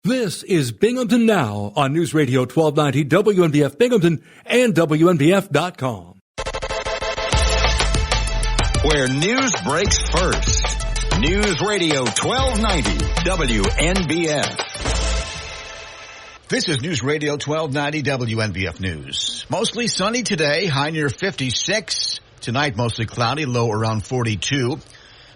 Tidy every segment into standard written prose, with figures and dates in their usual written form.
This is Binghamton Now on News Radio 1290 WNBF Binghamton and WNBF.com. Where news breaks first. News Radio 1290 WNBF. This is News Radio 1290 WNBF News. Mostly sunny today, high near 56. Tonight, mostly cloudy, low around 42.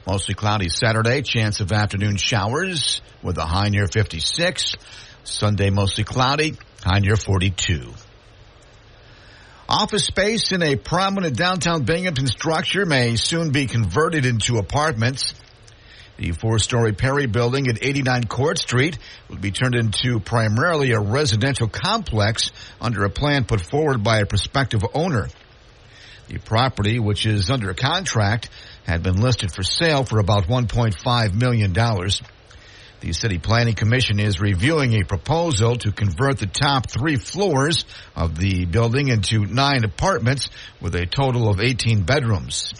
Mostly cloudy Saturday, chance of afternoon showers with a high near 56. Sunday, mostly cloudy, high near 42. Office space in a prominent downtown Binghamton structure may soon be converted into apartments. The 4-story Perry building at 89 Court Street will be turned into primarily a residential complex under a plan put forward by a prospective owner. The property, which is under contract, had been listed for sale for about $1.5 million. The City Planning Commission is reviewing a proposal to convert the top 3 floors of the building into 9 apartments with a total of 18 bedrooms.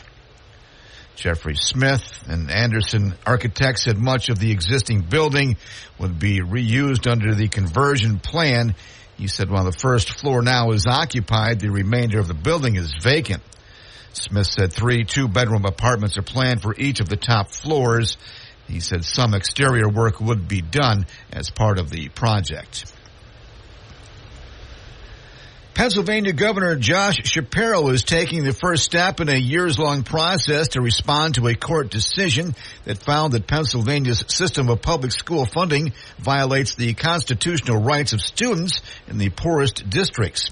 Jeffrey Smith and Anderson Architects said much of the existing building would be reused under the conversion plan. He said while the first floor now is occupied, the remainder of the building is vacant. Smith said 3 2-bedroom apartments are planned for each of the top floors. He said some exterior work would be done as part of the project. Pennsylvania Governor Josh Shapiro is taking the first step in a years-long process to respond to a court decision that found that Pennsylvania's system of public school funding violates the constitutional rights of students in the poorest districts.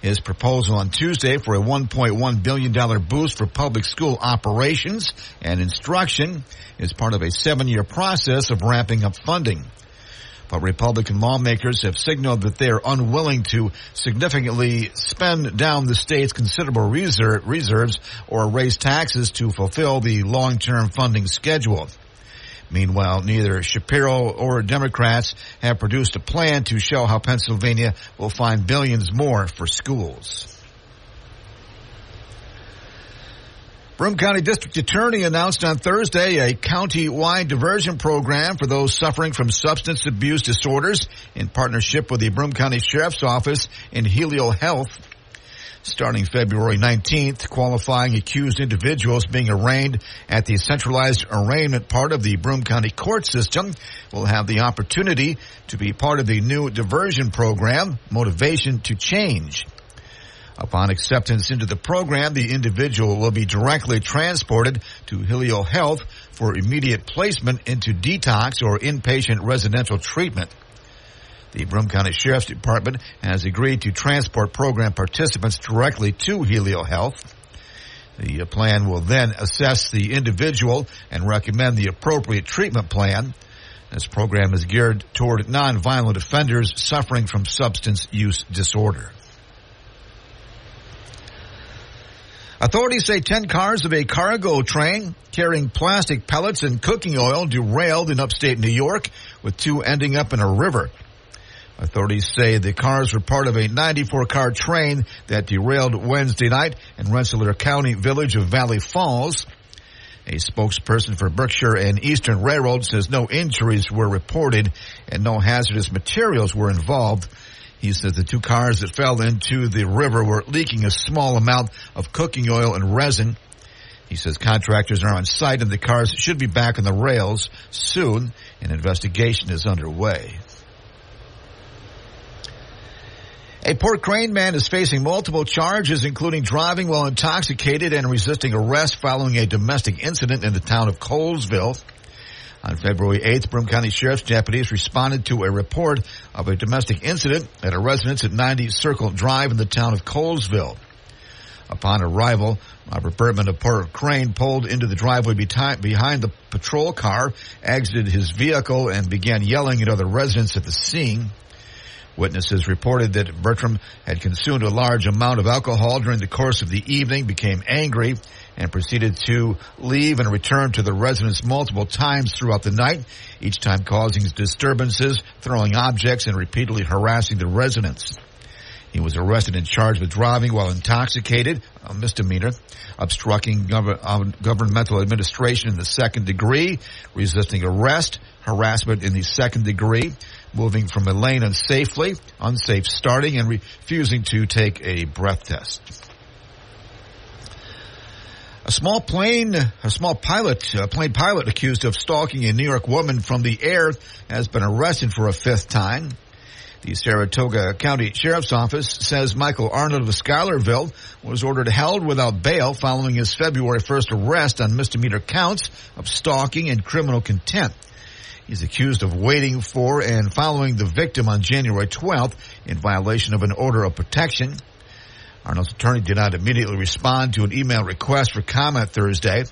His proposal on Tuesday for a $1.1 billion boost for public school operations and instruction is part of a 7-year process of ramping up funding. But Republican lawmakers have signaled that they are unwilling to significantly spend down the state's considerable reserves or raise taxes to fulfill the long-term funding schedule. Meanwhile, neither Shapiro or Democrats have produced a plan to show how Pennsylvania will find billions more for schools. Broome County District Attorney announced on Thursday a county-wide diversion program for those suffering from substance abuse disorders in partnership with the Broome County Sheriff's Office and Helio Health. Starting February 19th, qualifying accused individuals being arraigned at the centralized arraignment part of the Broome County court system will have the opportunity to be part of the new diversion program, Motivation to Change. Upon acceptance into the program, the individual will be directly transported to Helio Health for immediate placement into detox or inpatient residential treatment. The Broome County Sheriff's Department has agreed to transport program participants directly to Helio Health. The plan will then assess the individual and recommend the appropriate treatment plan. This program is geared toward nonviolent offenders suffering from substance use disorder. Authorities say 10 cars of a cargo train carrying plastic pellets and cooking oil derailed in upstate New York, with 2 ending up in a river. Authorities say the cars were part of a 94-car train that derailed Wednesday night in Rensselaer County village of Valley Falls. A spokesperson for Berkshire and Eastern Railroad says no injuries were reported and no hazardous materials were involved. He says the 2 cars that fell into the river were leaking a small amount of cooking oil and resin. He says contractors are on site and the cars should be back on the rails soon. An investigation is underway. A Port Crane man is facing multiple charges, including driving while intoxicated and resisting arrest following a domestic incident in the town of Colesville. On February 8th, Broome County Sheriff's deputies responded to a report of a domestic incident at a residence at 90 Circle Drive in the town of Colesville. Upon arrival, Robert Bertman of Port Crane pulled into the driveway behind the patrol car, exited his vehicle, and began yelling at other residents at the scene. Witnesses reported that Bertram had consumed a large amount of alcohol during the course of the evening, became angry, and proceeded to leave and return to the residence multiple times throughout the night, each time causing disturbances, throwing objects, and repeatedly harassing the residents. He was arrested and charged with driving while intoxicated, a misdemeanor, obstructing governmental administration in the second degree, resisting arrest, harassment in the second degree, moving from a lane unsafely, unsafe starting, and refusing to take a breath test. A plane pilot accused of stalking a New York woman from the air has been arrested for a fifth time. The Saratoga County Sheriff's Office says Michael Arnold of Schuylerville was ordered held without bail following his February 1st arrest on misdemeanor counts of stalking and criminal contempt. He's accused of waiting for and following the victim on January 12th in violation of an order of protection. Arnold's attorney did not immediately respond to an email request for comment Thursday.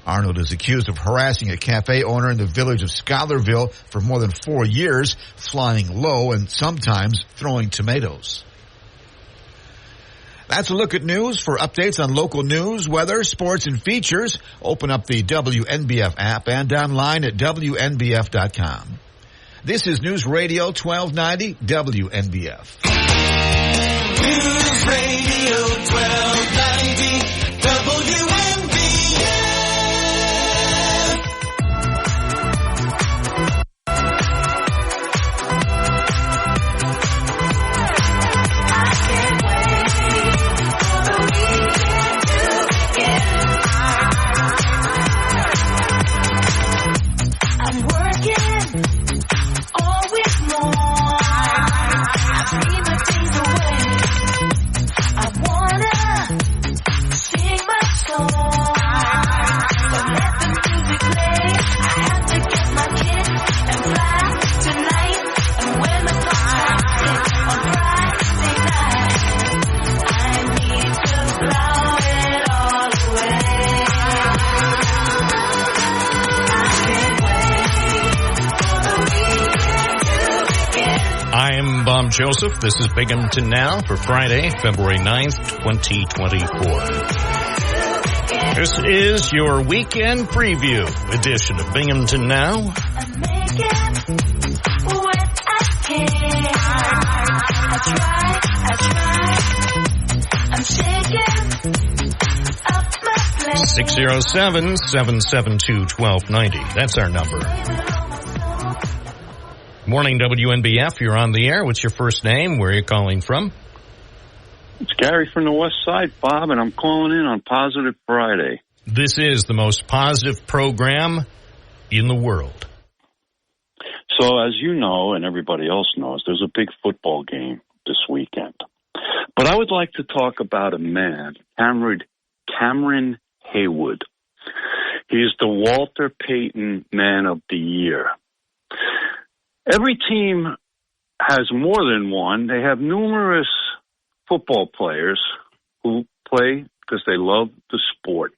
Arnold is accused of harassing a cafe owner in the village of Schuylerville for more than 4 years, flying low and sometimes throwing tomatoes. That's a look at news. For updates on local news, weather, sports, and features, open up the WNBF app and online at WNBF.com. This is News Radio 1290 WNBF. News Radio 1290 WNBF. I'm working all week long. I've seen the days away. I wanna sing my song, but let the music play. I have to get my kid and fly tonight. And when the clock strikes on Friday night, I need to blow it all away. I can't wait for the weekend to begin. I'm Bob Joseph. This is Binghamton Now for Friday, February 9th, 2024. This is your weekend preview edition of Binghamton Now. I'm making what I can. I try. I'm shaking up my plans. 607-772-1290. That's our number. Morning, WNBF. You're on the air. What's your first name? Where are you calling from? It's Gary from the West Side, Bob, and I'm calling in on Positive Friday. This is the most positive program in the world. So, as you know, and everybody else knows, there's a big football game this weekend. But I would like to talk about a man, Cameron Haywood. He's the Walter Payton Man of the Year. Every team has more than one. They have numerous football players who play because they love the sport.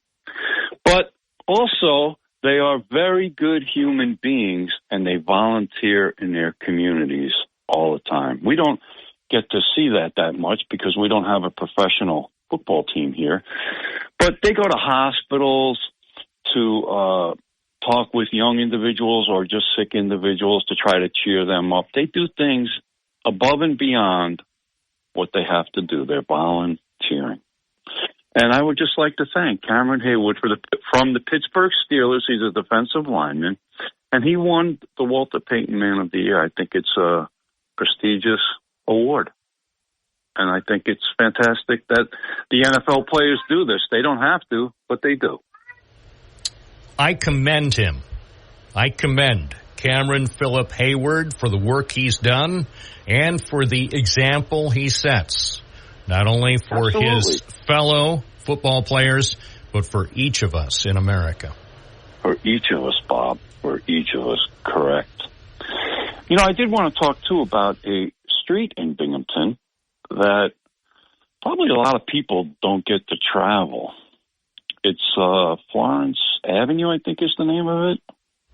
But also, they are very good human beings, and they volunteer in their communities all the time. We don't get to see that much because we don't have a professional football team here. But they go to hospitals to talk with young individuals or just sick individuals to try to cheer them up. They do things above and beyond what they have to do. They're volunteering. And I would just like to thank Cameron Haywood from the Pittsburgh Steelers. He's a defensive lineman, and he won the Walter Payton Man of the Year. I think it's a prestigious award. And I think it's fantastic that the NFL players do this. They don't have to, but they do. I commend him. I commend Cameron Phillip Hayward for the work he's done and for the example he sets, not only for his fellow football players, but for each of us in America. For each of us, Bob. For each of us, correct. You know, I did want to talk, too, about a street in Binghamton that probably a lot of people don't get to travel. It's Florence Avenue, I think is the name of it.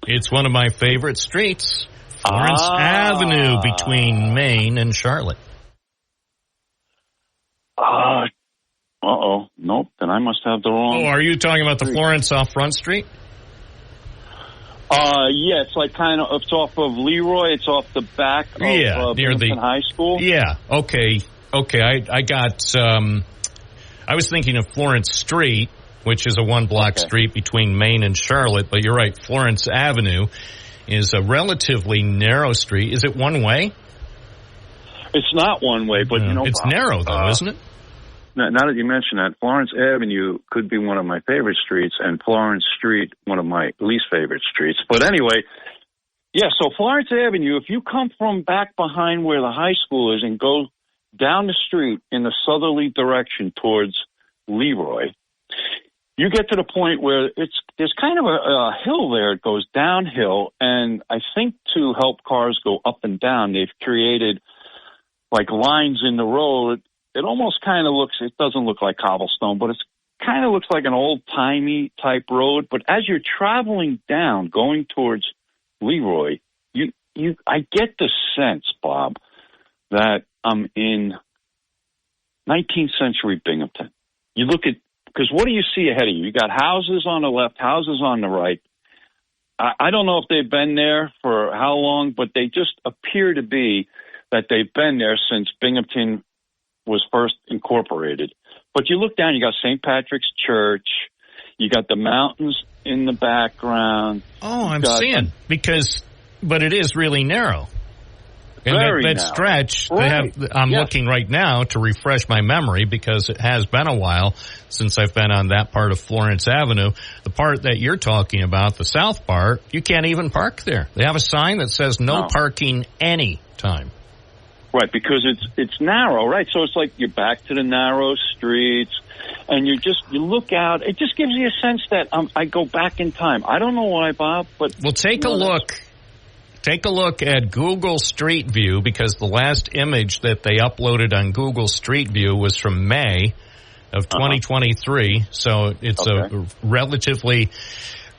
It's one of my favorite streets. Florence Avenue between Maine and Charlotte. Nope, then I must have the wrong... Oh, are you talking about the Florence off Front Street? Yeah, it's like it's off of Leroy. It's off the back of near Binghamton the High School. Yeah, okay. Okay, I got, I was thinking of Florence Street, which is a one-block street between Maine and Charlotte, but you're right, Florence Avenue is a relatively narrow street. Is it one way? It's not one way, but, it's Bob, narrow, though, isn't it? Now that you mention that, Florence Avenue could be one of my favorite streets, and Florence Street, one of my least favorite streets. But anyway, yeah, so Florence Avenue, if you come from back behind where the high school is and go down the street in the southerly direction towards Leroy, you get to the point where there's kind of a hill there. It goes downhill, and I think to help cars go up and down, they've created like lines in the road. It almost kind of looks, it doesn't look like cobblestone, but it kind of looks like an old-timey type road. But as you're traveling down, going towards Leroy, I get the sense, Bob, that I'm in 19th century Binghamton. You look at, because what do you see ahead of you? You got houses on the left, houses on the right. I don't know if they've been there for how long, but they just appear to be that they've been there since Binghamton was first incorporated. But you look down, you got St. Patrick's Church, you got the mountains in the background. Oh, I'm seeing, but it is really narrow. And that stretch, right. I'm looking right now to refresh my memory because it has been a while since I've been on that part of Florence Avenue. The part that you're talking about, the south part, you can't even park there. They have a sign that says no parking any time. Right, because it's narrow, right? So it's like you're back to the narrow streets, and you look out. It just gives you a sense that I go back in time. I don't know why, Bob, but well, take a look. Take a look at Google Street View, because the last image that they uploaded on Google Street View was from May of 2023. So it's a relatively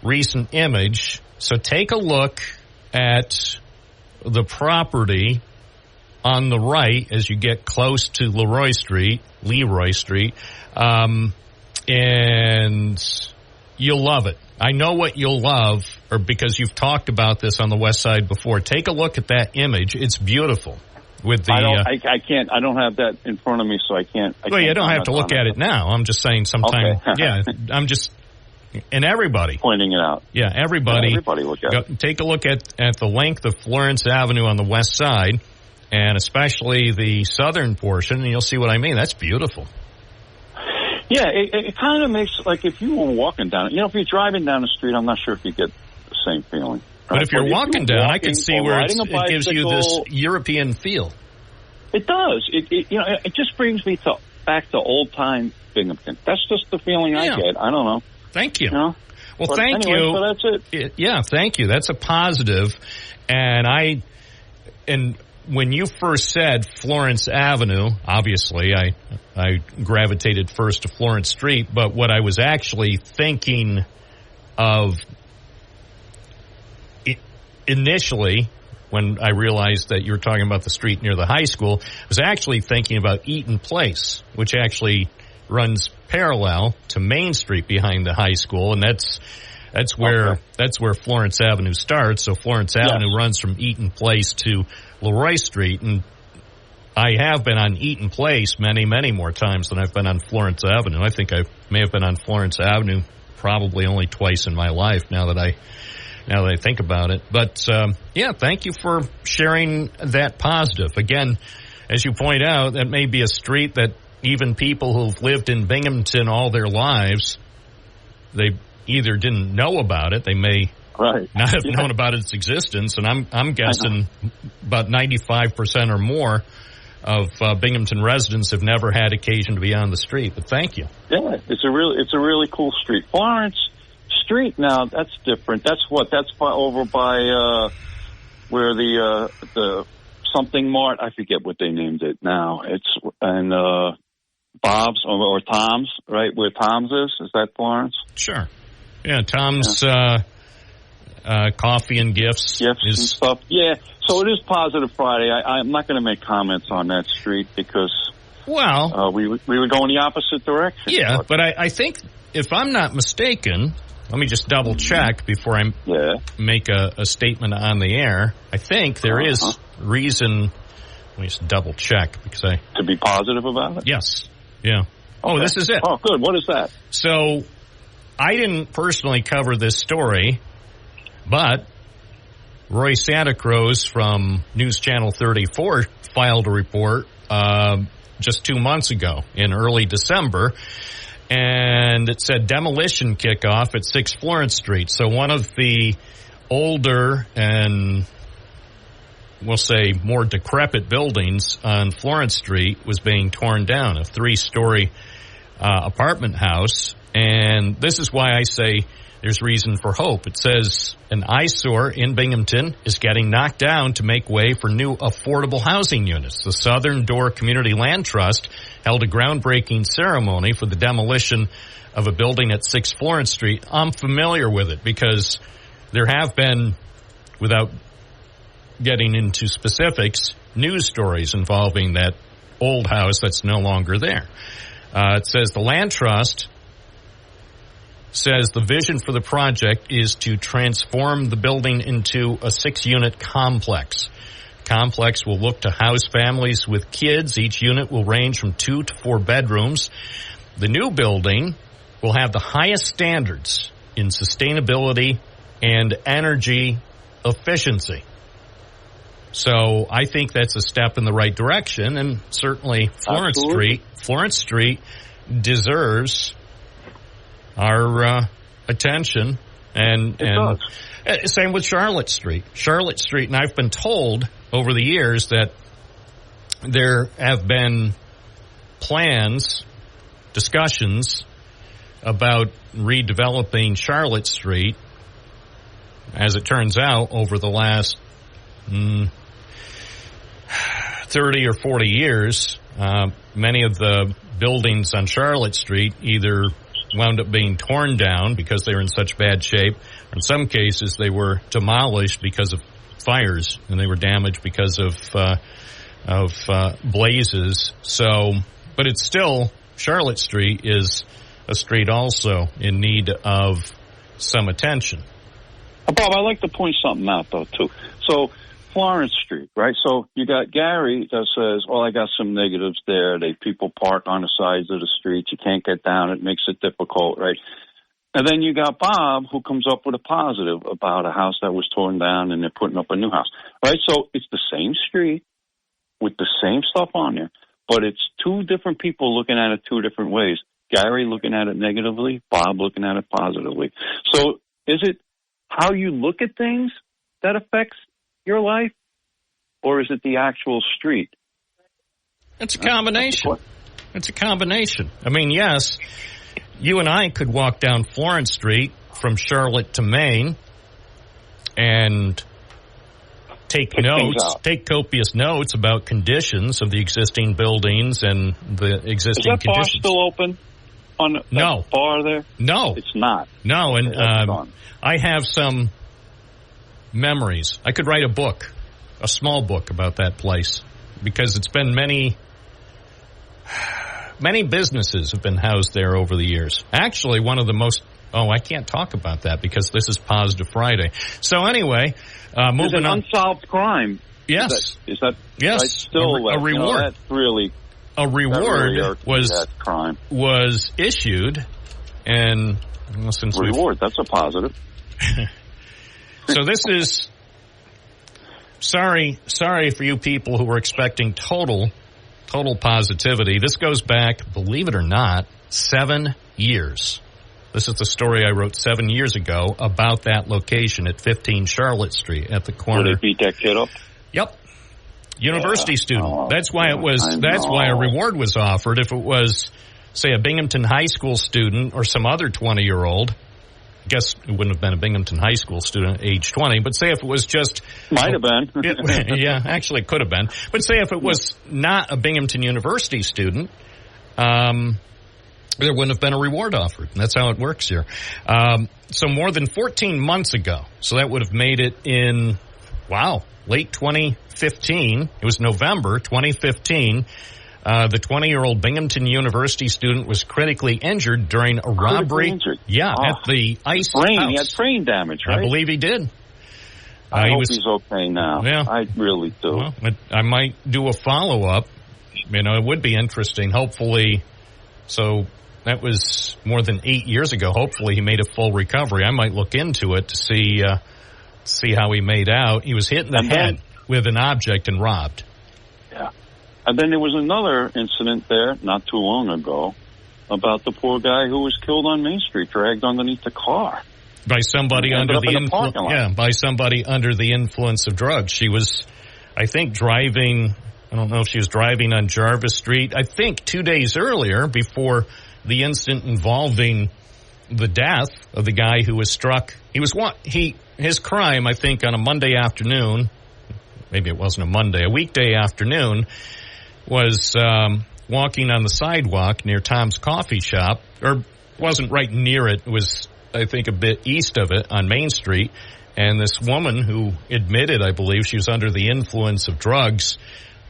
recent image. So take a look at the property on the right as you get close to Leroy Street, and you'll love it. I know what you'll love, or because you've talked about this on the West Side before. Take a look at that image. It's beautiful. With the, I can't. I don't have that in front of me, so I can't. Well, you don't have to look at it now. I'm just saying sometime. Okay. Yeah, I'm just. And everybody. Pointing it out. Yeah, everybody. Yeah, everybody look at it. Take a look at the length of Florence Avenue on the West Side, and especially the southern portion, and you'll see what I mean. That's beautiful. Yeah, it kind of makes, like, if you were walking down, if you're driving down the street, I'm not sure if you get the same feeling. Right? But if you're walking down, I can see where it gives you this European feel. It does. It just brings me back to old-time Binghamton. That's just the feeling I get. I don't know. Thank you. Well, thank you. So that's it. Yeah, thank you. That's a positive. And when you first said Florence Avenue, obviously I gravitated first to Florence Street, but what I was actually thinking of initially, when I realized that you were talking about the street near the high school, I was actually thinking about Eaton Place, which actually runs parallel to Main Street behind the high school, and that's where Florence Avenue starts. So Florence Avenue runs from Eaton Place to Leroy Street, and I have been on Eaton Place many, many more times than I've been on Florence Avenue. I think I may have been on Florence Avenue probably only twice in my life now that I think about it. But thank you for sharing that positive. Again, as you point out, that may be a street that even people who've lived in Binghamton all their lives, they either didn't know about it, they may not have known about its existence, and I'm guessing about 95% or more of Binghamton residents have never had occasion to be on the street. But thank you. Yeah, it's a really cool street. Florence Street, now that's different. That's over by where the something mart. I forget what they named it now. It's Bob's or Tom's, right? Where Tom's is that Florence? Sure. Yeah, Tom's coffee and gifts and stuff. Yeah, so it is Positive Friday. I'm not going to make comments on that street because we would go in the opposite direction. Yeah, but I think, if I'm not mistaken, let me just double check before I make a statement on the air. I think there is reason Let me just double check because To be positive about it? Yes. Yeah. Oh, Okay. this is it. Oh, good. What is that? So, I didn't personally cover this story, but Roy Santa Cruz from News Channel 34 filed a report just 2 months ago in early December, and it said demolition kickoff at 6 Florence Street. So one of the older and we'll say more decrepit buildings on Florence Street was being torn down, a 3-story apartment house. And this is why I say there's reason for hope. It says an eyesore in Binghamton is getting knocked down to make way for new affordable housing units. The Southern Door Community Land Trust held a groundbreaking ceremony for the demolition of a building at 6 Florence Street. I'm familiar with it because there have been, without getting into specifics, news stories involving that old house that's no longer there. It says the Land Trust says the vision for the project is to transform the building into a 6-unit complex. Complex will look to house families with kids. Each unit will range from 2 to 4 bedrooms. The new building will have the highest standards in sustainability and energy efficiency. So I think that's a step in the right direction, and certainly Florence Street deserves our attention. And same with Charlotte Street. Charlotte Street, and I've been told over the years that there have been plans, discussions about redeveloping Charlotte Street. As it turns out, over the last 30 or 40 years, many of the buildings on Charlotte Street either wound up being torn down because they were in such bad shape. In some cases, they were demolished because of fires, and they were damaged because of blazes. So, but it's still, Charlotte Street is a street also in need of some attention. Bob, I'd like to point something out, though, too. So, Florence Street, right? So, you got Gary that says, I got some negatives there. People park on the sides of the streets. You can't get down. It makes it difficult, right? And then you got Bob, who comes up with a positive about a house that was torn down and they're putting up a new house, right? So, it's the same street with the same stuff on there, but it's 2 different people looking at it 2 different ways. Gary looking at it negatively, Bob looking at it positively. So, is it how you look at things that affects your life, or is it the actual street? It's a combination. It's a combination. I mean, yes, you and I could walk down Florence Street from Charlotte to Maine and take copious notes about conditions of the existing buildings and the existing conditions. Is that bar still open on the bar there? No. It's not. No, and I have some memories. I could write a small book about that place, because it's been many businesses have been housed there over the years. Actually, one of the most, I can't talk about that because this is Positive Friday. So anyway, moving on. Unsolved crime. Yes. Is that yes. Right? Still a reward. That's really a reward was issued, and since reward, that's a positive. So this is sorry for you people who were expecting total positivity. This goes back, believe it or not, 7 years. This is the story I wrote 7 years ago about that location at 15 Charlotte Street at the corner. Where they beat that kid up? Yep. University student. That's why a reward was offered. If it was, say, a Binghamton High School student or some other 20-year-old, I guess it wouldn't have been a Binghamton High School student at age 20, but say if it was just... Might have been. Yeah, actually it could have been. But say if it was not a Binghamton University student, there wouldn't have been a reward offered. And that's how it works here. So more than 14 months ago, so that would have made it in, late 2015. It was November 2015. The 20-year-old Binghamton University student was critically injured during a robbery. At the Ice House. He had brain damage, right? I believe he did. I hope he's okay now. Yeah. I really do. Well, I might do a follow-up. It would be interesting. Hopefully, so that was more than 8 years ago. Hopefully he made a full recovery. I might look into it to see how he made out. He was hit in the head with an object and robbed. Yeah. And then there was another incident there not too long ago about the poor guy who was killed on Main Street, dragged underneath the car. By somebody under the influence. Yeah, by somebody under the influence of drugs. She was, I think, driving. I don't know if she was driving on Jarvis Street. I think 2 days earlier, before the incident involving the death of the guy who was struck. His crime, I think, on a Monday afternoon. Maybe it wasn't a Monday, a weekday afternoon, was walking on the sidewalk near Tom's Coffee Shop, or wasn't right near it. It was, I think, a bit east of it on Main Street. And this woman who admitted, I believe, she was under the influence of drugs,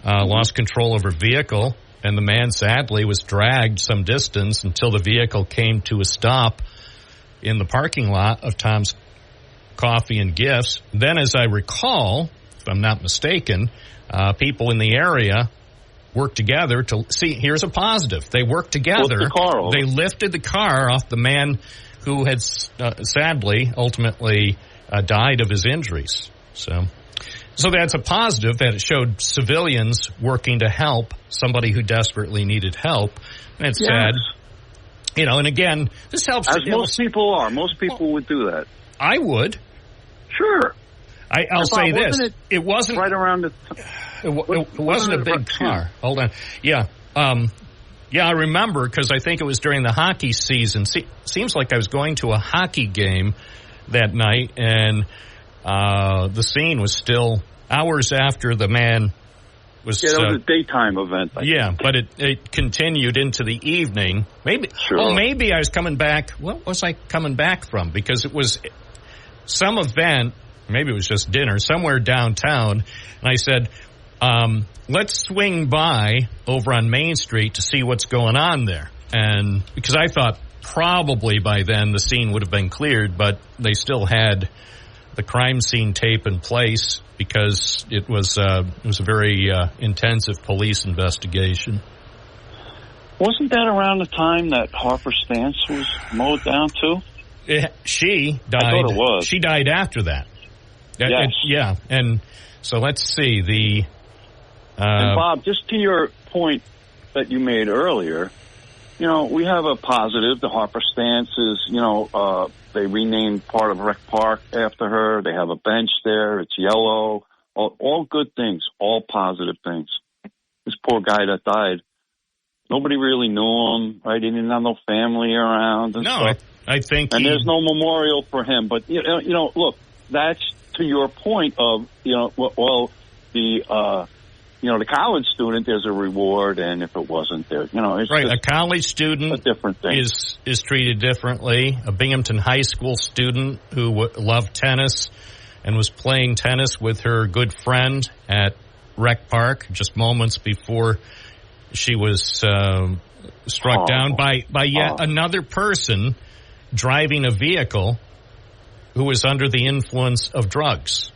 lost control of her vehicle. And the man, sadly, was dragged some distance until the vehicle came to a stop in the parking lot of Tom's Coffee and Gifts. Then, as I recall, if I'm not mistaken, people in the area worked together to see. Here's a positive. They worked together. They lifted the car off the man who had sadly, ultimately died of his injuries. So that's a positive, that it showed civilians working to help somebody who desperately needed help. And it's sad. And again, this helps. As most people are. Most people would do that. I would. Sure. I'll say this. It wasn't right around the... It wasn't a big car. Hold on. Yeah. I remember, because I think it was during the hockey season. Seems like I was going to a hockey game that night, and the scene was still hours after the man was... Yeah, that was a daytime event. But it continued into the evening. Maybe I was coming back... What was I coming back from? Because it was some event, maybe it was just dinner, somewhere downtown, and I said... let's swing by over on Main Street to see what's going on there. And because I thought probably by then the scene would have been cleared, but they still had the crime scene tape in place because it was a very intensive police investigation. Wasn't that around the time that Harper Stance was mowed down too? She died. I thought it was. She died after that. Yes. And so let's see and Bob, just to your point that you made earlier, we have a positive. The Harper Stance is, they renamed part of Rec Park after her. They have a bench there. It's yellow. All good things, all positive things. This poor guy that died, nobody really knew him, right? He didn't have no family around and stuff. I think there's no memorial for him. But, look, that's to your point of, the college student, there's a reward, and if it wasn't there, it's right. A college student a different thing. is treated differently. A Binghamton High School student who loved tennis and was playing tennis with her good friend at Rec Park just moments before she was struck down by yet another person driving a vehicle who was under the influence of drugs.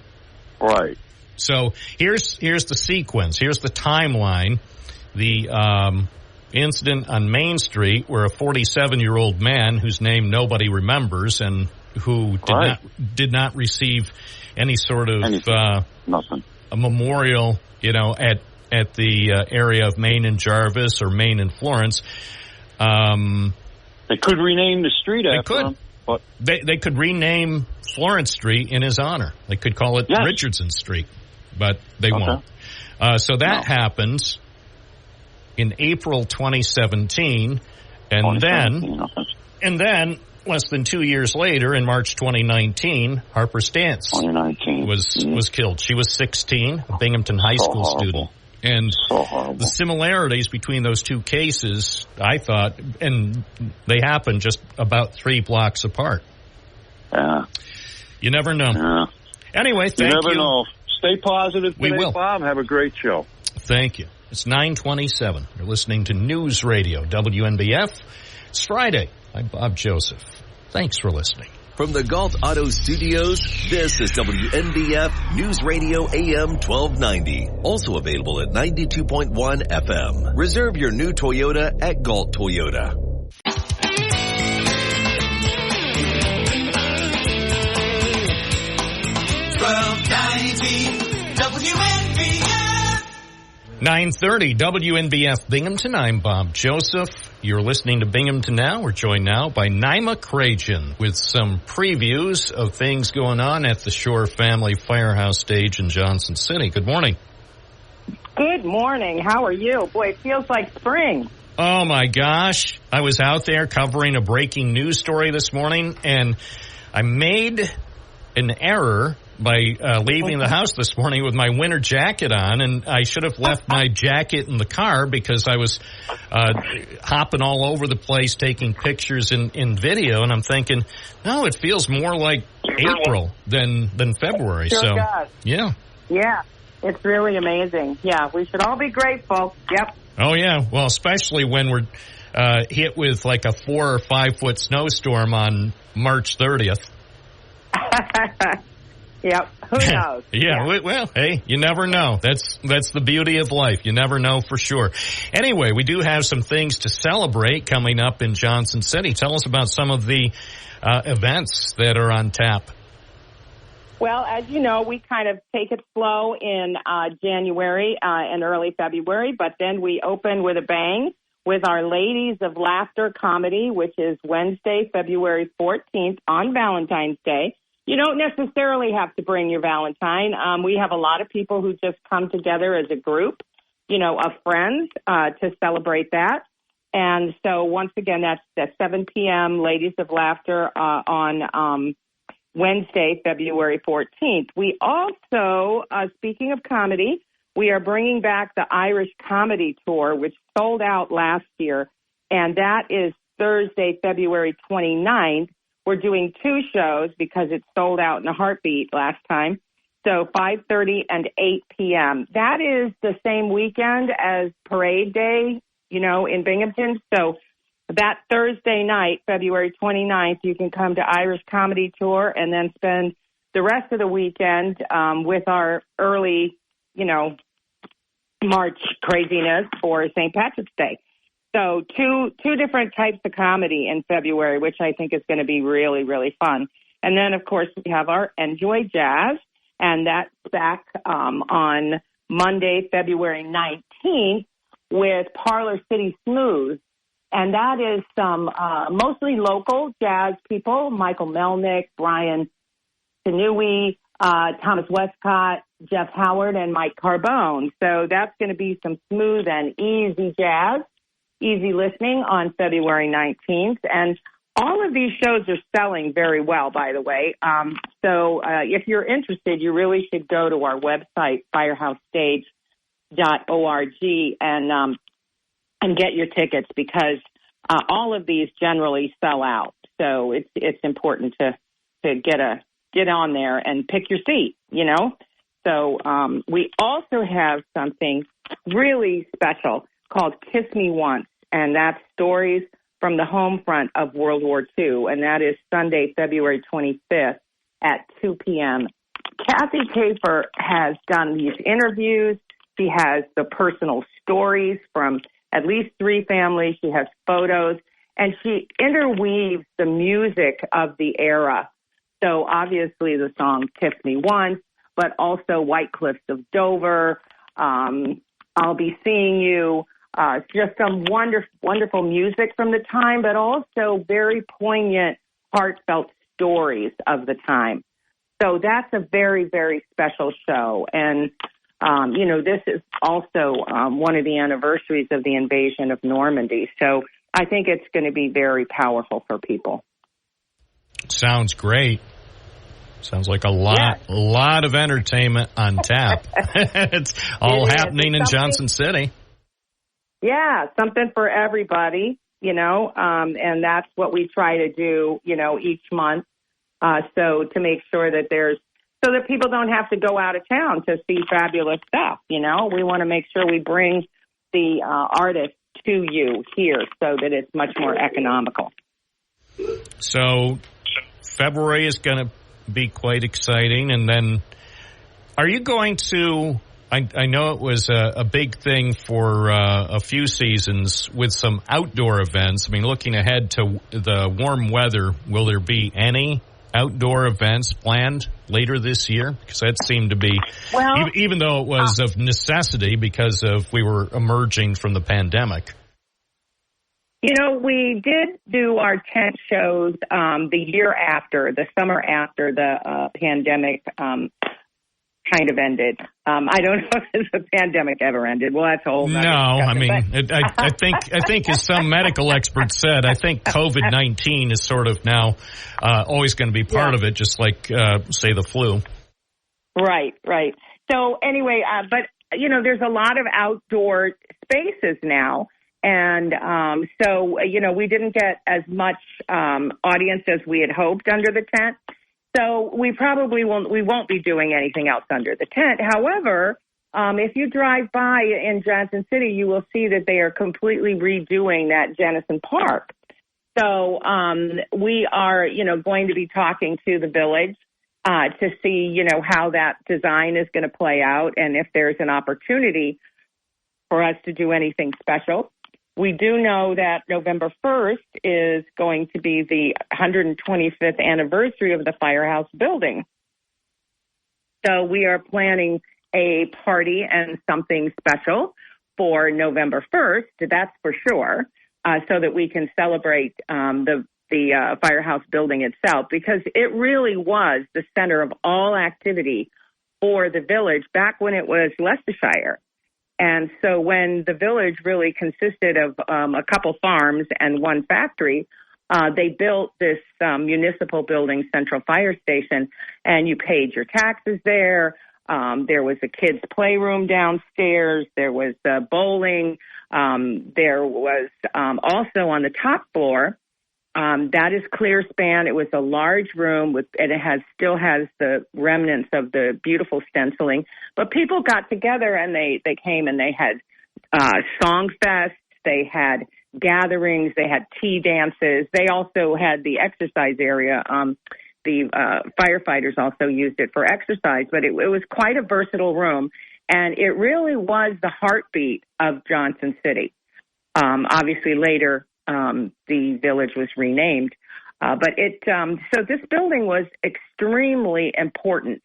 Right. So here's the sequence. Here's the timeline. The incident on Main Street where a 47-year-old man whose name nobody remembers and who did not receive any sort of nothing. A memorial, at the area of Main and Jarvis or Main and Florence. They could rename the street after him. But they could rename Florence Street in his honor. They could call it Richardson Street. But they won't. So that happens in April 2017, and then less than 2 years later, in March 2019, Harper Stance was killed. She was 16, a Binghamton High School student. And the similarities between those two cases, I thought, and they happened just about 3 blocks apart. Yeah. You never know. Yeah. Anyway, thank you. You never know. Stay positive today, we will. Bob. Have a great show. Thank you. It's 9:27. You're listening to News Radio, WNBF. It's Friday. I'm Bob Joseph. Thanks for listening. From the Galt Auto Studios, this is WNBF News Radio AM 1290. Also available at 92.1 FM. Reserve your new Toyota at Galt Toyota. WNBF. 9:30 WNBF Binghamton. I'm Bob Joseph. You're listening to Binghamton Now. We're joined now by Naima Krajan with some previews of things going on at the Shore Family Firehouse Stage in Johnson City. Good morning. Good morning. How are you? Boy, it feels like spring. Oh my gosh. I was out there covering a breaking news story this morning, and I made an error by leaving the house this morning with my winter jacket on, and I should have left my jacket in the car because I was hopping all over the place taking pictures in video, and I'm thinking, no, it feels more like April than February. Sure so does. Yeah, it's really amazing. Yeah, we should all be grateful. Yep. Oh yeah, well, especially when we're hit with like a 4 or 5 foot snowstorm on March 30th. Yep. Who knows? Yeah. Well, hey, you never know. That's the beauty of life. You never know for sure. Anyway, we do have some things to celebrate coming up in Johnson City. Tell us about some of the events that are on tap. Well, as you know, we kind of take it slow in January and early February, but then we open with a bang with our Ladies of Laughter comedy, which is Wednesday, February 14th on Valentine's Day. You don't necessarily have to bring your Valentine. We have a lot of people who just come together as a group, of friends to celebrate that. And so once again, that's at 7 p.m., Ladies of Laughter on Wednesday, February 14th. We also, speaking of comedy, we are bringing back the Irish Comedy Tour, which sold out last year, and that is Thursday, February 29th. We're doing 2 shows because it sold out in a heartbeat last time. So 5:30 and 8 p.m. That is the same weekend as Parade Day, in Binghamton. So that Thursday night, February 29th, you can come to Irish Comedy Tour and then spend the rest of the weekend with our early, March craziness for St. Patrick's Day. So two different types of comedy in February, which I think is going to be really, really fun. And then, of course, we have our Enjoy Jazz, and that's back on Monday, February 19th with Parlor City Smooth. And that is some mostly local jazz people, Michael Melnick, Brian Tanui, Thomas Westcott, Jeff Howard, and Mike Carbone. So that's going to be some smooth and easy jazz. Easy listening on February 19th. And all of these shows are selling very well, by the way. So if you're interested, you really should go to our website, firehousestage.org, and get your tickets because all of these generally sell out. So it's important to get on there and pick your seat, So we also have something really special called Kiss Me Once, and that's stories from the home front of World War II, and that is Sunday, February 25th at 2 p.m. Kathy Kafer has done these interviews. She has the personal stories from at least 3 families. She has photos, and she interweaves the music of the era. So obviously the song Kiss Me Once, but also White Cliffs of Dover, I'll Be Seeing You, just some wonderful music from the time, but also very poignant, heartfelt stories of the time. So that's a very, very special show. And, this is also one of the anniversaries of the invasion of Normandy. So I think it's going to be very powerful for people. Sounds great. Sounds like a lot of entertainment on tap. It's all happening in Johnson City. Yeah, something for everybody, and that's what we try to do, each month. So to make sure that so that people don't have to go out of town to see fabulous stuff, we want to make sure we bring the artist to you here so that it's much more economical. So February is going to be quite exciting. And then are you going to, I know it was a big thing for a few seasons with some outdoor events. I mean, looking ahead to the warm weather, will there be any outdoor events planned later this year? Because that seemed to be, even though it was of necessity because of we were emerging from the pandemic. You know, we did do our tent shows the year after, the summer after the pandemic kind of ended. I don't know if the pandemic ever ended. Well, that's a whole No, I mean, I think as some medical experts said, I think COVID-19 is sort of now always going to be part of it, just like, say, the flu. Right. So anyway, but, you know, there's a lot of outdoor spaces now. And so, you know, we didn't get as much audience as we had hoped under the tent. So we probably won't be doing anything else under the tent. However, if you drive by in Johnson City, you will see that they are completely redoing that Jennison Park. So we are, you know, going to be talking to the village to see, you know, how that design is going to play out and if there's an opportunity for us to do anything special. We do know that November 1st is going to be the 125th anniversary of the Firehouse building. So we are planning a party and something special for November 1st, that's for sure, so that we can celebrate the Firehouse building itself, because it really was the center of all activity for the village back when it was Leicestershire. And so when the village really consisted of a couple farms and one factory, they built this municipal building, Central Fire Station, and you paid your taxes there. There was a kids' playroom downstairs. There was bowling. There was also on the top floor, that is Clearspan. It was a large room and it still has the remnants of the beautiful stenciling. But people got together and they came and they had song fests. They had gatherings. They had tea dances. They also had the exercise area. The firefighters also used it for exercise, but it was quite a versatile room. And it really was the heartbeat of Johnson City. Obviously later, the village was renamed. But so this building was extremely important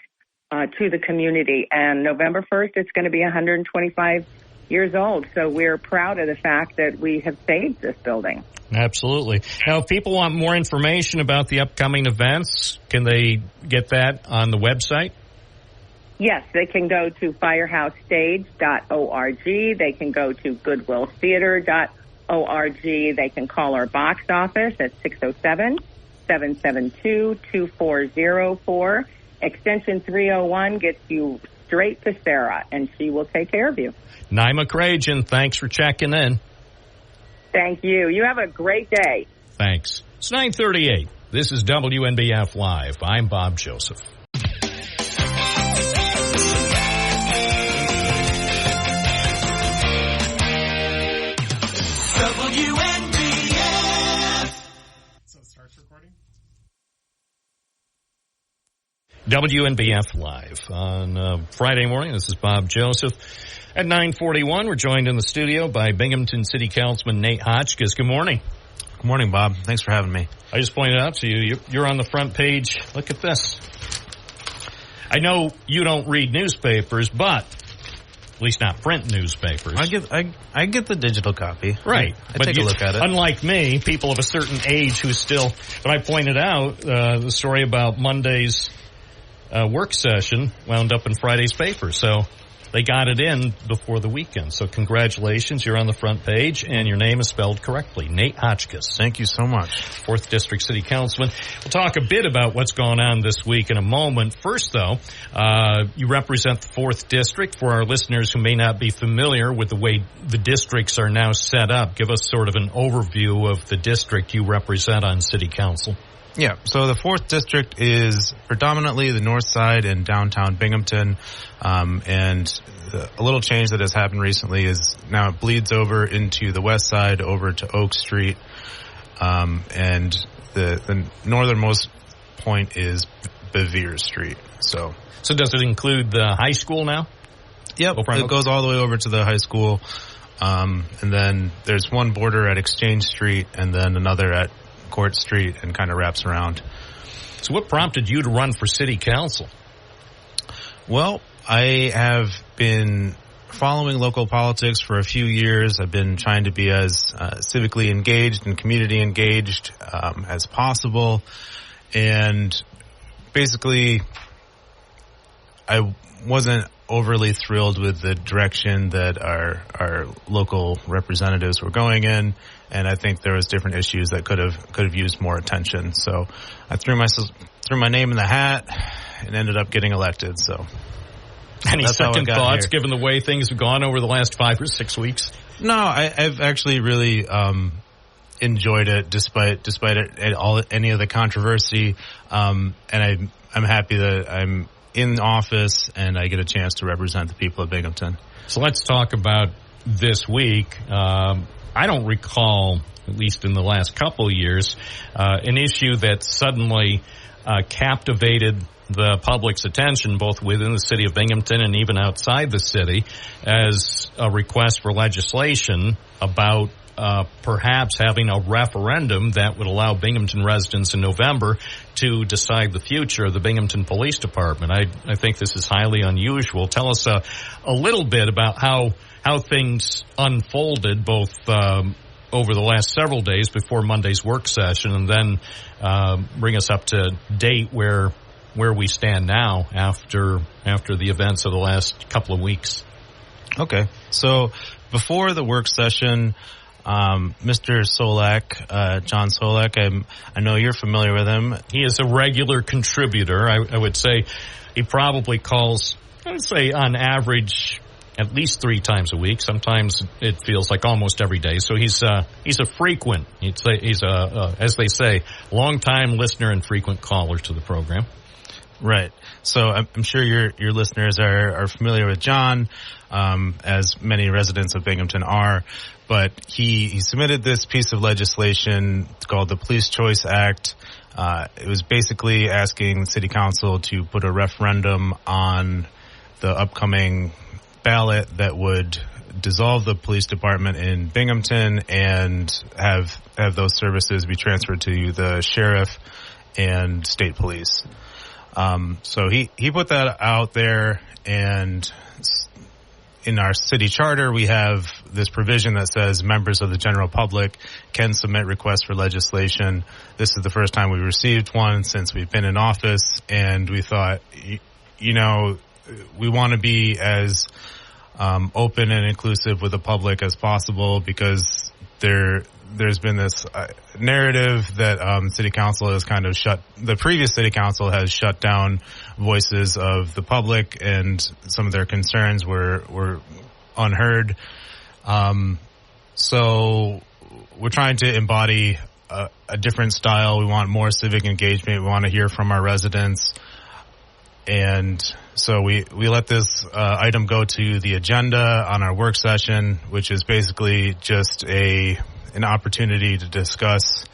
to the community. And November 1st, it's going to be 125 years old. So we're proud of the fact that we have saved this building. Absolutely. Now, if people want more information about the upcoming events, can they get that on the website? Yes, they can go to firehousestage.org. They can go to goodwilltheater.org. They can call our box office at 607-772-2404. Extension 301 gets you straight to Sarah, and she will take care of you. Naima Cragen, thanks for checking in. Thank you. You have a great day. Thanks. It's 9:38. This is WNBF Live. I'm Bob Joseph. WNBF Live on Friday morning. This is Bob Joseph. At 9:41, we're joined in the studio by Binghamton City Councilman Nate Hotchkiss. Good morning. Good morning, Bob. Thanks for having me. I just pointed out to you, you're on the front page. Look at this. I know you don't read newspapers, but at least not print newspapers. I get the digital copy. Right. I take a look at it. Unlike me, people of a certain age who still, but I pointed out the story about Monday's work session wound up in Friday's paper. So they got it in before the weekend. So congratulations. You're on the front page, and your name is spelled correctly. Nate Hotchkiss. Thank you so much. 4th District City Councilman. We'll talk a bit about what's going on this week in a moment. First, though, you represent the 4th District. For our listeners who may not be familiar with the way the districts are now set up, give us sort of an overview of the district you represent on City Council. Yeah, so the 4th District is predominantly the north side in downtown Binghamton, and a little change that has happened recently is now it bleeds over into the west side, over to Oak Street, and the northernmost point is Bevere Street. So does it include the high school now? Yep, it goes all the way over to the high school. And then there's one border at Exchange Street and then another at Court Street and kind of wraps around. So what prompted you to run for city council? Well, I have been following local politics for a few years. I've been trying to be as civically engaged and community engaged as possible. And basically, I wasn't overly thrilled with the direction that our local representatives were going in, and I think there was different issues that could have used more attention. So I threw my name in the hat and ended up getting elected. So any second thoughts, given the way things have gone over the last 5 or 6 weeks? No, I've actually really enjoyed it, despite any of the controversy, and I'm happy that I'm in office and I get a chance to represent the people of Binghamton. So let's talk about this week. I don't recall, at least in the last couple of years, an issue that suddenly captivated the public's attention, both within the city of Binghamton and even outside the city, as a request for legislation about perhaps having a referendum that would allow Binghamton residents in November to decide the future of the Binghamton Police Department. I think this is highly unusual. Tell us a little bit about how things unfolded, both over the last several days before Monday's work session, and then bring us up to date where we stand now after the events of the last couple of weeks. Okay. So before the work session, Mr. Solak, John Solak, I know you're familiar with him. He is a regular contributor. I would say he probably calls, I would say on average, at least 3 times a week. Sometimes it feels like almost every day. So he's a frequent, he's a, as they say, long-time listener and frequent caller to the program. Right. So I'm sure your listeners are familiar with John, as many residents of Binghamton are. But he submitted this piece of legislation. It's called the Police Choice Act. It was basically asking the city council to put a referendum on the upcoming ballot that would dissolve the police department in Binghamton and have those services be transferred to the sheriff and state police. So he put that out there, and in our city charter, we have this provision that says members of the general public can submit requests for legislation. This is the first time we received one since we've been in office, and we thought, we want to be as open and inclusive with the public as possible, because there's been this narrative that city council has kind of the previous city council has shut down voices of the public, and some of their concerns were unheard. So we're trying to embody a different style. We want more civic engagement. We want to hear from our residents. And so we let this item go to the agenda on our work session, which is basically just an opportunity to discuss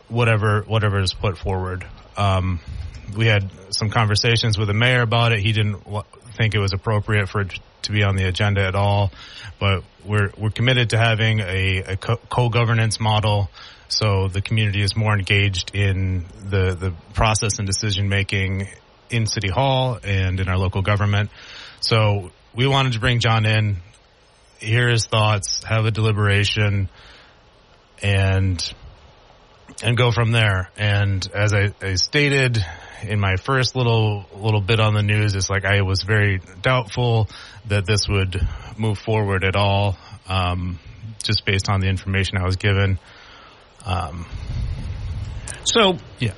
whatever is put forward. We had some conversations with the mayor about it. He didn't think it was appropriate for it to be on the agenda at all, but we're committed to having a co-governance model, so the community is more engaged in the process and decision making in City Hall and in our local government. So we wanted to bring John in, hear his thoughts, have a deliberation, and go from there. And as I stated in my first little bit on the news, it's like I was very doubtful that this would move forward at all, just based on the information I was given. So yeah,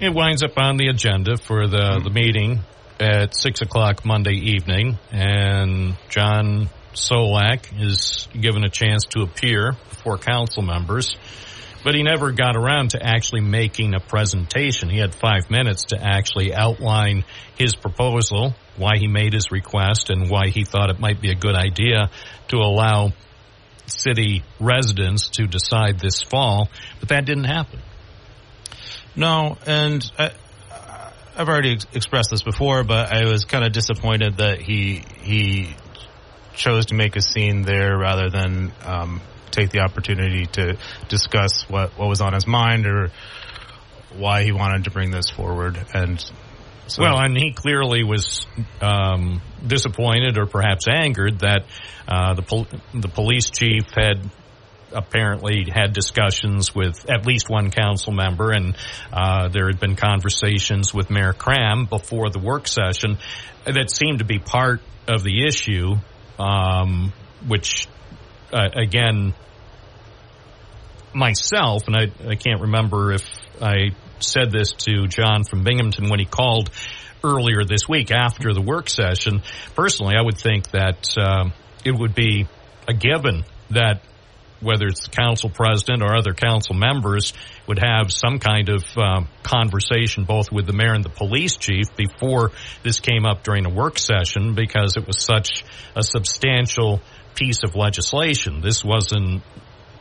it winds up on the agenda for the meeting at 6:00 Monday evening, and John Solak is given a chance to appear before council members, but he never got around to actually making a presentation. He had 5 minutes to actually outline his proposal, why he made his request, and why he thought it might be a good idea to allow city residents to decide this fall, but that didn't happen. No, and I've already expressed this before, but I was kind of disappointed that he chose to make a scene there rather than take the opportunity to discuss what was on his mind or why he wanted to bring this forward. And so, well, and he clearly was disappointed or perhaps angered that the police chief had apparently had discussions with at least one council member, and there had been conversations with Mayor Cram before the work session that seemed to be part of the issue, which, again, myself, and I can't remember if I said this to John from Binghamton when he called earlier this week after the work session. Personally, I would think that it would be a given that whether it's the council president or other council members would have some kind of conversation both with the mayor and the police chief before this came up during a work session, because it was such a substantial piece of legislation. This wasn't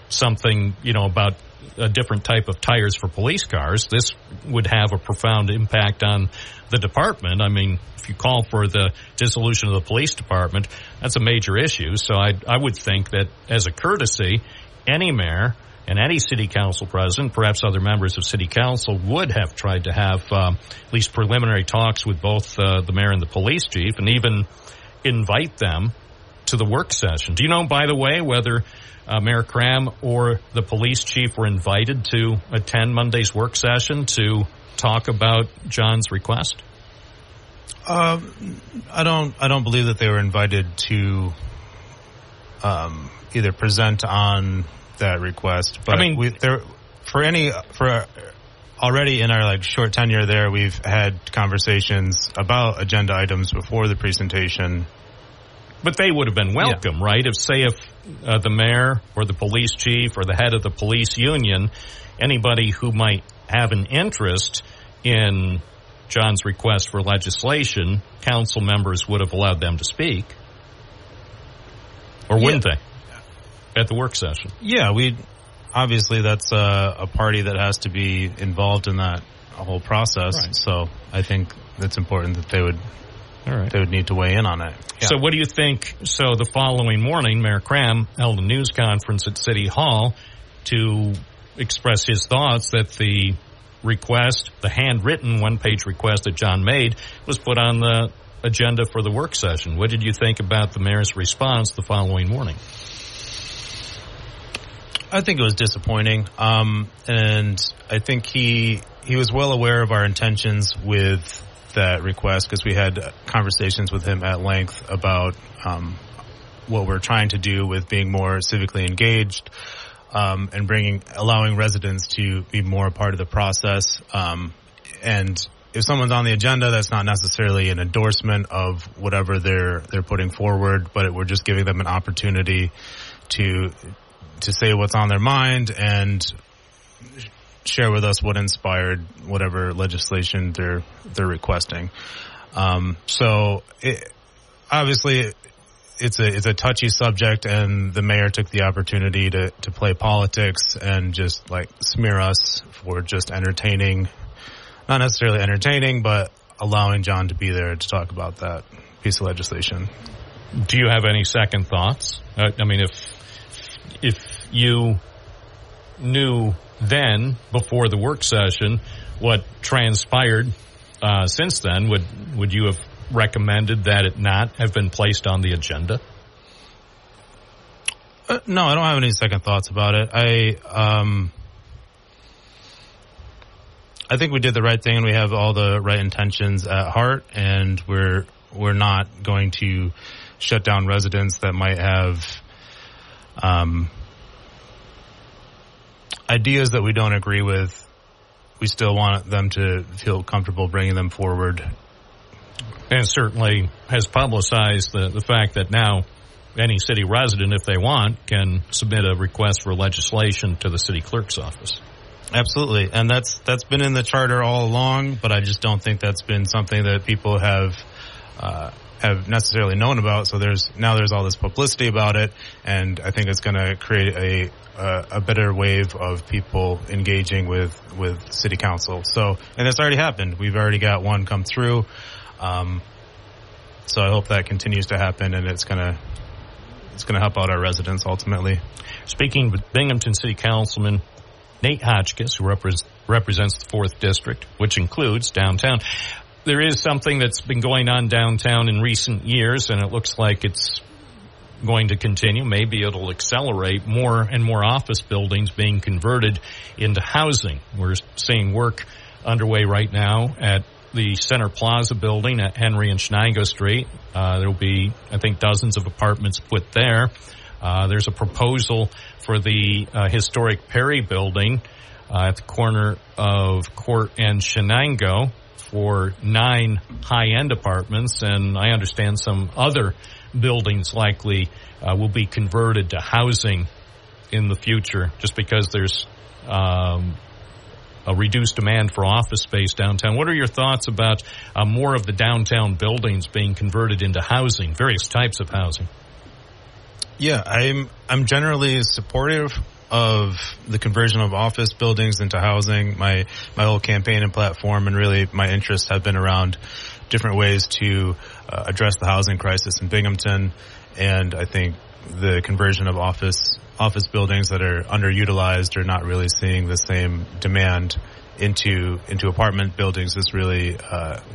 something, about a different type of tires for police cars. This would have a profound impact on the department. I mean, if you call for the dissolution of the police department, that's a major issue. So I would think that as a courtesy, any mayor and any city council president, perhaps other members of city council, would have tried to have at least preliminary talks with both the mayor and the police chief, and even invite them to the work session. Do you know, by the way, whether Mayor Cram or the police chief were invited to attend Monday's work session to talk about John's request? I don't believe that they were invited to either present on that request. But I mean, already in our short tenure there, we've had conversations about agenda items before the presentation. But they would have been welcome, right? If the mayor or the police chief or the head of the police union, anybody who might have an interest in John's request for legislation, council members would have allowed them to speak. Or wouldn't they? At the work session. Yeah, obviously that's a party that has to be involved in that whole process. Right. So I think it's important that they would need to weigh in on it. Yeah. So what do you think? So the following morning, Mayor Cram held a news conference at City Hall to express his thoughts that the request, the handwritten one-page request that John made, was put on the agenda for the work session. What did you think about the mayor's response the following morning? I think it was disappointing, and I think he was well aware of our intentions with that request, because we had conversations with him at length about what we're trying to do with being more civically engaged, and allowing residents to be more a part of the process. And if someone's on the agenda, that's not necessarily an endorsement of whatever they're putting forward, but we're just giving them an opportunity to say what's on their mind and share with us what inspired whatever legislation they're requesting. So obviously it's a touchy subject, and the mayor took the opportunity to play politics and just smear us for just entertaining, not necessarily entertaining, but allowing John to be there to talk about that piece of legislation. Do you have any second thoughts? I mean, if you knew then, before the work session, what transpired since then, would you have recommended that it not have been placed on the agenda? No, I don't have any second thoughts about it. I think we did the right thing, and we have all the right intentions at heart, and we're not going to shut down residents that might have ideas that we don't agree with. We still want them to feel comfortable bringing them forward. And certainly has publicized the fact that now any city resident, if they want, can submit a request for legislation to the city clerk's office. Absolutely. And that's been in the charter all along, but I just don't think that's been something that people have have necessarily known about. So there's all this publicity about it, and I think it's going to create a better wave of people engaging with city council. So, and it's already happened. We've already got one come through. So I hope that continues to happen, and it's gonna help out our residents ultimately. Speaking with Binghamton City Councilman Nate Hotchkiss, who represents the 4th District, which includes downtown. There is something that's been going on downtown in recent years, and it looks like it's going to continue. Maybe it'll accelerate more and more office buildings being converted into housing. We're seeing work underway right now at the Center Plaza building at Henry and Shenango Street. There'll be, I think, dozens of apartments put there. There's a proposal for the historic Perry building at the corner of Court and Shenango for 9 high-end apartments, and I understand some other buildings likely will be converted to housing in the future, just because there's a reduced demand for office space downtown. What are your thoughts about more of the downtown buildings being converted into housing, various types of housing? Yeah, I'm generally supportive of the conversion of office buildings into housing. My whole campaign and platform, and really my interests have been around different ways to address the housing crisis in Binghamton, and I think the conversion of office buildings that are underutilized or not really seeing the same demand into apartment buildings is really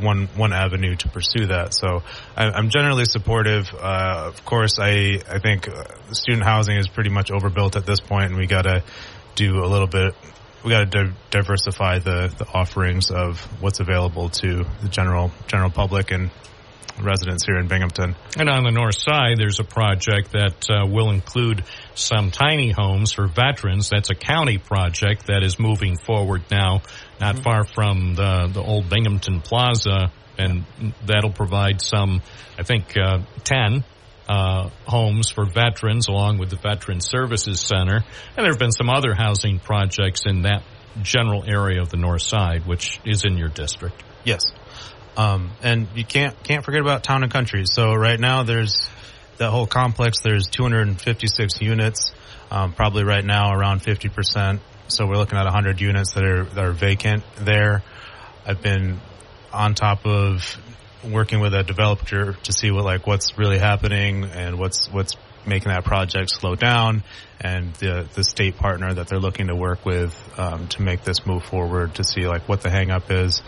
one avenue to pursue that. So I'm generally supportive. Of course, I think student housing is pretty much overbuilt at this point, and we got to do a little bit. We got to diversify the offerings of what's available to the general public and residents here in Binghamton. And on the north side, there's a project that will include some tiny homes for veterans. That's a county project that is moving forward now, not far from the old Binghamton Plaza, and that'll provide some, I think, 10 homes for veterans along with the Veteran Services Center. And there have been some other housing projects in that general area of the north side, which is in your district. Yes. And you can't forget about Town and Country. So right now there's that whole complex. There's 256 units, probably right now around 50%. So we're looking at 100 units that are vacant there. I've been on top of working with a developer to see what's really happening and what's making that project slow down, and the state partner that they're looking to work with to make this move forward, to see what the hang up is.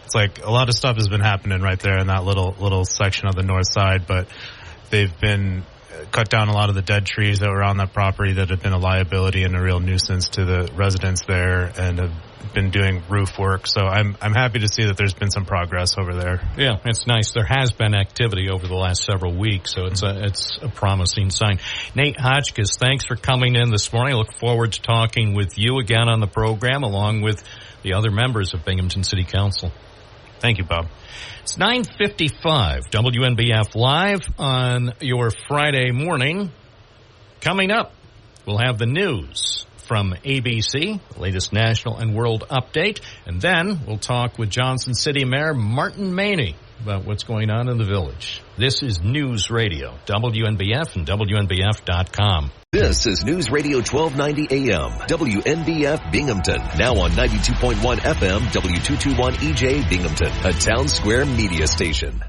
It's like a lot of stuff has been happening right there in that little section of the north side, but they've been cut down a lot of the dead trees that were on that property that have been a liability and a real nuisance to the residents there, and have been doing roof work. So I'm happy to see that there's been some progress over there. Yeah, it's nice. There has been activity over the last several weeks, so it's a promising sign. Nate Hotchkiss, thanks for coming in this morning. I look forward to talking with you again on the program, along with the other members of Binghamton City Council. Thank you, Bob. It's 9:55, WNBF Live on your Friday morning. Coming up, we'll have the news from ABC, the latest national and world update, and then we'll talk with Johnson City Mayor Martin Maney about what's going on in the village. This is News Radio, WNBF and WNBF.com. This is News Radio 1290 AM, WNBF Binghamton. Now on 92.1 FM, W221 EJ Binghamton, a Town Square media station.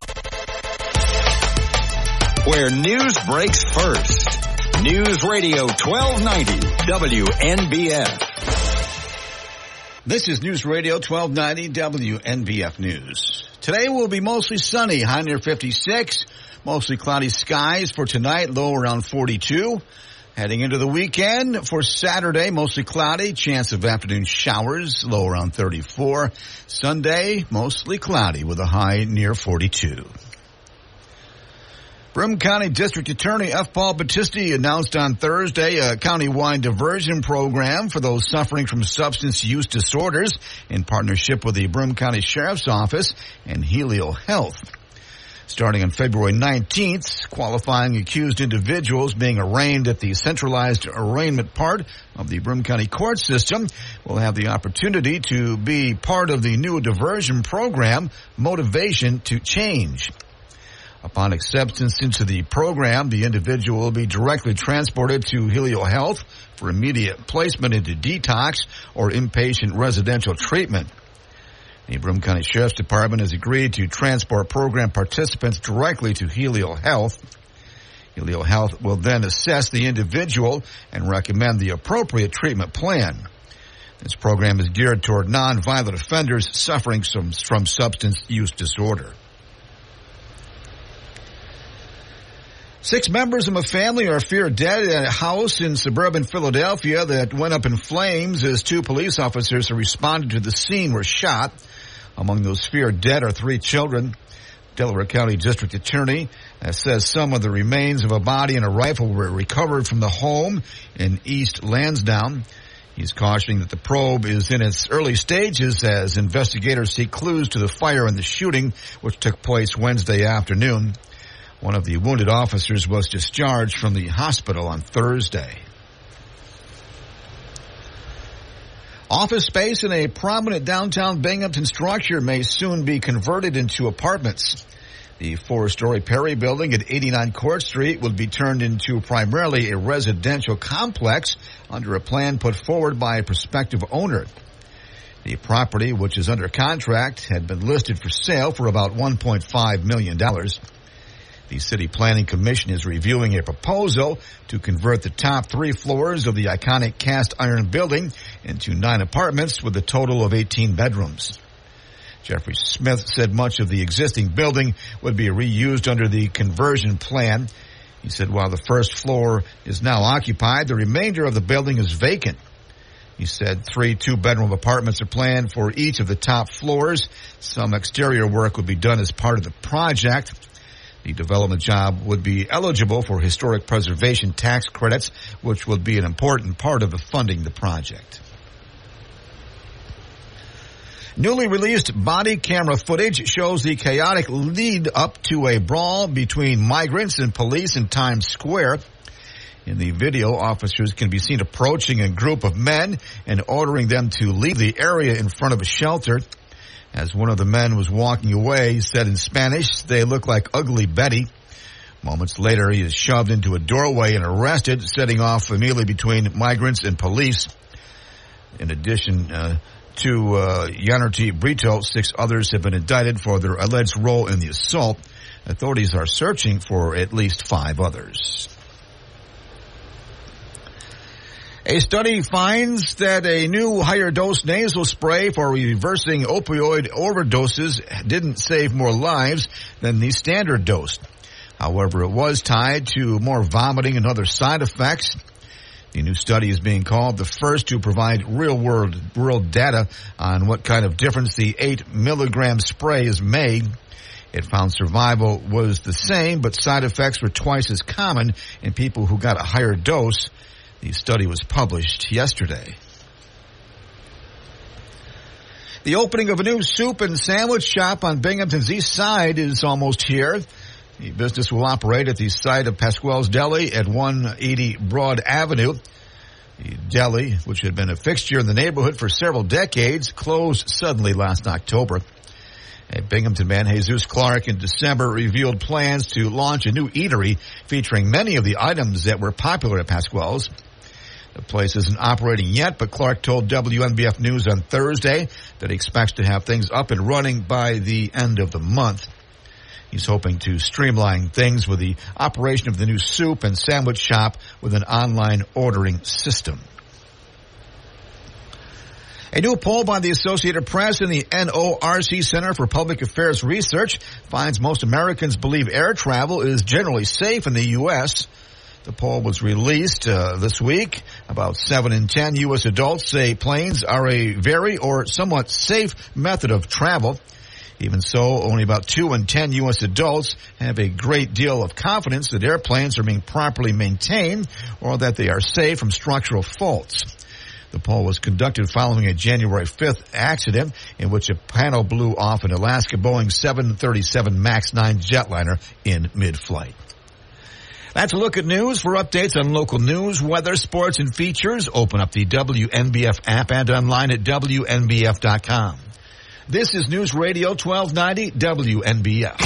Where news breaks first. News Radio 1290 WNBF. This is News Radio 1290 WNBF News. Today will be mostly sunny, high near 56. Mostly cloudy skies for tonight, low around 42. Heading into the weekend for Saturday, mostly cloudy, chance of afternoon showers, low around 34. Sunday, mostly cloudy with a high near 42. Broome County District Attorney F. Paul Battisti announced on Thursday a county-wide diversion program for those suffering from substance use disorders in partnership with the Broome County Sheriff's Office and Helio Health. Starting on February 19th, qualifying accused individuals being arraigned at the centralized arraignment part of the Broome County court system will have the opportunity to be part of the new diversion program, Motivation to Change. Upon acceptance into the program, the individual will be directly transported to Helio Health for immediate placement into detox or inpatient residential treatment. The Broome County Sheriff's Department has agreed to transport program participants directly to Helio Health. Helio Health will then assess the individual and recommend the appropriate treatment plan. This program is geared toward nonviolent offenders suffering from substance use disorder. 6 members of a family are feared dead at a house in suburban Philadelphia that went up in flames as 2 police officers who responded to the scene were shot. Among those feared dead are 3 children. Delaware County District Attorney says some of the remains of a body and a rifle were recovered from the home in East Lansdowne. He's cautioning that the probe is in its early stages as investigators seek clues to the fire and the shooting, which took place Wednesday afternoon. One of the wounded officers was discharged from the hospital on Thursday. Office space in a prominent downtown Binghamton structure may soon be converted into apartments. The 4-story Perry building at 89 Court Street will be turned into primarily a residential complex under a plan put forward by a prospective owner. The property, which is under contract, had been listed for sale for about $1.5 million. The City Planning Commission is reviewing a proposal to convert the top 3 floors of the iconic cast iron building into 9 apartments with a total of 18 bedrooms. Jeffrey Smith said much of the existing building would be reused under the conversion plan. He said while the first floor is now occupied, the remainder of the building is vacant. He said 3 2-bedroom apartments are planned for each of the top floors. Some exterior work would be done as part of the project. The development job would be eligible for historic preservation tax credits, which would be an important part of funding the project. Newly released body camera footage shows the chaotic lead up to a brawl between migrants and police in Times Square. In the video, officers can be seen approaching a group of men and ordering them to leave the area in front of a shelter. As one of the men was walking away, he said in Spanish, "They look like Ugly Betty." Moments later, he is shoved into a doorway and arrested, setting off a melee between migrants and police. In addition to Yannerty Brito, 6 others have been indicted for their alleged role in the assault. Authorities are searching for at least 5 others. A study finds that a new higher-dose nasal spray for reversing opioid overdoses didn't save more lives than the standard dose. However, it was tied to more vomiting and other side effects. The new study is being called the first to provide real-world data on what kind of difference the 8-milligram spray has made. It found survival was the same, but side effects were twice as common in people who got a higher dose. The study was published yesterday. The opening of a new soup and sandwich shop on Binghamton's east side is almost here. The business will operate at the site of Pasquale's Deli at 180 Broad Avenue. The deli, which had been a fixture in the neighborhood for several decades, closed suddenly last October. A Binghamton man, Jesus Clark, in December revealed plans to launch a new eatery featuring many of the items that were popular at Pasquale's. The place isn't operating yet, but Clark told WNBF News on Thursday that he expects to have things up and running by the end of the month. He's hoping to streamline things with the operation of the new soup and sandwich shop with an online ordering system. A new poll by the Associated Press and the NORC Center for Public Affairs Research finds most Americans believe air travel is generally safe in the U.S. The poll was released this week. About 7 in 10 U.S. adults say planes are a very or somewhat safe method of travel. Even so, only about 2 in 10 U.S. adults have a great deal of confidence that airplanes are being properly maintained or that they are safe from structural faults. The poll was conducted following a January 5th accident in which a panel blew off an Alaska Boeing 737 MAX 9 jetliner in mid-flight. That's a look at news. For updates on local news, weather, sports, and features, open up the WNBF app and online at WNBF.com. This is News Radio 1290 WNBF.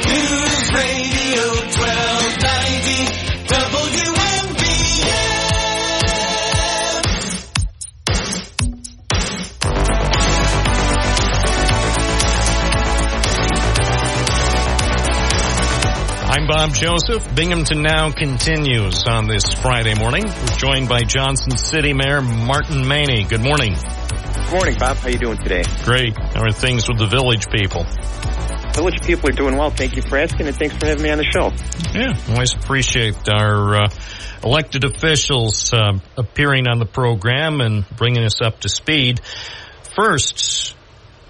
News Radio 1290 WNBF. I'm Bob Joseph. Binghamton Now continues on this Friday morning. We're joined by Johnson City Mayor Martin Maney. Good morning. Good morning, Bob. How are you doing today? Great. How are things with the village people? Village people are doing well. Thank you for asking, and thanks for having me on the show. Yeah, always appreciate our elected officials appearing on the program and bringing us up to speed. First,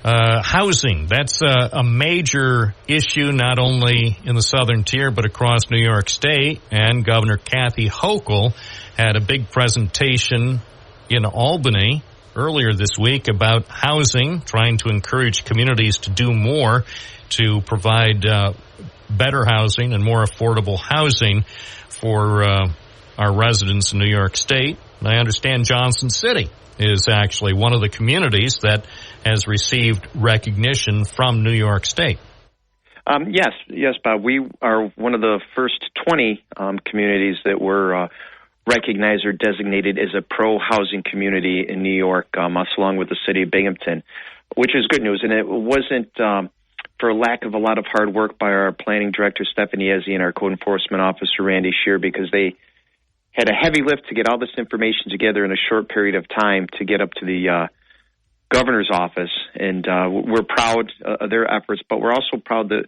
housing. That's a major issue not only in the southern tier but across New York State. And Governor Kathy Hochul had a big presentation in Albany earlier this week about housing, trying to encourage communities to do more to provide better housing and more affordable housing for our residents in New York State. And I understand Johnson City is actually one of the communities that has received recognition from New York State. Yes, Bob. We are one of the first 20 communities that were recognized or designated as a pro-housing community in New York, us along with the city of Binghamton, which is good news. And it wasn't for lack of a lot of hard work by our planning director, Stephanie Ezzi, and our code enforcement officer, Randy Shear, because they had a heavy lift to get all this information together in a short period of time to get up to the governor's office. And we're proud of their efforts, but we're also proud that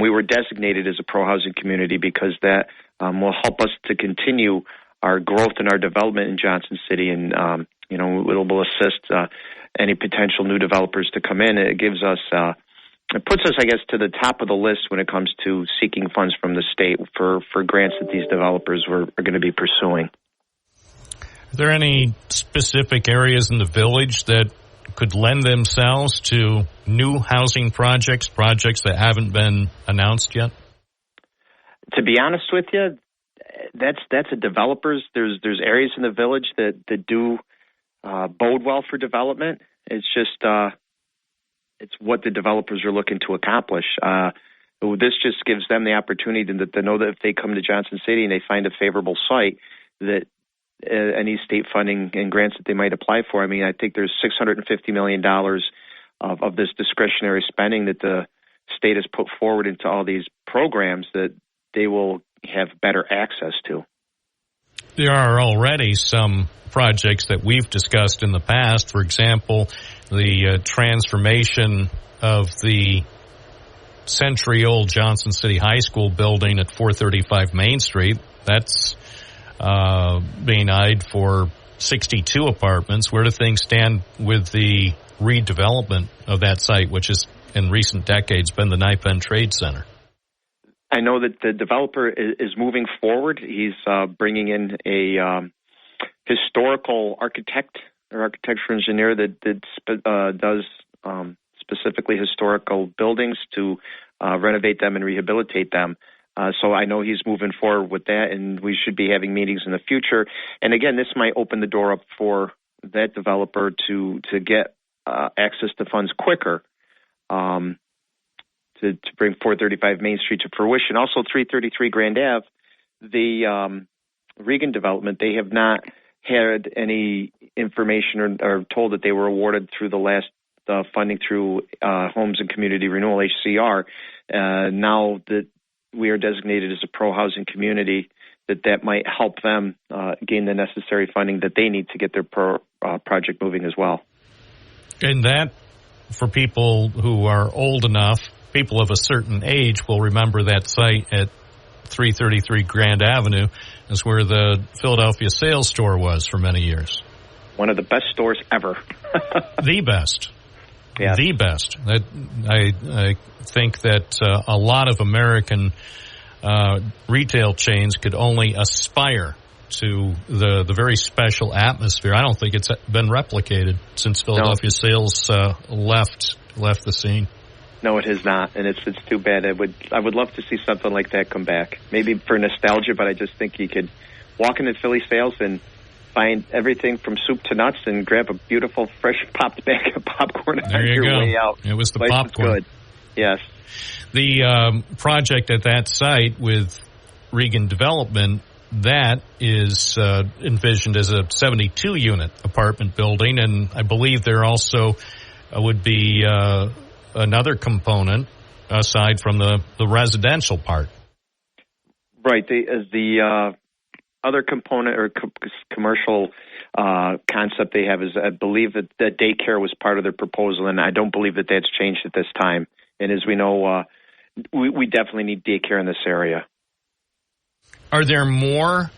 we were designated as a pro-housing community because that will help us to continue our growth and our development in Johnson City, and it will assist any potential new developers to come in. It gives us, it puts us, I guess, to the top of the list when it comes to seeking funds from the state for grants that these developers are going to be pursuing. Are there any specific areas in the village that could lend themselves to new housing projects that haven't been announced yet? To be honest with you, that's a developers. There's areas in the village that do bode well for development. It's just it's what the developers are looking to accomplish. This just gives them the opportunity to know that if they come to Johnson City and they find a favorable site, that any state funding and grants that they might apply for. I mean, I think there's $650 million of this discretionary spending that the state has put forward into all these programs that they will have better access to. There are already some projects that we've discussed in the past. For example, the transformation of the century-old Johnson City High School building at 435 Main Street. That's being eyed for 62 apartments. Where do things stand with the redevelopment of that site, which has in recent decades been the Knight Penn Trade Center? I know that the developer is moving forward. He's bringing in a historical architect or architectural engineer that does specifically historical buildings to renovate them and rehabilitate them. So I know he's moving forward with that, and we should be having meetings in the future. And again, this might open the door up for that developer to get access to funds quicker. To bring 435 Main Street to fruition. Also, 333 Grand Ave, the Regan development, they have not had any information or told that they were awarded through the last funding through Homes and Community Renewal, HCR. Now that we are designated as a pro-housing community, that might help them gain the necessary funding that they need to get their project moving as well. And that, for people who are old enough, people of a certain age will remember that site at 333 Grand Avenue is where the Philadelphia Sales Store was for many years. One of the best stores ever. The best. Yeah. The best. I think that a lot of American retail chains could only aspire to the very special atmosphere. I don't think it's been replicated since Philadelphia Sales left the scene. No, it has not, and it's too bad. I would love to see something like that come back. Maybe for nostalgia, but I just think you could walk into Philly Sales and find everything from soup to nuts and grab a beautiful, fresh popped bag of popcorn on your way out. It was the Life popcorn. is good. Yes. The project at that site with Regan Development, that is envisioned as a 72-unit apartment building, and I believe there also would be another component aside from the residential part. Right. The other component or commercial concept they have is, I believe that daycare was part of their proposal, and I don't believe that that's changed at this time. And as we know, we definitely need daycare in this area. Are there more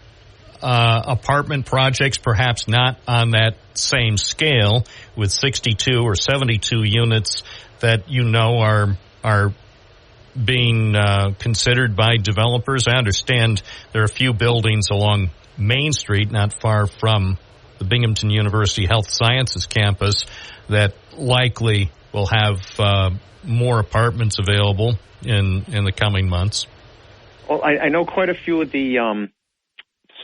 apartment projects, perhaps not on that same scale, with 62 or 72 units that you know are being considered by developers? I understand there are a few buildings along Main Street, not far from the Binghamton University Health Sciences campus, that likely will have more apartments available in the coming months. Well, I know quite a few of the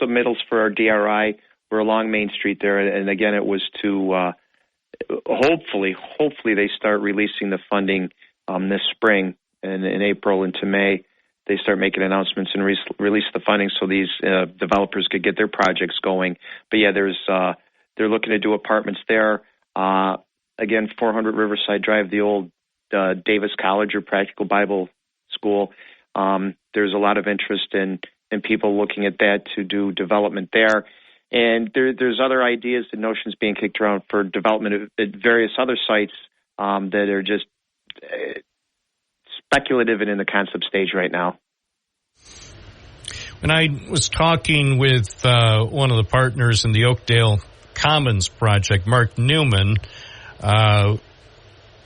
submittals for our DRI were along Main Street there, and again, it was to hopefully they start releasing the funding this spring, and in April into May they start making announcements and release the funding so these developers could get their projects going. But yeah, they're looking to do apartments there. Again, 400 Riverside Drive, the old Davis College or Practical Bible School. There's a lot of interest in people looking at that to do development there. And there's other ideas and notions being kicked around for development at various other sites that are just speculative and in the concept stage right now. When I was talking with one of the partners in the Oakdale Commons project, Mark Newman,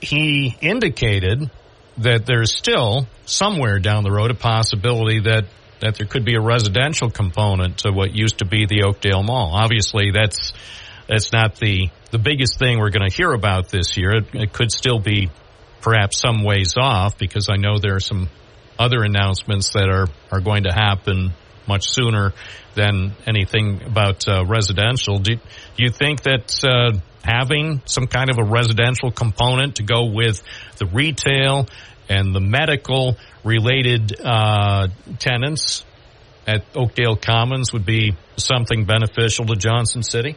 he indicated that there's still somewhere down the road a possibility that there could be a residential component to what used to be the Oakdale Mall. Obviously, that's not the biggest thing we're going to hear about this year. It could still be perhaps some ways off, because I know there are some other announcements that are going to happen much sooner than anything about residential. Do you think that having some kind of a residential component to go with the retail and the medical related tenants at Oakdale Commons would be something beneficial to Johnson City?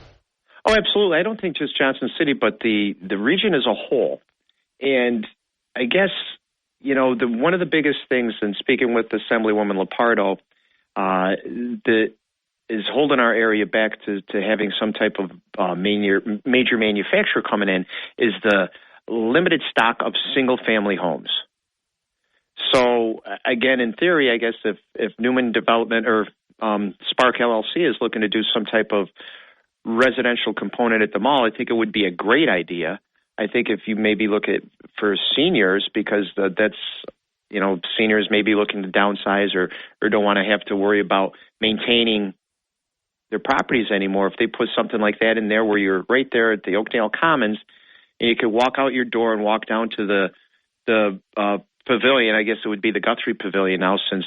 Oh, absolutely. I don't think just Johnson City, but the region as a whole. And I guess, one of the biggest things, and speaking with Assemblywoman Lepardo, that is holding our area back to having some type of major manufacturer coming in is the limited stock of single-family homes. So, again, in theory, I guess if Newman Development or Spark LLC is looking to do some type of residential component at the mall, I think it would be a great idea. I think if you maybe look at for seniors, because that's, seniors may be looking to downsize or don't want to have to worry about maintaining their properties anymore. If they put something like that in there where you're right there at the Oakdale Commons and you could walk out your door and walk down to the pavilion, I guess it would be the Guthrie Pavilion now since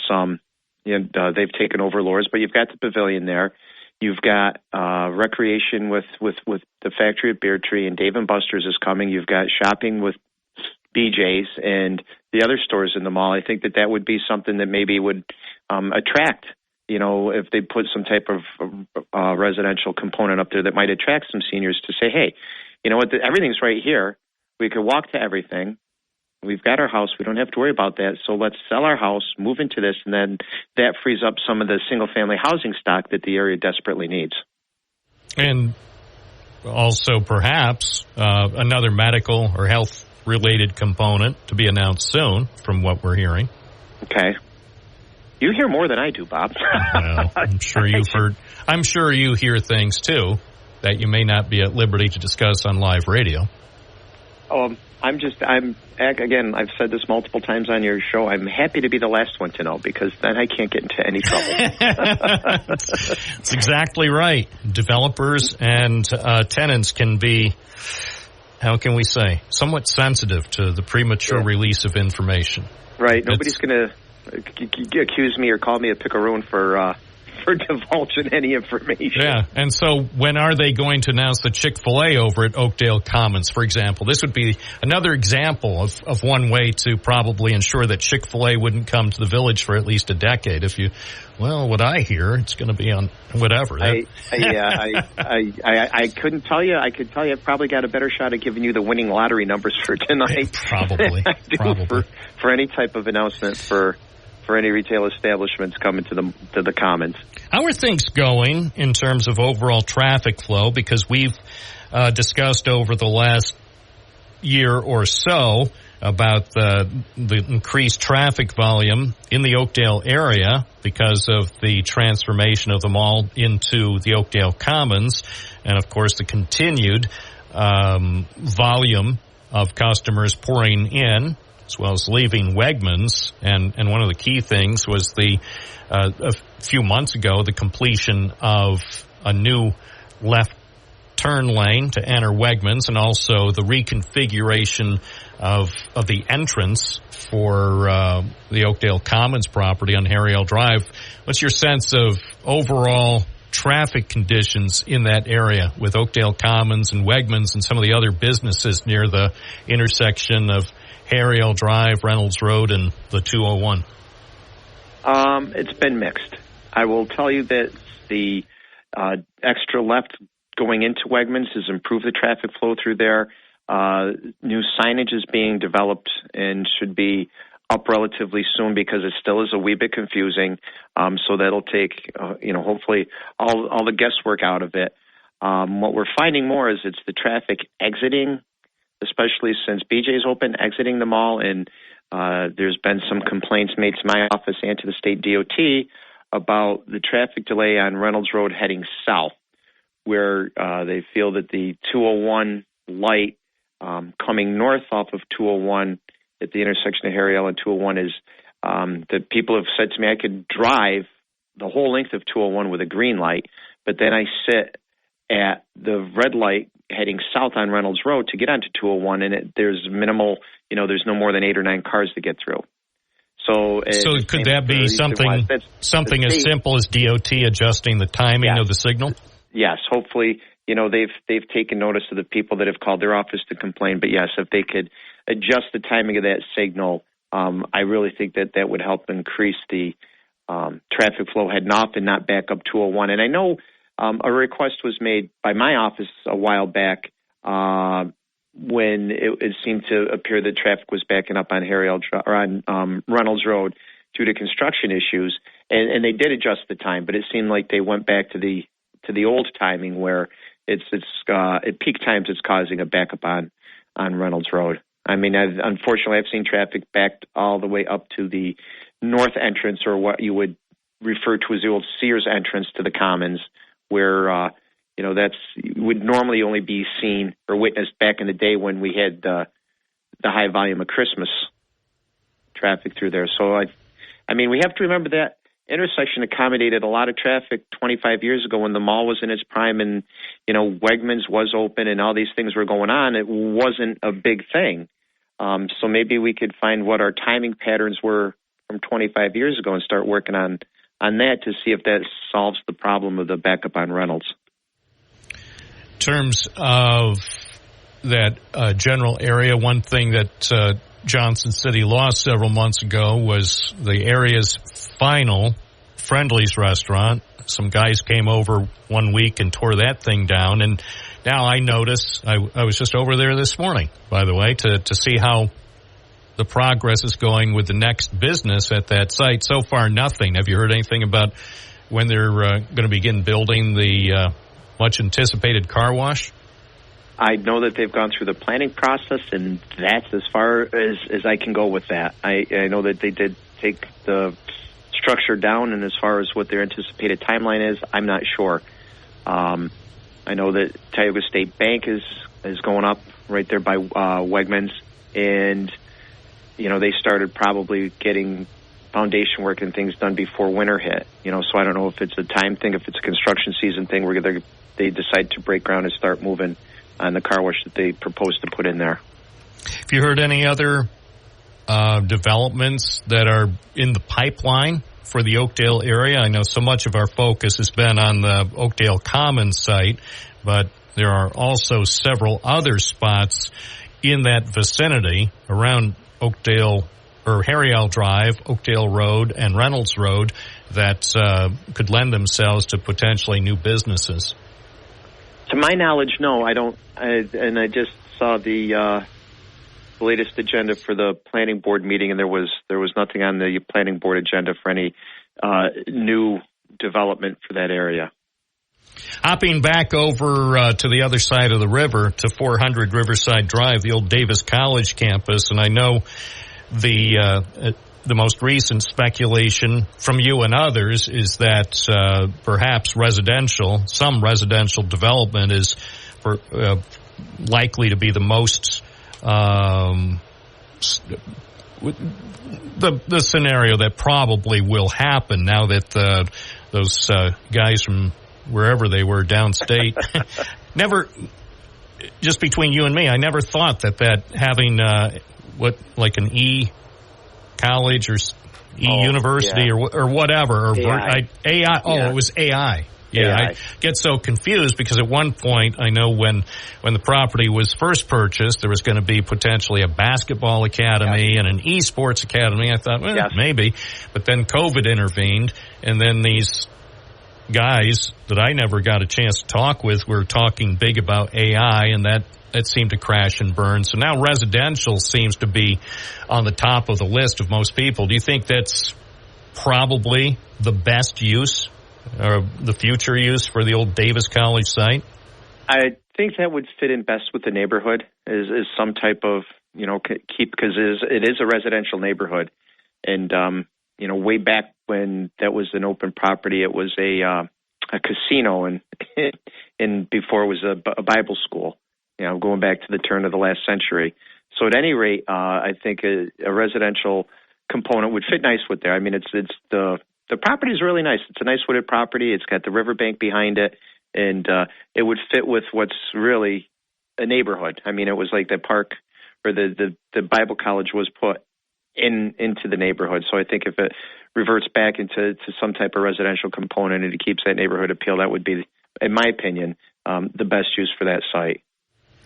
they've taken over Lohr's, but you've got the pavilion there. You've got recreation with the factory at Beer Tree, and Dave & Buster's is coming. You've got shopping with BJ's and the other stores in the mall. I think that would be something that maybe would attract, if they put some type of residential component up there that might attract some seniors to say, hey, you know what, everything's right here. We could walk to everything. We've got our house. We don't have to worry about that. So let's sell our house, move into this, and then that frees up some of the single-family housing stock that the area desperately needs. And also perhaps another medical or health-related component to be announced soon, from what we're hearing. Okay. You hear more than I do, Bob. Well, I'm sure you've heard. I'm sure you hear things, too, that you may not be at liberty to discuss on live radio. Again, I've said this multiple times on your show. I'm happy to be the last one to know, because then I can't get into any trouble. That's exactly right. Developers and tenants can be, how can we say, somewhat sensitive to the premature release of information. Right. Nobody's going to accuse me or call me a picaroon for divulging any information. Yeah, and so when are they going to announce the Chick-fil-A over at Oakdale Commons, for example? This would be another example of one way to probably ensure that Chick-fil-A wouldn't come to the village for at least a decade. What I hear, it's going to be on whatever. I couldn't tell you. I could tell you I've probably got a better shot at giving you the winning lottery numbers for tonight. Probably. For any type of announcement for any retail establishments coming to the Commons. How are things going in terms of overall traffic flow? Because we've discussed over the last year or so about the increased traffic volume in the Oakdale area because of the transformation of the mall into the Oakdale Commons, and of course the continued volume of customers pouring in as well as leaving Wegmans. And one of the key things was a few months ago, the completion of a new left turn lane to enter Wegmans, and also the reconfiguration of the entrance for the Oakdale Commons property on Harry L. Drive. What's your sense of overall traffic conditions in that area with Oakdale Commons and Wegmans and some of the other businesses near the intersection of Harry L. Drive, Reynolds Road, and the 201? It's been mixed. I will tell you that the extra left going into Wegmans has improved the traffic flow through there. New signage is being developed and should be up relatively soon, because it still is a wee bit confusing. So that'll take, hopefully all the guesswork out of it. What we're finding more is it's the traffic exiting, especially since BJ's open, exiting the mall, and there's been some complaints made to my office and to the state DOT about the traffic delay on Reynolds Road heading south, where they feel that the 201 light coming north off of 201 at the intersection of Harry L. and 201 is that people have said to me I could drive the whole length of 201 with a green light, but then I sit at the red light heading south on Reynolds Road to get onto 201, and there's minimal, there's no more than 8 or 9 cars to get through. So could that be something as simple as DOT adjusting the timing of the signal? Yes, hopefully, they've taken notice of the people that have called their office to complain. But yes, if they could adjust the timing of that signal, I really think that would help increase the traffic flow heading off and not back up 201. And I know a request was made by my office a while back when it seemed to appear that traffic was backing up on on Reynolds Road due to construction issues, and they did adjust the time, but it seemed like they went back to the old timing where it's at peak times it's causing a backup on Reynolds Road. I mean, unfortunately, I've seen traffic backed all the way up to the north entrance, or what you would refer to as the old Sears entrance to the Commons, where that's would normally only be seen or witnessed back in the day when we had the high volume of Christmas traffic through there. So I mean, we have to remember that intersection accommodated a lot of traffic 25 years ago when the mall was in its prime and, Wegmans was open and all these things were going on. It wasn't a big thing. So maybe we could find what our timing patterns were from 25 years ago and start working on that to see if that solves the problem of the backup on Reynolds. In terms of that general area, one thing that Johnson City lost several months ago was the area's final Friendly's restaurant. Some guys came over one week and tore that thing down, and now I notice, I was just over there this morning, by the way, to see how the progress is going with the next business at that site. So far, nothing. Have you heard anything about when they're going to begin building the much-anticipated car wash? I know that they've gone through the planning process, and that's as far as I can go with that. I know that they did take the structure down, and as far as what their anticipated timeline is, I'm not sure. I know that Tioga State Bank is is going up right there by Wegmans, and they started probably getting foundation work and things done before winter hit. So I don't know if it's a time thing, if it's a construction season thing where they decide to break ground and start moving on the car wash that they propose to put in there. Have you heard any other developments that are in the pipeline for the Oakdale area? I know so much of our focus has been on the Oakdale Commons site, but there are also several other spots in that vicinity around Oakdale or Harry L. Drive, Oakdale Road, and Reynolds Road that could lend themselves to potentially new businesses. To my knowledge, no, I don't. I just saw the latest agenda for the planning board meeting, and there was nothing on the planning board agenda for any new development for that area. Hopping back over to the other side of the river to 400 Riverside Drive, the old Davis College campus, and I know the most recent speculation from you and others is that perhaps some residential development is likely to be the most the scenario that probably will happen now that those guys from wherever they were downstate never, just between you and me, I never thought that having like an E college or E university or whatever or AI. AI. It was AI. Yeah, I get so confused because at one point, I know when the property was first purchased, there was going to be potentially a basketball academy and an esports academy. I thought, maybe. But then COVID intervened, and then these guys that I never got a chance to talk with were talking big about AI, and that seemed to crash and burn. So now residential seems to be on the top of the list of most people. Do you think that's probably the best use or the future use for the old Davis College site? I think that would fit in best with the neighborhood is some type of, because it is a residential neighborhood. And, way back when that was an open property, it was a casino and before it was a Bible school, going back to the turn of the last century. So at any rate, I think a residential component would fit nice with there. I mean, it's the property is really nice. It's a nice wooded property. It's got the riverbank behind it, and it would fit with what's really a neighborhood. I mean, it was like the park or the Bible college was put into the neighborhood. So I think if it reverts back into some type of residential component and it keeps that neighborhood appeal, that would be, in my opinion, the best use for that site.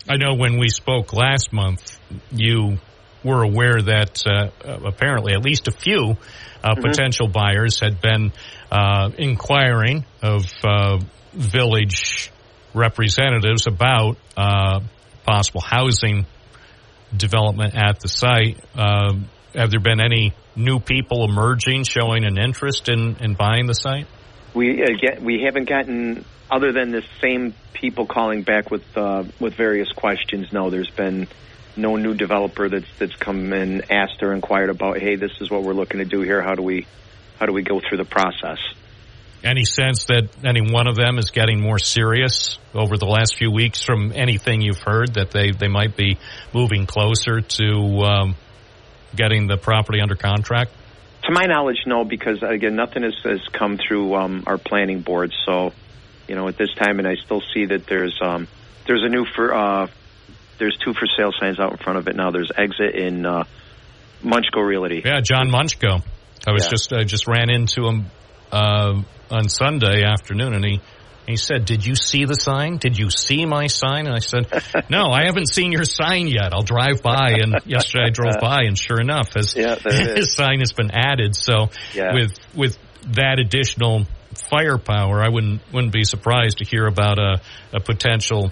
I know when we spoke last month, you were aware that apparently at least a few potential buyers had been inquiring of village representatives about possible housing development at the site. Have there been any new people emerging showing an interest in buying the site? We haven't gotten, other than the same people calling back with various questions. No, there's been no new developer that's come and asked or inquired about, hey, this is what we're looking to do here. How do we go through the process? Any sense that any one of them is getting more serious over the last few weeks from anything you've heard, that they might be moving closer to getting the property under contract? To my knowledge, no, because, again, nothing has come through our planning board. So, at this time, and I still see that there's there's 2 for sale signs out in front of it now. There's Exit in Munchko Realty. Yeah, John Munchko. I just ran into him on Sunday afternoon, and he said, "Did you see the sign? Did you see my sign?" And I said, "No, I haven't seen your sign yet. I'll drive by." And yesterday I drove by, and sure enough, his sign has been added. So with that additional firepower, I wouldn't be surprised to hear about a potential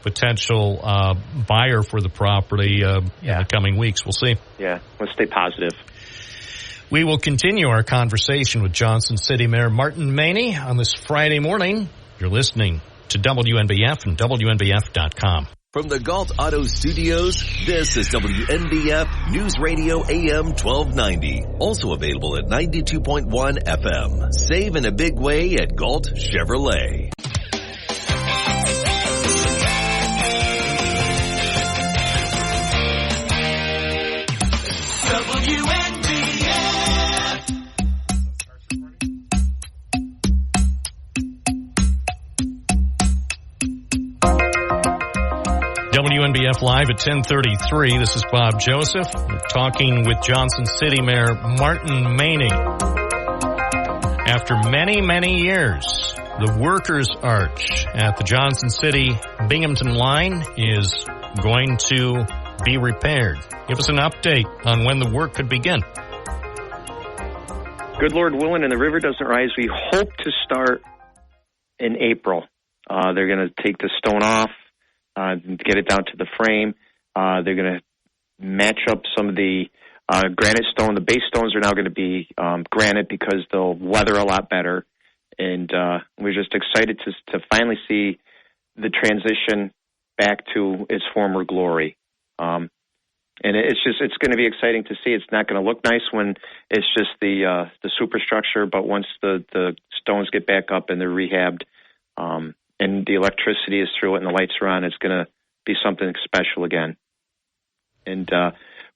buyer for the property in the coming weeks. We'll see. Yeah, let's stay positive. We will continue our conversation with Johnson City Mayor Martin Maney on this Friday morning. You're listening to WNBF and WNBF.com. From the Galt Auto Studios, this is WNBF News Radio AM 1290. Also available at 92.1 FM. Save in a big way at Galt Chevrolet. WNBF. WNBF Live at 10:33. This is Bob Joseph. We're talking with Johnson City Mayor Martin Maney. After many, many years, the Workers' Arch at the Johnson City Binghamton line is going to be repaired. Give us an update on when the work could begin. Good Lord willing, and the river doesn't rise, we hope to start in April. They're going to take the stone off, get it down to the frame. They're going to match up some of the granite stone. The base stones are now going to be granite because they'll weather a lot better. And we're just excited to finally see the transition back to its former glory. And it's going to be exciting to see. It's not going to look nice when it's just the superstructure, but once the stones get back up and they're rehabbed, and the electricity is through it and the lights are on, it's going to be something special again. And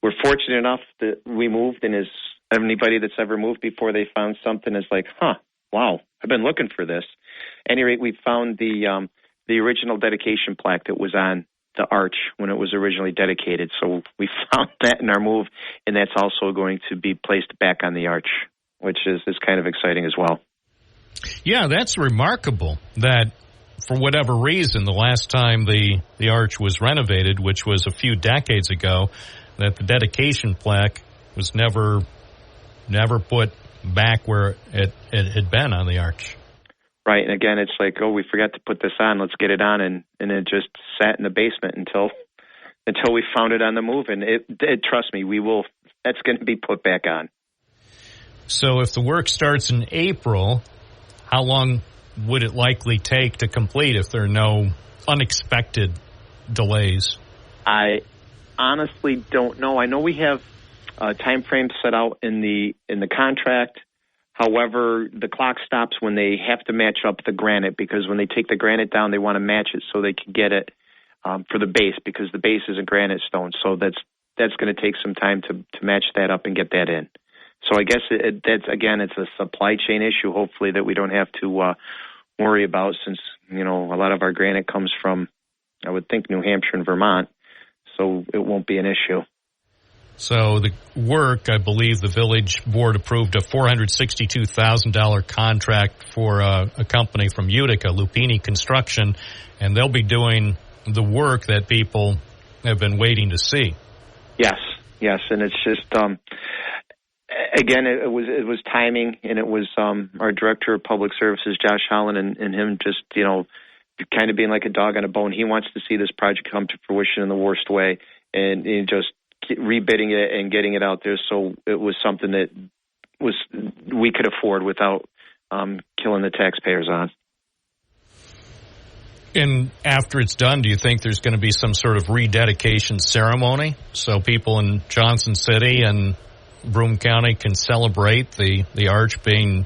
we're fortunate enough that we moved, and as anybody that's ever moved before, they found something is like, wow, I've been looking for this. At any rate, we found the original dedication plaque that was on the arch when it was originally dedicated. So we found that in our move, and that's also going to be placed back on the arch, which is kind of exciting as well. Yeah, that's remarkable that for whatever reason, the last time the arch was renovated, which was a few decades ago, that the dedication plaque was never put back where it had been on the arch. Right, and again, it's like, we forgot to put this on. Let's get it on, and it just sat in the basement until we found it on the move. And it trust me, we will. That's going to be put back on. So, if the work starts in April, how long would it likely take to complete if there are no unexpected delays? I honestly don't know. I know we have a time frame set out in the contract. However, the clock stops when they have to match up the granite, because when they take the granite down, they want to match it so they can get it for the base, because the base is a granite stone. So that's going to take some time to match that up and get that in. So I guess it's a supply chain issue, hopefully, that we don't have to worry about, since, a lot of our granite comes from, I would think, New Hampshire and Vermont. So it won't be an issue. So the work, I believe the village board approved a $462,000 contract for a company from Utica, Lupini Construction, and they'll be doing the work that people have been waiting to see. Yes, and it's just again, it was timing, and it was our director of public services, Josh Holland, and him just kind of being like a dog on a bone. He wants to see this project come to fruition in the worst way, and just rebidding it and getting it out there. So it was something that we could afford without killing the taxpayers on. And after it's done, do you think there's going to be some sort of rededication ceremony so people in Johnson City and Broome County can celebrate the arch being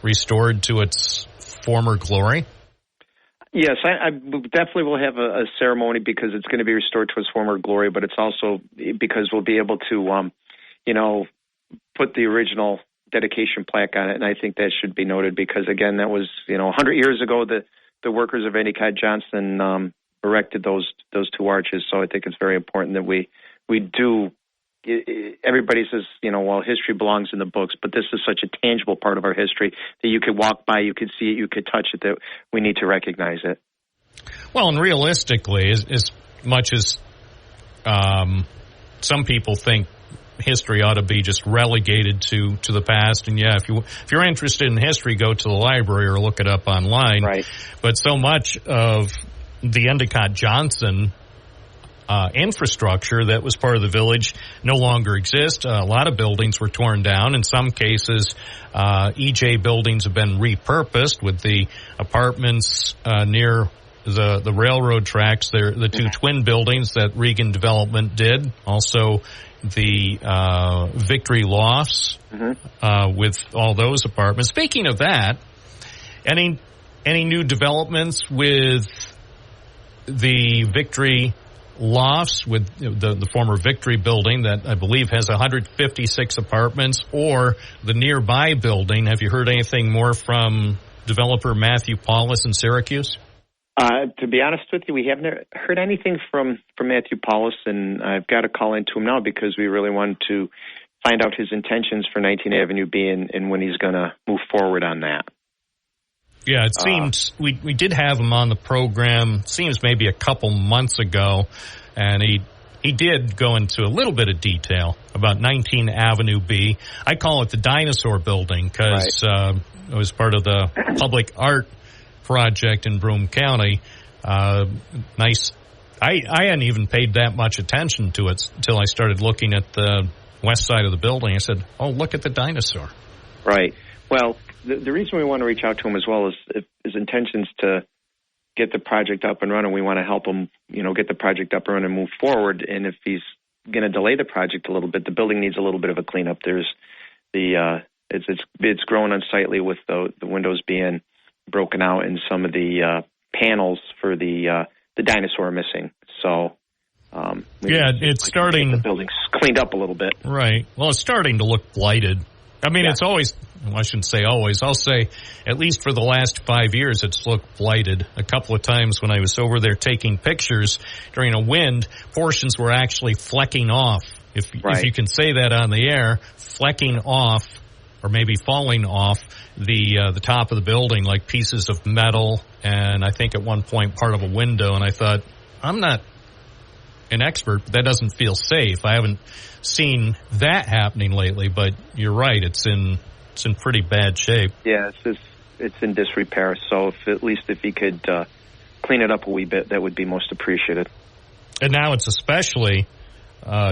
restored to its former glory? Yes, I definitely will have a ceremony, because it's going to be restored to its former glory, but it's also because we'll be able to, put the original dedication plaque on it, and I think that should be noted, because, again, that was, 100 years ago the workers of Endicott Johnson erected those two arches, so I think it's very important that we do. Everybody says, well, history belongs in the books, but this is such a tangible part of our history that you could walk by, you could see it, you could touch it, that we need to recognize it. Well, and realistically, as much as some people think history ought to be just relegated to the past, and if you're interested in history, go to the library or look it up online. Right. But so much of the Endicott Johnson infrastructure that was part of the village no longer exists. A lot of buildings were torn down. In some cases, EJ buildings have been repurposed, with the apartments near the railroad tracks. They're the two twin buildings that Regan Development did. Also, the Victory Lofts with all those apartments. Speaking of that, any new developments with the Victory lofts with the former Victory building that I believe has 156 apartments, or the nearby building. Have you heard anything more from developer Matthew Paulus in Syracuse? To be honest with you, we haven't heard anything from Matthew Paulus, and I've got to call into him now because we really want to find out his intentions for 19th Avenue B and when he's going to move forward on that. Yeah, it seems we did have him on the program, seems maybe a couple months ago, and he did go into a little bit of detail about 19th Avenue B. I call it the dinosaur building because it was part of the public art project in Broome County. Nice. I hadn't even paid that much attention to it until I started looking at the west side of the building. I said, oh, look at the dinosaur. Right. Well, the reason we want to reach out to him as well is his intentions to get the project up and running. We want to help him, get the project up and running and move forward. And if he's going to delay the project a little bit, the building needs a little bit of a cleanup. There's it's grown unsightly with the windows being broken out and some of the panels for the dinosaur missing. So it's starting. The building's cleaned up a little bit. Right. Well, it's starting to look blighted. I mean, It's always. I shouldn't say always. I'll say at least for the last 5 years, it's looked blighted. A couple of times when I was over there taking pictures during a wind, portions were actually flecking off. If you can say that on the air, flecking off or maybe falling off the top of the building like pieces of metal, and I think at one point part of a window. And I thought, I'm not an expert, but that doesn't feel safe. I haven't seen that happening lately, but you're right. It's in pretty bad shape. Yeah, it's in disrepair. So at least if he could clean it up a wee bit, that would be most appreciated. And now it's especially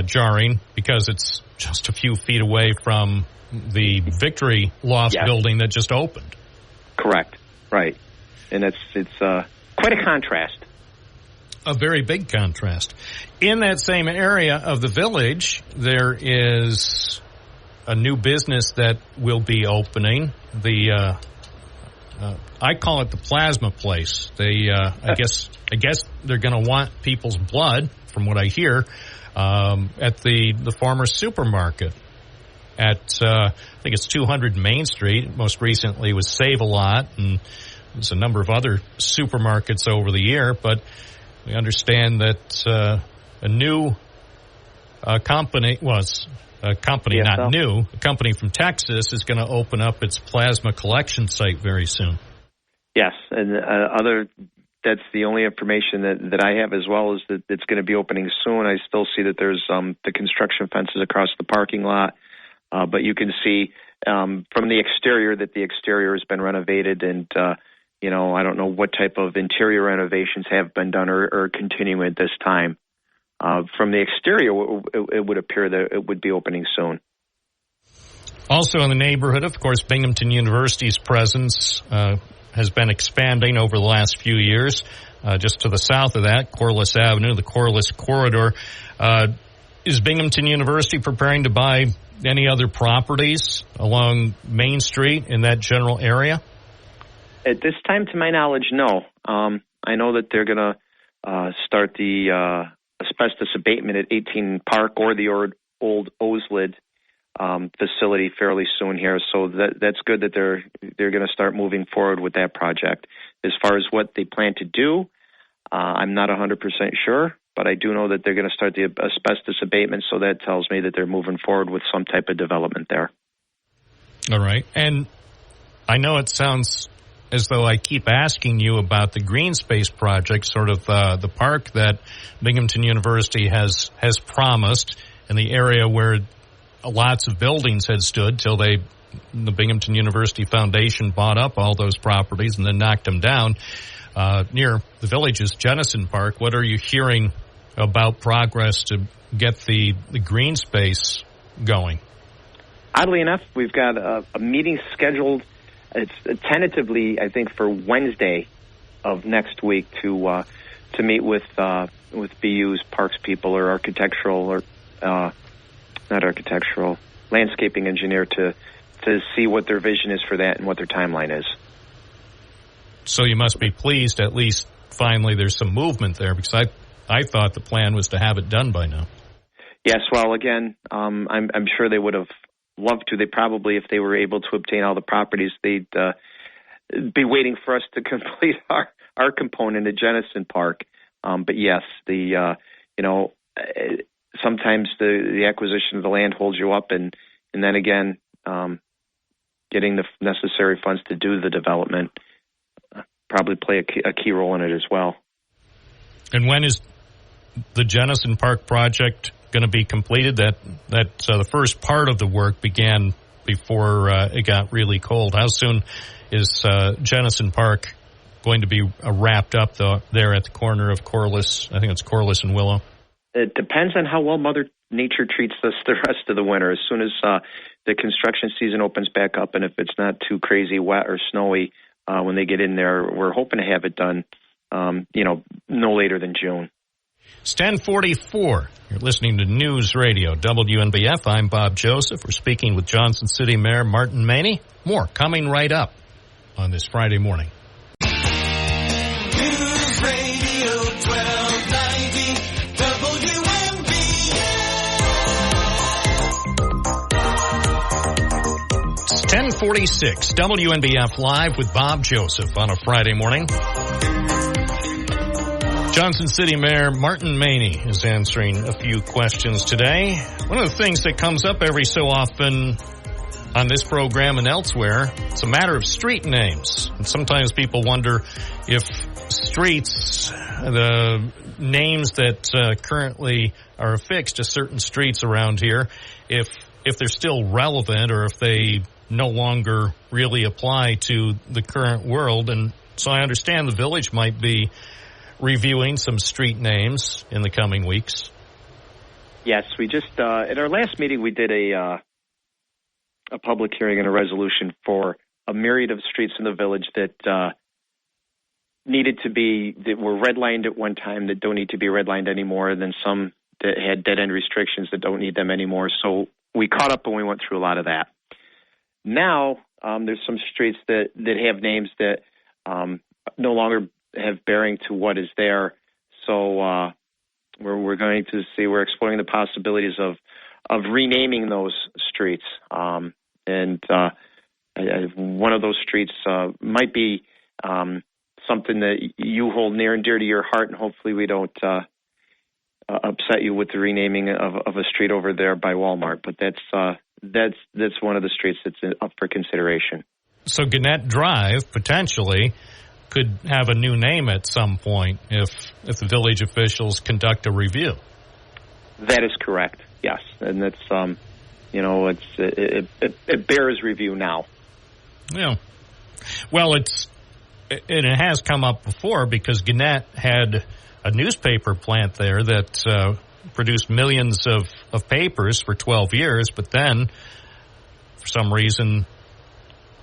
jarring because it's just a few feet away from the Victory Loft building that just opened. Correct. Right. And it's quite a contrast. A very big contrast. In that same area of the village, there is a new business that will be opening. I call it the Plasma Place. I guess they're going to want people's blood, from what I hear, at the former supermarket at I think it's 200 Main Street. Most recently was Save-A-Lot, and there's a number of other supermarkets over the year. But we understand that a new company was. A company, not new, a company from Texas is going to open up its plasma collection site very soon. Yes, and that's the only information that I have as well, is that it's going to be opening soon. I still see that there's the construction fences across the parking lot, but you can see from the exterior that the exterior has been renovated, and I don't know what type of interior renovations have been done or continuing at this time. From the exterior, it would appear that it would be opening soon. Also in the neighborhood, of course, Binghamton University's presence has been expanding over the last few years. Just to the south of that, Corliss Avenue, the Corliss Corridor. Is Binghamton University preparing to buy any other properties along Main Street in that general area? At this time, to my knowledge, no. I know that they're going to start the asbestos abatement at 18 Park or the old Oslid facility fairly soon here. So that's good that they're going to start moving forward with that project. As far as what they plan to do, I'm not 100% sure, but I do know that they're going to start the asbestos abatement, so that tells me that they're moving forward with some type of development there. All right. And I know it sounds as though I keep asking you about the green space project, sort of the park that Binghamton University has promised in the area where lots of buildings had stood till the Binghamton University Foundation bought up all those properties and then knocked them down. Near the village's Jennison Park, what are you hearing about progress to get the green space going? Oddly enough, we've got a meeting scheduled. It's tentatively, I think, for Wednesday of next week to meet with BU's parks people or architectural or not architectural, landscaping engineer to see what their vision is for that and what their timeline is. So you must be pleased at least finally there's some movement there, because I thought the plan was to have it done by now. Yes, well, again, I'm sure they would have loved to. They probably, if they were able to obtain all the properties, they'd be waiting for us to complete our component at Jennison Park. But yes, sometimes the acquisition of the land holds you up, and then again, getting the necessary funds to do the development probably play a key role in it as well. And when is the Jennison Park project going to be completed? That the first part of the work began before it got really cold. How soon is Jennison Park going to be wrapped up there at the corner of Corliss? I think it's Corliss and Willow. It depends on how well Mother Nature treats us the rest of the winter. As soon as the construction season opens back up, and if it's not too crazy wet or snowy when they get in there, we're hoping to have it done, no later than June. It's 10:44. You're listening to News Radio WNBF. I'm Bob Joseph. We're speaking with Johnson City Mayor Martin Maney. More coming right up on this Friday morning. News Radio 1290 WNBF. It's 10:46. WNBF Live with Bob Joseph on a Friday morning. Johnson City Mayor Martin Maney is answering a few questions today. One of the things that comes up every so often on this program and elsewhere, it's a matter of street names. And sometimes people wonder if streets, the names that currently are affixed to certain streets around here, if they're still relevant or if they no longer really apply to the current world. And so I understand the village might be reviewing some street names in the coming weeks. Yes, we just at our last meeting we did a public hearing and a resolution for a myriad of streets in the village that that were redlined at one time that don't need to be redlined anymore, and then some that had dead end restrictions that don't need them anymore. So we caught up and we went through a lot of that. Now there's some streets that have names that no longer have bearing to what is there. So we're going to see, we're exploring the possibilities of renaming those streets. And one of those streets might be something that you hold near and dear to your heart, and hopefully we don't upset you with the renaming of a street over there by Walmart. But that's one of the streets that's up for consideration. So Gannett Drive, potentially, could have a new name at some point if the village officials conduct a review. That is correct. Yes, and that's it bears review now. Yeah. Well, it has come up before because Gannett had a newspaper plant there that produced millions of papers for 12 years, but then for some reason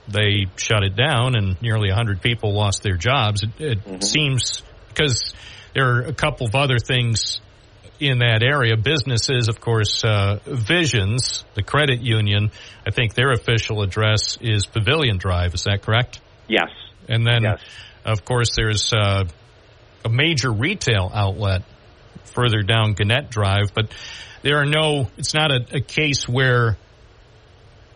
they shut it down and nearly 100 people lost their jobs. It seems, because there are a couple of other things in that area. Businesses, of course, Visions, the credit union, I think their official address is Pavilion Drive. Is that correct? Yes. And then, yes. Of course, there's a major retail outlet further down Gannett Drive, but it's not a case where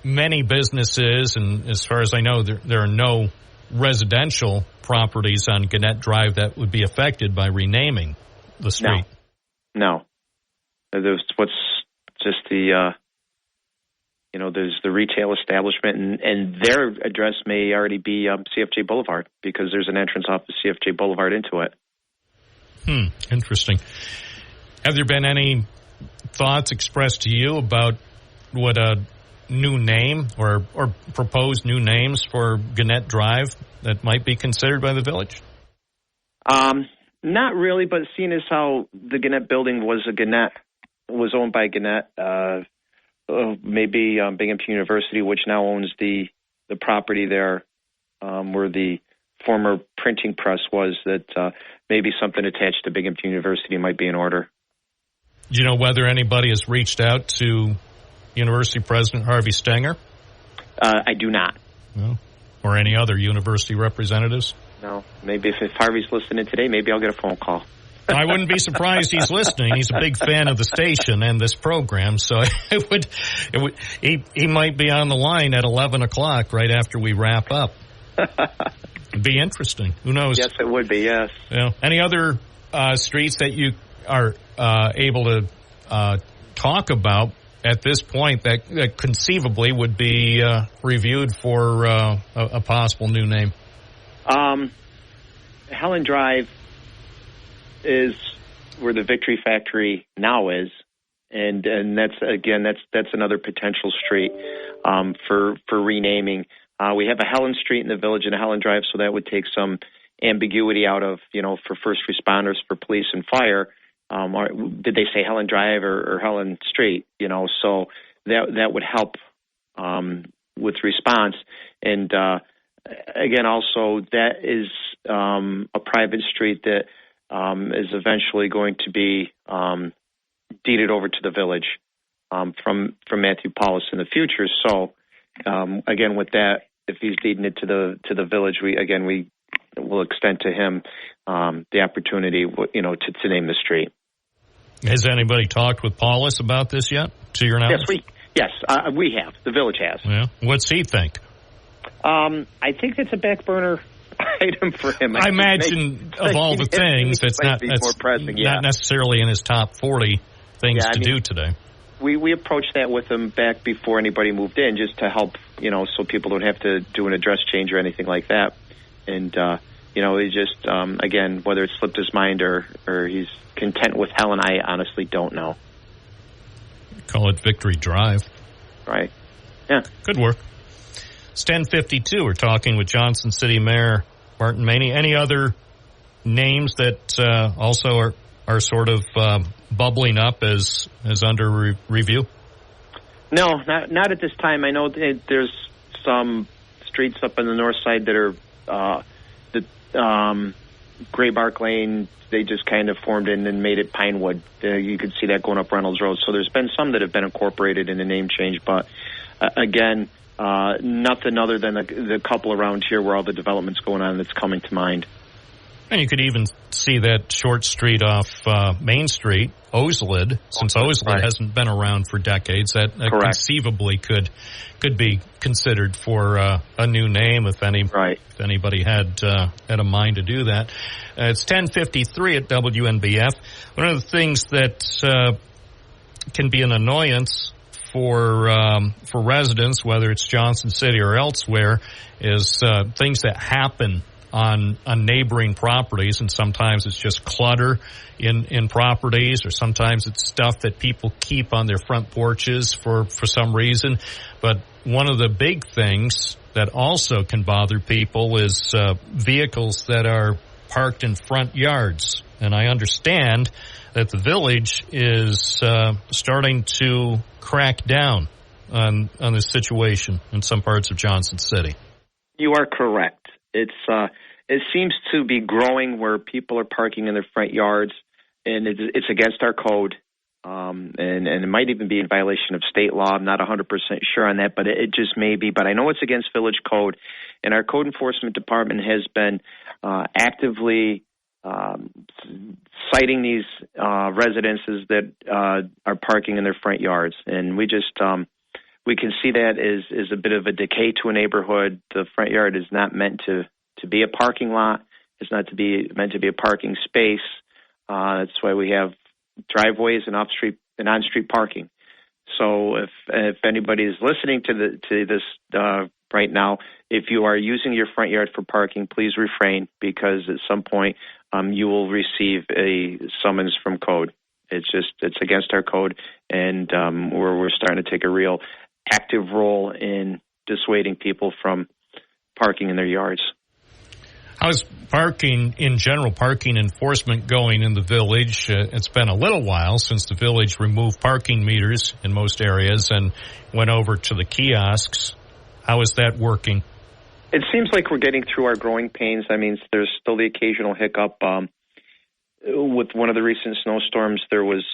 many businesses, and as far as I know, there are no residential properties on Gannett Drive that would be affected by renaming the street. No. There's what's just there's the retail establishment, and their address may already be CFJ Boulevard because there's an entrance off of CFJ Boulevard into it. Interesting. Have there been any thoughts expressed to you about what a new name or proposed new names for Gannett Drive that might be considered by the village? Not really, but seeing as how the Gannett building was owned by Gannett, maybe Binghamton University, which now owns the property there where the former printing press was, that maybe something attached to Binghamton University might be in order. Do you know whether anybody has reached out to University President Harvey Stenger? I do not. No. Or any other university representatives? No. Maybe if Harvey's listening today, maybe I'll get a phone call. I wouldn't be surprised he's listening. He's a big fan of the station and this program, so he might be on the line at 11 o'clock right after we wrap up. It'd be interesting. Who knows? Yes, it would be, yes. Yeah. Any other streets that you are able to talk about at this point that conceivably would be reviewed for a possible new name? Helen Drive is where the Victory Factory now is, and that's another potential street for renaming. We have a Helen Street in the village and a Helen Drive, so that would take some ambiguity out of, for first responders, for police and fire. Or did they say Helen Drive or Helen Street? So that would help with response. And again, also that is a private street that is eventually going to be deeded over to the village from Matthew Paulus in the future. So again, with that, if he's deeding it to the village, we will extend to him the opportunity, to name the street. Has anybody talked with Paulus about this yet, to your knowledge? Yes, we have. The village has. Yeah. What's he think? I think it's a back burner item for him. I imagine of all the things, it's not necessarily in his top 40 things to do today. We approached that with him back before anybody moved in, just to help, so people don't have to do an address change or anything like that. And, he just, again, whether it slipped his mind or he's content with Helen, I honestly don't know. Call it Victory Drive. Right. Yeah. Good work. It's 10:52. We're talking with Johnson City Mayor Martin Maney. Any other names that also are sort of bubbling up as under review? No, not at this time. I know there's some streets up on the north side that are Gray Bark Lane. They just kind of formed in and made it Pinewood. You could see that going up Reynolds Road. So there's been some that have been incorporated in the name change, but again, nothing other than the couple around here where all the development's going on that's coming to mind. And you could even see that short street off Main Street, Oslid, since Oslid hasn't been around for decades, that conceivably could be considered for a new name if anybody had a mind to do that. It's 10:53 at WNBF. One of the things that can be an annoyance for residents, whether it's Johnson City or elsewhere, is things that happen on neighboring properties, and sometimes it's just clutter in properties, or sometimes it's stuff that people keep on their front porches for some reason. But one of the big things that also can bother people is vehicles that are parked in front yards. And I understand that the village is starting to crack down on this situation in some parts of Johnson City. You are correct. It seems to be growing where people are parking in their front yards, and it's against our code, and it might even be in violation of state law. I'm not 100% sure on that, but it just may be. But I know it's against village code, and our code enforcement department has been actively citing these residences that are parking in their front yards, and we just we can see that is a bit of a decay to a neighborhood. The front yard is not meant to be a parking lot. It's not meant to be a parking space. That's why we have driveways and off-street and on-street parking. So if anybody is listening to this right now, if you are using your front yard for parking, please refrain, because at some point you will receive a summons from code. It's against our code, and we're starting to take a real active role in dissuading people from parking in their yards. How's parking in general, parking enforcement going in the village? It's been a little while since the village removed parking meters in most areas and went over to the kiosks. How is that working? It seems like we're getting through our growing pains. I mean, there's still the occasional hiccup. With one of the recent snowstorms, there was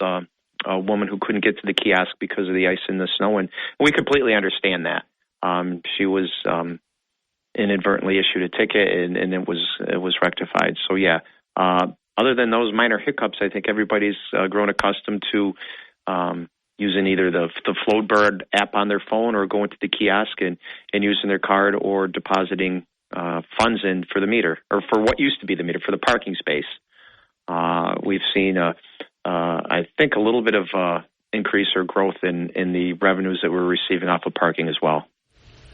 a woman who couldn't get to the kiosk because of the ice and the snow, and we completely understand that. She was inadvertently issued a ticket, and it was rectified. So yeah, other than those minor hiccups, I think everybody's grown accustomed to using either the Floatbird app on their phone or going to the kiosk and using their card or depositing funds in for the meter, or for what used to be the meter, for the parking space. We've seen, I think, a little bit of increase or growth in the revenues that we're receiving off of parking as well.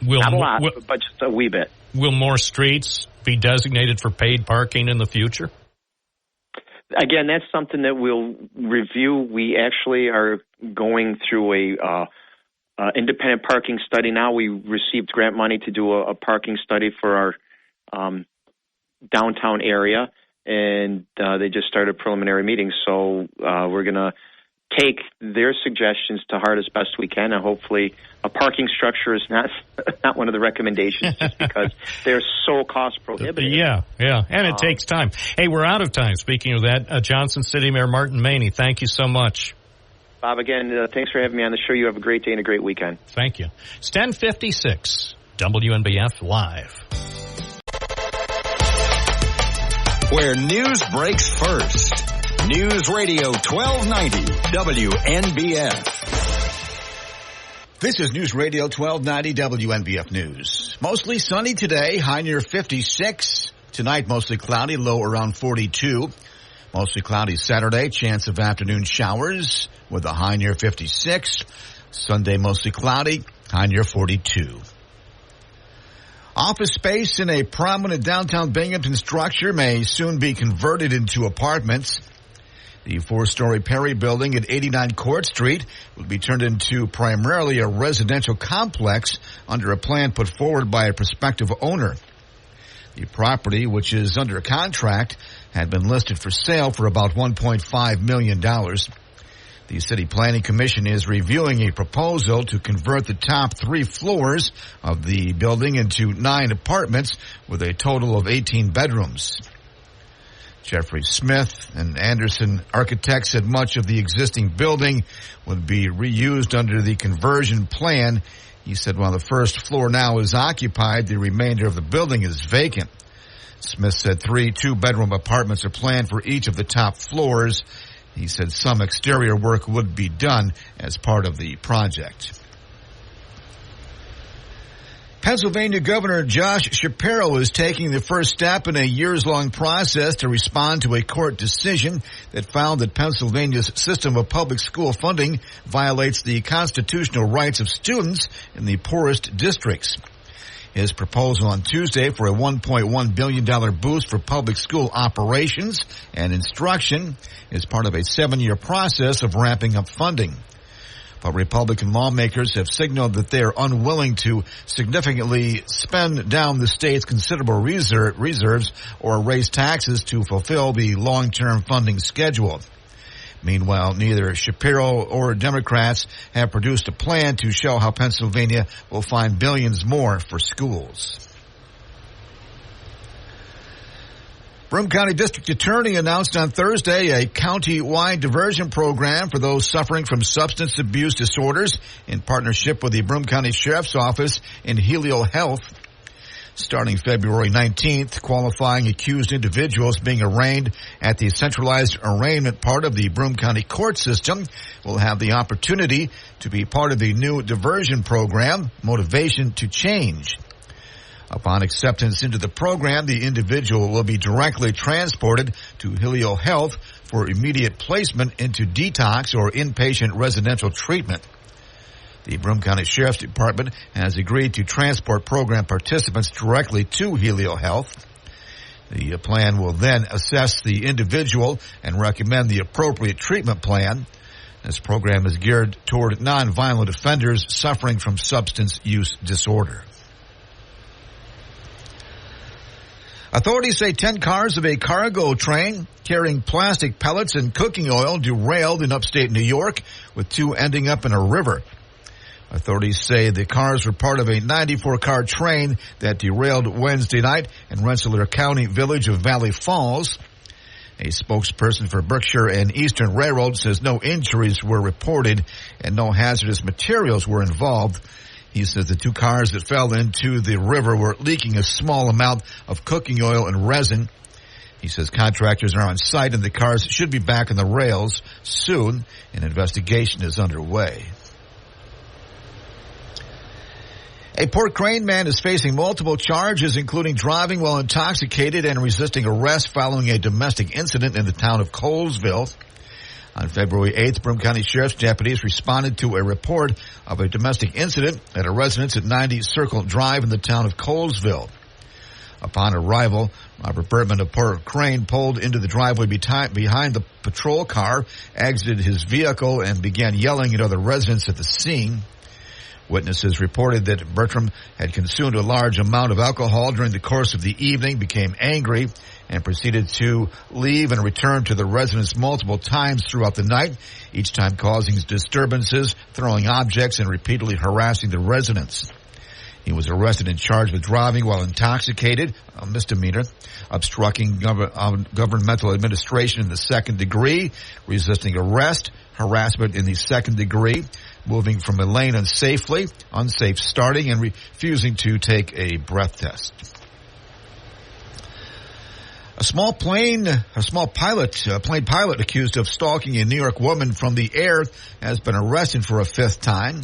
Not a lot, but just a wee bit. Will more streets be designated for paid parking in the future? Again, that's something that we'll review. We actually are going through a independent parking study now. We received grant money to do a parking study for our downtown area, and they just started preliminary meetings. So we're going to take their suggestions to heart as best we can, and hopefully a parking structure is not one of the recommendations, just because they're so cost prohibitive. Yeah, and it takes time. Hey, we're out of time. Speaking of that, Johnson City Mayor Martin Maney, thank you so much. Bob, again, thanks for having me on the show. You have a great day and a great weekend. Thank you. It's 10:56, WNBF Live. Where news breaks first. News Radio 1290 WNBF. This is News Radio 1290 WNBF News. Mostly sunny today, high near 56. Tonight, mostly cloudy, low around 42. Mostly cloudy Saturday, chance of afternoon showers with a high near 56. Sunday, mostly cloudy, high near 42. Office space in a prominent downtown Binghamton structure may soon be converted into apartments. The 4-story Perry building at 89 Court Street will be turned into primarily a residential complex under a plan put forward by a prospective owner. The property, which is under contract, had been listed for sale for about $1.5 million. The City Planning Commission is reviewing a proposal to convert the top 3 floors of the building into 9 apartments with a total of 18 bedrooms. Jeffrey Smith and Anderson Architects said much of the existing building would be reused under the conversion plan. He said while the first floor now is occupied, the remainder of the building is vacant. Smith said 3 2-bedroom apartments are planned for each of the top floors. He said some exterior work would be done as part of the project. Pennsylvania Governor Josh Shapiro is taking the first step in a years-long process to respond to a court decision that found that Pennsylvania's system of public school funding violates the constitutional rights of students in the poorest districts. His proposal on Tuesday for a $1.1 billion boost for public school operations and instruction is part of a 7-year process of ramping up funding. But Republican lawmakers have signaled that they are unwilling to significantly spend down the state's considerable reserves or raise taxes to fulfill the long-term funding schedule. Meanwhile, neither Shapiro or Democrats have produced a plan to show how Pennsylvania will find billions more for schools. Broome County District Attorney announced on Thursday a county-wide diversion program for those suffering from substance abuse disorders in partnership with the Broome County Sheriff's Office and Helio Health. Starting February 19th, qualifying accused individuals being arraigned at the centralized arraignment part of the Broome County court system will have the opportunity to be part of the new diversion program, Motivation to Change. Upon acceptance into the program, the individual will be directly transported to Helio Health for immediate placement into detox or inpatient residential treatment. The Broome County Sheriff's Department has agreed to transport program participants directly to Helio Health. The plan will then assess the individual and recommend the appropriate treatment plan. This program is geared toward nonviolent offenders suffering from substance use disorder. Authorities say 10 cars of a cargo train carrying plastic pellets and cooking oil derailed in upstate New York, with 2 ending up in a river. Authorities say the cars were part of a 94-car train that derailed Wednesday night in Rensselaer County village of Valley Falls. A spokesperson for Berkshire and Eastern Railroad says no injuries were reported and no hazardous materials were involved. He says the 2 cars that fell into the river were leaking a small amount of cooking oil and resin. He says contractors are on site and the cars should be back on the rails soon. An investigation is underway. A Port Crane man is facing multiple charges, including driving while intoxicated and resisting arrest following a domestic incident in the town of Colesville. On February 8th, Broome County Sheriff's deputies responded to a report of a domestic incident at a residence at 90 Circle Drive in the town of Colesville. Upon arrival, Robert Bertman of Port Crane pulled into the driveway behind the patrol car, exited his vehicle, and began yelling at other residents at the scene. Witnesses reported that Bertram had consumed a large amount of alcohol during the course of the evening, became angry, and proceeded to leave and return to the residence multiple times throughout the night, each time causing disturbances, throwing objects, and repeatedly harassing the residents. He was arrested and charged with driving while intoxicated, a misdemeanor, obstructing governmental administration in the second degree, resisting arrest, harassment in the second degree, moving from a lane unsafely, unsafe starting, and refusing to take a breath test. A plane pilot accused of stalking a New York woman from the air has been arrested for a fifth time.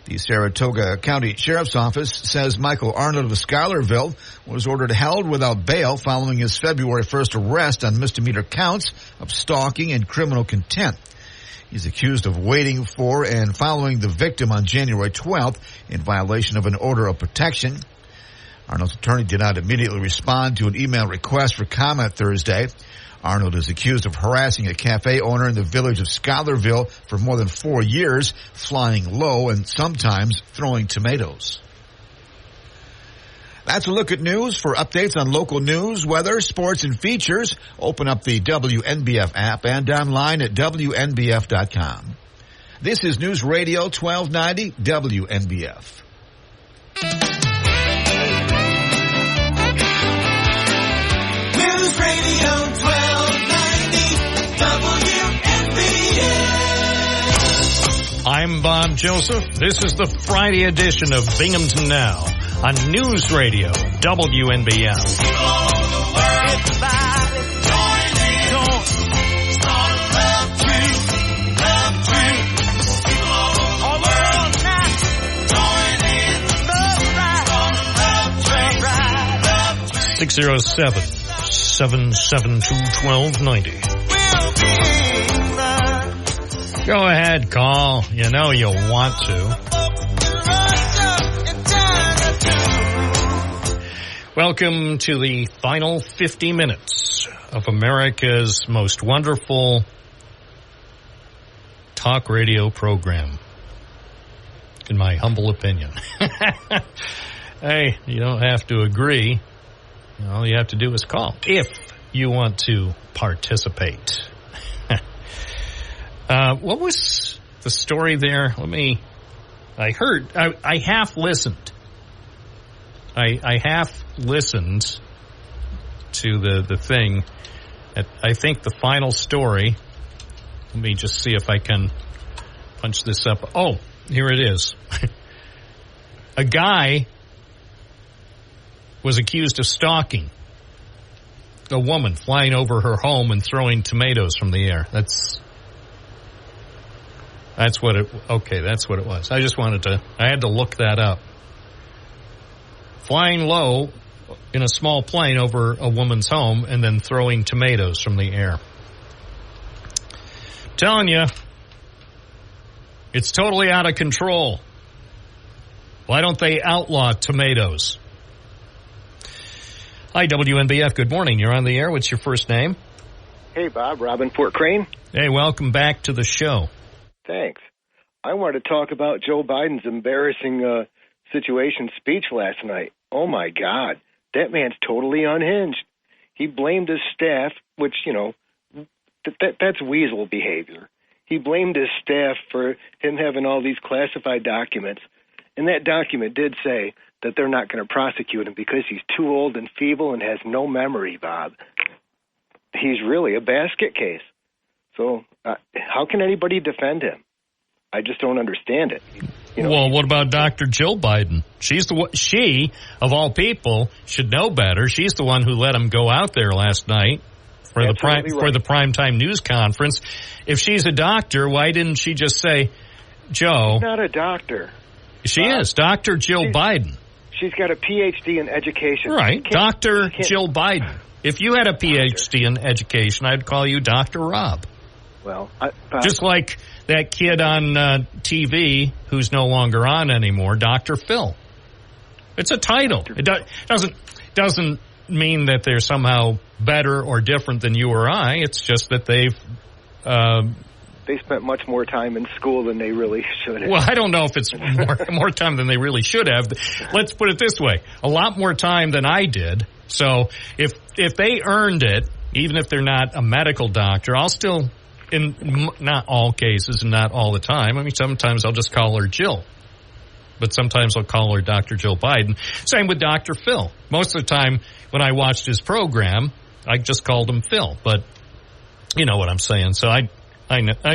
The Saratoga County Sheriff's Office says Michael Arnold of Schuylerville was ordered held without bail following his February 1st arrest on misdemeanor counts of stalking and criminal contempt. He's accused of waiting for and following the victim on January 12th in violation of an order of protection. Arnold's attorney did not immediately respond to an email request for comment Thursday. Arnold is accused of harassing a cafe owner in the village of Schuylerville for more than 4 years, flying low and sometimes throwing tomatoes. That's a look at news. For updates on local news, weather, sports, and features, open up the WNBF app and online at WNBF.com. This is News Radio 1290 WNBF. News Radio 1290 WNBF. I'm Bob Joseph. This is the Friday edition of Binghamton Now on News Radio WNBF. Six 607-772-1290. Go ahead, call. You know you'll want to. Welcome to the final 50 minutes of America's most wonderful talk radio program, in my humble opinion. Hey, you don't have to agree. All you have to do is call if you want to participate. What was the story there? I half listened. I half listened to the thing. I think the final story, let me just see if I can punch this up. Oh, here it is. A guy was accused of stalking a woman, flying over her home and throwing tomatoes from the air. That's what it was. I had to look that up. Flying low in a small plane over a woman's home and then throwing tomatoes from the air. I'm telling you, it's totally out of control. Why don't they outlaw tomatoes? Hi, WNBF. Good morning. You're on the air. What's your first name? Hey, Bob. Robin Port Crane. Hey, welcome back to the show. Thanks. I wanted to talk about Joe Biden's embarrassing situation speech last night. Oh, my God. That man's totally unhinged. He blamed his staff, which, that's weasel behavior. He blamed his staff for him having all these classified documents. And that document did say that they're not going to prosecute him because he's too old and feeble and has no memory, Bob. He's really a basket case. So how can anybody defend him? I just don't understand it. Well, what about Dr. Jill Biden? She, of all people, should know better. She's the one who let him go out there last night for the primetime news conference. If she's a doctor, why didn't she just say, Joe? She's not a doctor. She is. Dr. Jill Biden. She's got a Ph.D. in education. Right. Dr. Jill Biden. If you had a Ph.D. in education, I'd call you Dr. Rob. Well, just like that kid on TV who's no longer on anymore, Dr. Phil. It's a title. It doesn't mean that they're somehow better or different than you or I. It's just that they've they spent much more time in school than they really should have. Well, I don't know if it's more time than they really should have. Let's put it this way. A lot more time than I did. So if they earned it, even if they're not a medical doctor, I'll still, in not all cases and not all the time, I mean, sometimes I'll just call her Jill. But sometimes I'll call her Dr. Jill Biden. Same with Dr. Phil. Most of the time when I watched his program, I just called him Phil. But you know what I'm saying. So I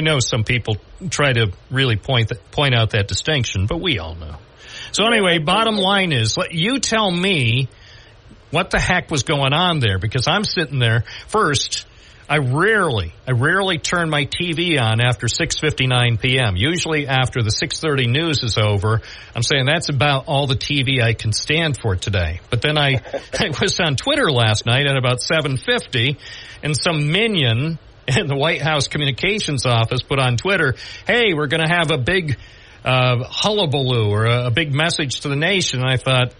know some people try to really point out that distinction, but we all know. So anyway, bottom line is, you tell me what the heck was going on there, because I'm sitting there. First, I rarely turn my TV on after 6:59 p.m. Usually after the 6:30 news is over, I'm saying that's about all the TV I can stand for today. But then I was on Twitter last night at about 7:50, and some minion in the White House communications office put on Twitter, hey, we're going to have a big hullabaloo or a big message to the nation. And I thought,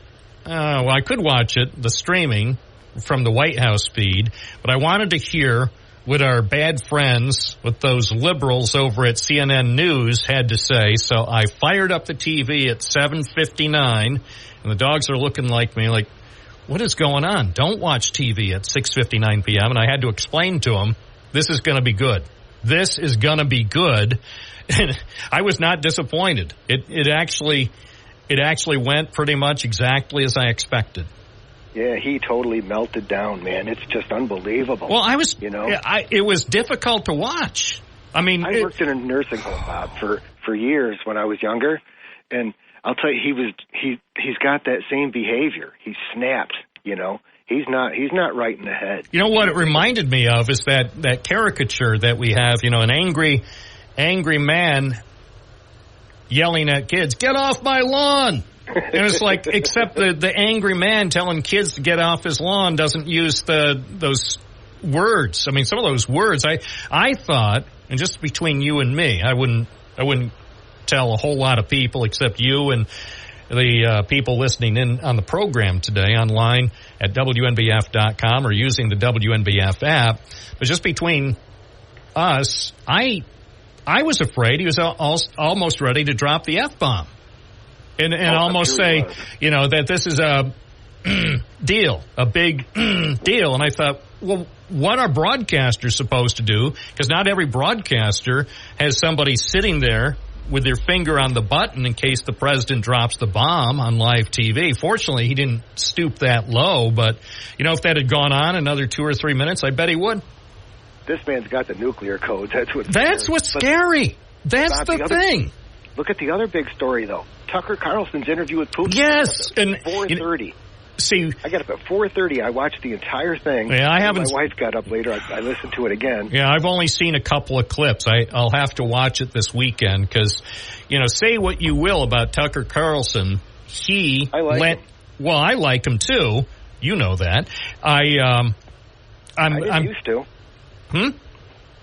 well, I could watch it, the streaming from the White House feed, but I wanted to hear what our bad friends with those liberals over at CNN News had to say. So I fired up the TV at 7:59, and the dogs are looking like me like, what is going on? Don't watch TV at 6:59 p.m. And I had to explain to them, this is going to be good. This is going to be good. And I was not disappointed. It actually went pretty much exactly as I expected. Yeah, he totally melted down, man. It's just unbelievable. Well, it was difficult to watch. I mean, I worked in a nursing home, Bob, for years when I was younger, and I'll tell you, he's got that same behavior. He snapped, you know. He's not right in the head. You know what it reminded me of is that caricature that we have, you know, an angry man yelling at kids, get off my lawn. And it's like, except the angry man telling kids to get off his lawn doesn't use those words. I mean, some of those words, I thought, and just between you and me, I wouldn't tell a whole lot of people except you and the people listening in on the program today online at WNBF.com or using the WNBF app. But just between us, I was afraid he was almost ready to drop the F-bomb. And almost say, you know, that this is a deal, a big deal. And I thought, well, what are broadcasters supposed to do? Because not every broadcaster has somebody sitting there with their finger on the button in case the president drops the bomb on live TV. Fortunately, he didn't stoop that low. But, you know, if that had gone on another 2 or 3 minutes, I bet he would. This man's got the nuclear codes. That's what's scary. That's the thing. Look at the other big story, though. Tucker Carlson's interview with Putin. Yes, and 4:30. See, I got up at 4:30. I watched the entire thing. Yeah, I haven't. My wife got up later. I listened to it again. Yeah, I've only seen a couple of clips. I'll have to watch it this weekend because, you know, say what you will about Tucker Carlson, I like him. Well, I like him too. You know that. I didn't used to.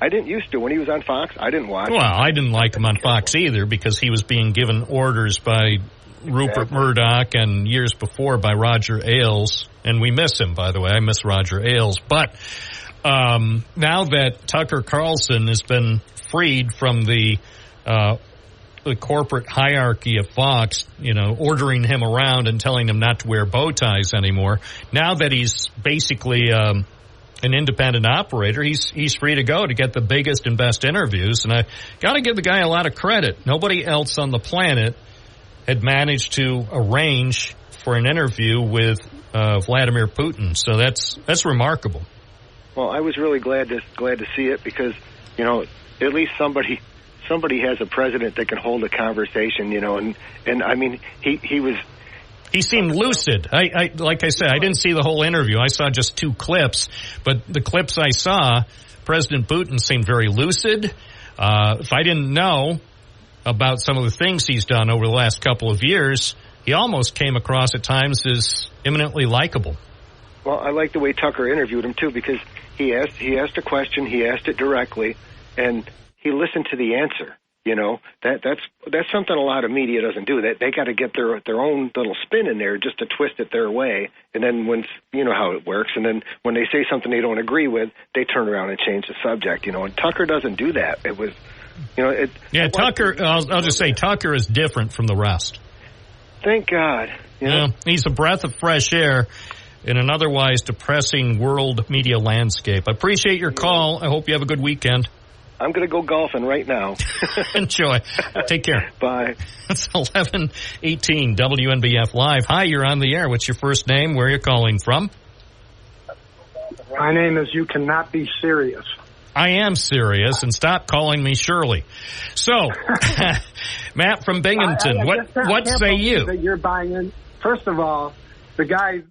I didn't used to. When he was on Fox, I didn't watch. Well, I didn't like him on Fox either because he was being given orders by Rupert Murdoch and years before by Roger Ailes. And we miss him, by the way. I miss Roger Ailes. But now that Tucker Carlson has been freed from the corporate hierarchy of Fox, you know, ordering him around and telling him not to wear bow ties anymore, now that he's basically an independent operator, he's free to go to get the biggest and best interviews. And I got to give the guy a lot of credit. Nobody else on the planet had managed to arrange for an interview with Vladimir Putin. So that's remarkable. Well, I was really glad to see it because, you know, at least somebody somebody has a president that can hold a conversation, and I mean, he was. He seemed lucid. I like I said, I didn't see the whole interview. I saw just 2 clips, but the clips I saw, President Putin seemed very lucid. If I didn't know about some of the things he's done over the last couple of years, he almost came across at times as eminently likable. Well, I like the way Tucker interviewed him too, because he asked a question, he asked it directly, and he listened to the answer. That's something a lot of media doesn't do. They got to get their own little spin in there just to twist it their way, and then when how it works, and then when they say something they don't agree with, they turn around and change the subject. And Tucker doesn't do that. It was, Tucker. I'll just say Tucker is different from the rest. Thank God. He's a breath of fresh air in an otherwise depressing world media landscape. I appreciate your call. I hope you have a good weekend. I'm going to go golfing right now. Enjoy. Take care. Bye. It's 11:18 WNBF Live. Hi, you're on the air. What's your first name? Where are you calling from? My name is You Cannot Be Serious. I am serious, and stop calling me Shirley. So, Matt from Binghamton, what say you? That you're buying in. First of all, her guy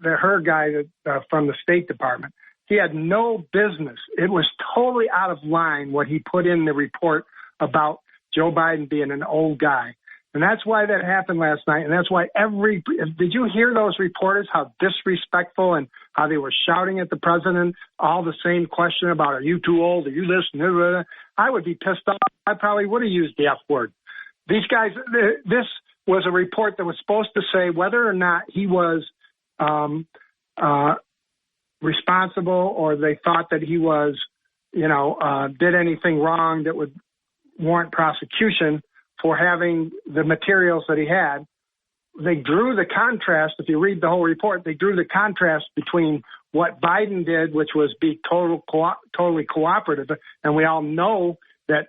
from the State Department, he had no business. It was totally out of line what he put in the report about Joe Biden being an old guy. And that's why that happened last night. And that's why did you hear those reporters, how disrespectful and how they were shouting at the president, all the same question about, are you too old? Are you this? I would be pissed off. I probably would have used the F word. These guys, this was a report that was supposed to say whether or not he was responsible, or they thought that he was, did anything wrong that would warrant prosecution for having the materials that he had. They drew the contrast. If you read the whole report, they drew the contrast between what Biden did, which was be totally cooperative. And we all know that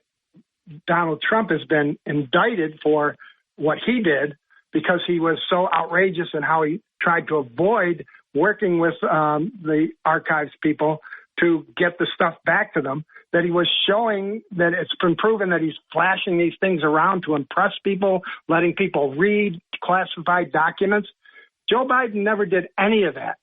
Donald Trump has been indicted for what he did because he was so outrageous in how he tried to avoid working with the archives people to get the stuff back to them, that he was showing that it's been proven that he's flashing these things around to impress people, letting people read classified documents. Joe Biden never did any of that.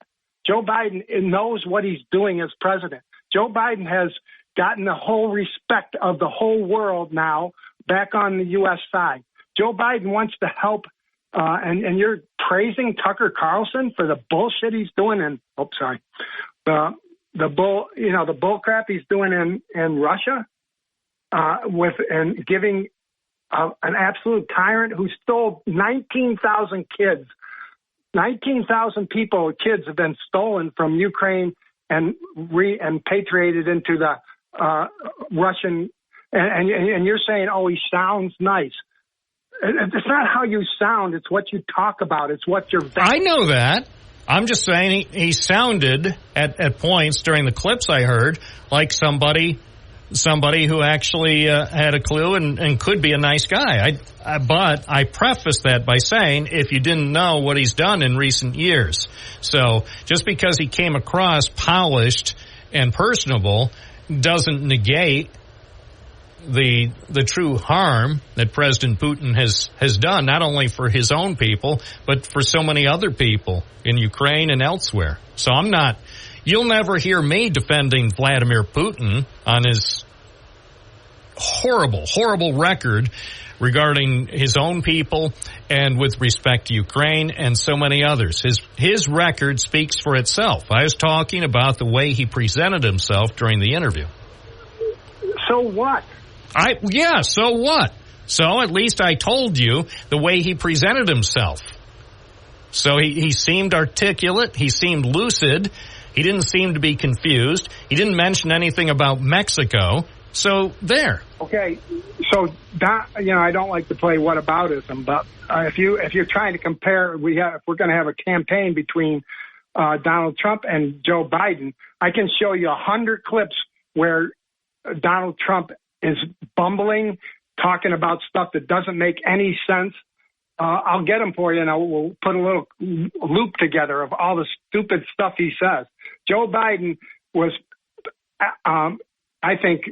Joe Biden knows what he's doing as president. Joe Biden has gotten the whole respect of the whole world now back on the U.S. side. Joe Biden wants to help, and you're praising Tucker Carlson for the bullshit he's doing the bull crap he's doing in Russia, and giving an absolute tyrant who stole 19,000 kids. 19,000 kids have been stolen from Ukraine and repatriated into the Russian. And you're saying, oh, he sounds nice. It's not how you sound. It's what you talk about. It's what you're. I know that. I'm just saying he sounded at points during the clips I heard like somebody who actually had a clue and could be a nice guy. But I preface that by saying if you didn't know what he's done in recent years. So just because he came across polished and personable doesn't negate the true harm that President Putin has done, not only for his own people, but for so many other people in Ukraine and elsewhere. So you'll never hear me defending Vladimir Putin on his horrible, horrible record regarding his own people and with respect to Ukraine and so many others. His record speaks for itself. I was talking about the way he presented himself during the interview. So what? So what? So at least I told you the way he presented himself. So he seemed articulate. He seemed lucid. He didn't seem to be confused. He didn't mention anything about Mexico. So there. Okay. So I don't like to play whataboutism, but if you're trying to compare, if we're going to have a campaign between Donald Trump and Joe Biden, I can show you 100 clips where Donald Trump is bumbling, talking about stuff that doesn't make any sense. I'll get them for you, and we'll put a little loop together of all the stupid stuff he says. Joe Biden was, I think,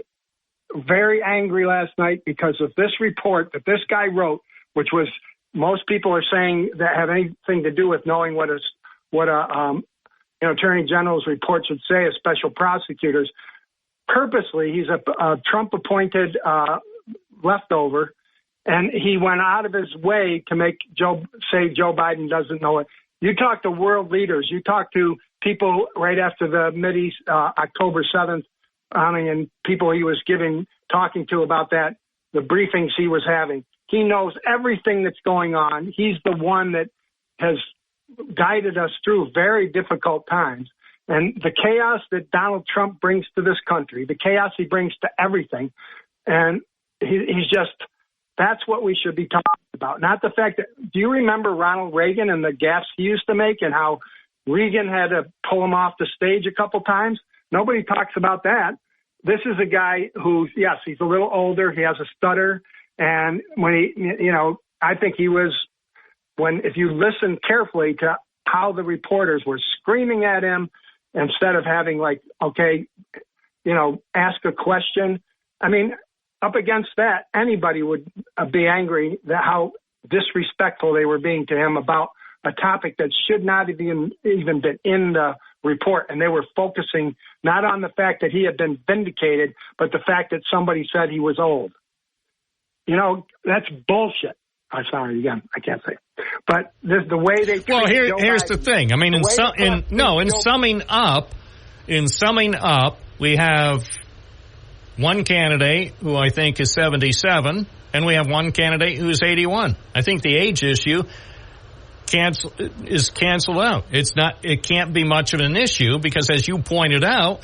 very angry last night because of this report that this guy wrote, which was most people are saying that have anything to do with knowing what Attorney General's report should say as special prosecutors. Purposely, he's a Trump-appointed leftover, and he went out of his way to make Joe Biden doesn't know it. You talk to world leaders. You talk to people right after the Mideast October 7th, and people he was talking to about that, the briefings he was having. He knows everything that's going on. He's the one that has guided us through very difficult times. And the chaos that Donald Trump brings to this country, the chaos he brings to everything, and he's just, that's what we should be talking about. Not the fact that, do you remember Ronald Reagan and the gaffes he used to make and how Reagan had to pull him off the stage a couple times? Nobody talks about that. This is a guy who, yes, he's a little older. He has a stutter. And when I think he was, if you listen carefully to how the reporters were screaming at him instead of having ask a question. I mean, up against that, anybody would be angry that how disrespectful they were being to him about a topic that should not have even been in the report. And they were focusing not on the fact that he had been vindicated, but the fact that somebody said he was old. That's bullshit. I'm sorry, again, I can't say it. But the way they here's the thing. I mean, in summing up, we have one candidate who I think is 77, and we have one candidate who's 81. I think the age issue is canceled out. It can't be much of an issue because, as you pointed out,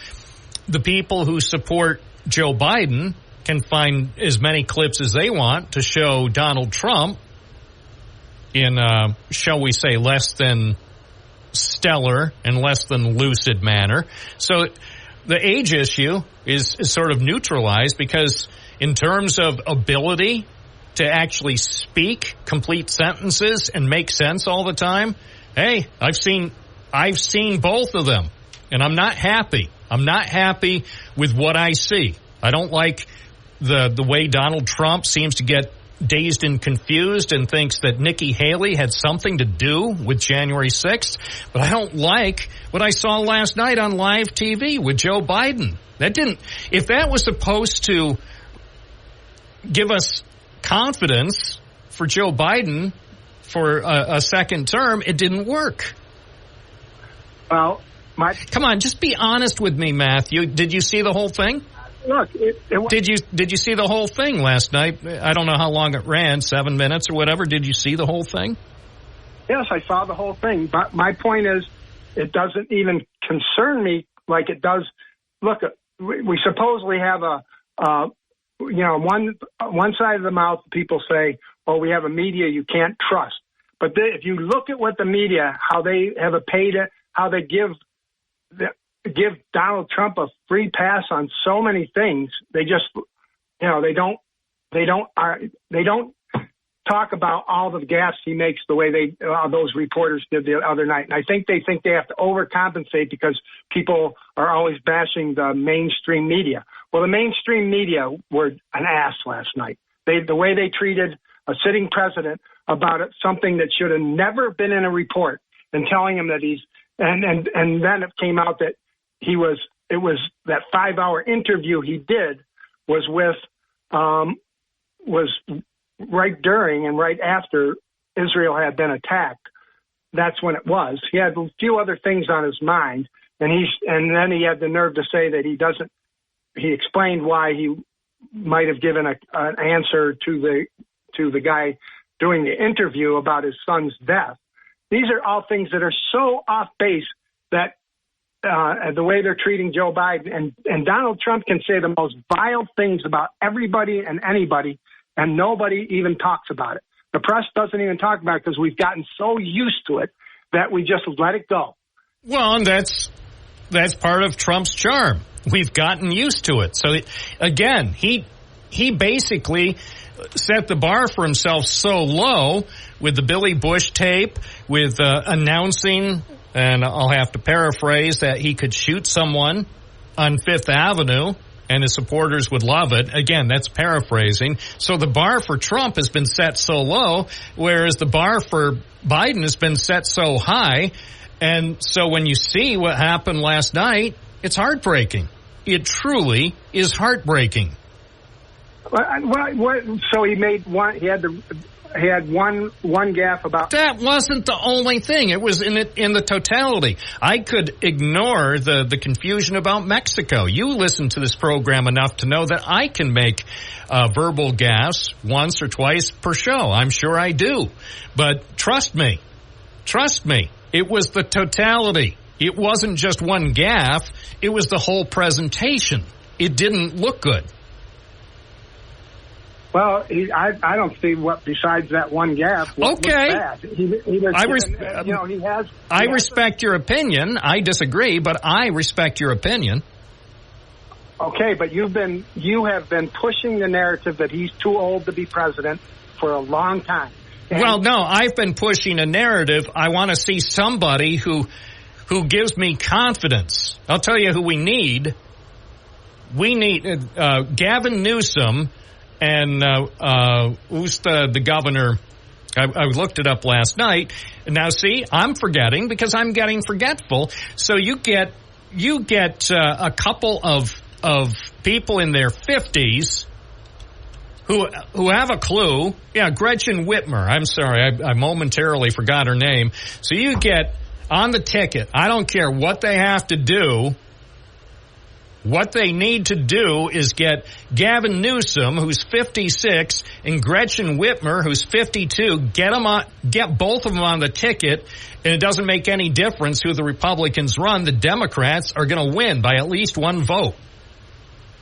the people who support Joe Biden can find as many clips as they want to show Donald Trump in, shall we say, less than stellar and less than lucid manner. So the age issue is sort of neutralized because in terms of ability to actually speak complete sentences and make sense all the time, hey, I've seen both of them, and I'm not happy. I'm not happy with what I see. I don't like the way Donald Trump seems to get dazed and confused and thinks that Nikki Haley had something to do with January 6th. But I don't like what I saw last night on live TV with Joe Biden. If that was supposed to give us confidence for Joe Biden for a second term, it didn't work. Well, come on, just be honest with me, Matthew. Did you see the whole thing? Look, Did you see the whole thing last night? I don't know how long it ran, 7 minutes or whatever. Did you see the whole thing? Yes, I saw the whole thing. But my point is, it doesn't even concern me like it does. Look, we supposedly have one side of the mouth. People say, "Oh, we have a media you can't trust." But if you look at what the media, how they have how they give Donald Trump a free pass on so many things, they just, they don't talk about all the gaffes he makes the way those reporters did the other night. And I think they have to overcompensate because people are always bashing the mainstream media. Well, the mainstream media were an ass last night. The way they treated a sitting president about something that should have never been in a report and telling him that and then it came out that it was that 5-hour interview he did was right during and right after Israel had been attacked. That's when it was. He had a few other things on his mind, and then he had the nerve to say that he explained why he might have given an answer to the guy doing the interview about his son's death. These are all things that are so off base that the way they're treating Joe Biden and Donald Trump can say the most vile things about everybody and anybody, and nobody even talks about it. The press doesn't even talk about it because we've gotten so used to it that we just let it go. Well, and that's part of Trump's charm. We've gotten used to it. So again, he basically set the bar for himself so low with the Billy Bush tape, with announcing, and I'll have to paraphrase, that he could shoot someone on Fifth Avenue and his supporters would love it. Again, that's paraphrasing. So the bar for Trump has been set so low, whereas the bar for Biden has been set so high. And so when you see what happened last night, it's heartbreaking. It truly is heartbreaking. So he made one. He had one gaffe about that. Wasn't the only thing. It was in the totality. I could ignore the confusion about Mexico. You listen to this program enough to know that I can make verbal gaffes once or twice per show. I'm sure I do. But trust me, it was the totality. It wasn't just one gaffe. It was the whole presentation. It didn't look good. Well, I don't see what besides that one gaffe. Okay. I respect your opinion. I disagree, but I respect your opinion. Okay, but you have been pushing the narrative that he's too old to be president for a long time. And well, no, I've been pushing a narrative. I want to see somebody who gives me confidence. I'll tell you who we need. We need Gavin Newsom. And who's the governor? I looked it up last night. Now, see, I'm forgetting because I'm getting forgetful. So you get a couple of people in their 50s who have a clue. Yeah, Gretchen Whitmer. I'm sorry, I momentarily forgot her name. So you get on the ticket. I don't care what they have to do. What they need to do is get Gavin Newsom, who's 56, and Gretchen Whitmer, who's 52, get both of them on the ticket, and it doesn't make any difference who the Republicans run. The Democrats are going to win by at least one vote.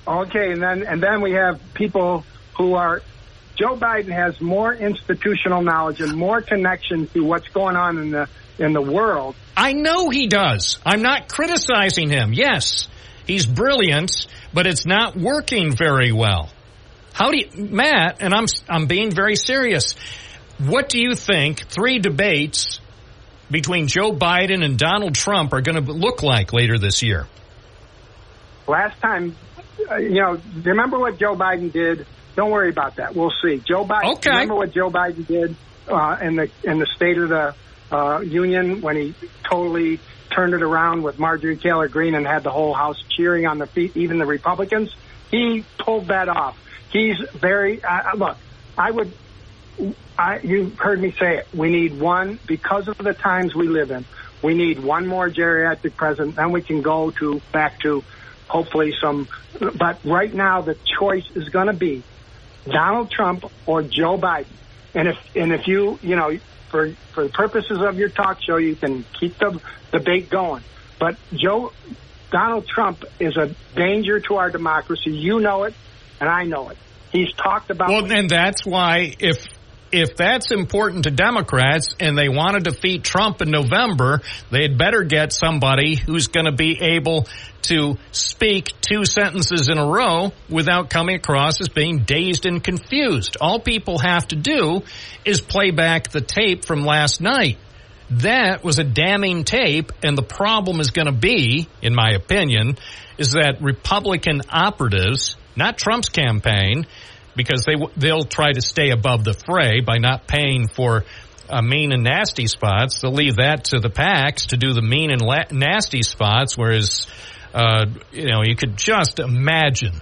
Okay, and then we have people who are. Joe Biden has more institutional knowledge and more connection to what's going on in the world. I know he does. I'm not criticizing him. Yes. He's brilliant, but it's not working very well. Matt, and I'm being very serious. What do you think 3 debates between Joe Biden and Donald Trump are going to look like later this year? Last time, remember what Joe Biden did? Don't worry about that. We'll see. Joe Biden. Okay. Remember what Joe Biden did in the State of the Union when he totally turned it around with Marjorie Taylor Greene and had the whole House cheering on their feet, even the Republicans. He pulled that off. He's very, you heard me say it. We need one, because of the times we live in, we need one more geriatric president. Then we can go back to hopefully but right now the choice is going to be Donald Trump or Joe Biden. And if you for the purposes of your talk show, you can keep the debate going. But Donald Trump is a danger to our democracy. You know it, and I know it. He's talked about. Well, and that's why if that's important to Democrats and they want to defeat Trump in November, they'd better get somebody who's going to be able to speak 2 sentences in a row without coming across as being dazed and confused. All people have to do is play back the tape from last night. That was a damning tape, and the problem is going to be, in my opinion, is that Republican operatives, not Trump's campaign, because they'll try to stay above the fray by not paying for mean and nasty spots. They'll leave that to the PACs to do the mean and nasty spots, whereas, you could just imagine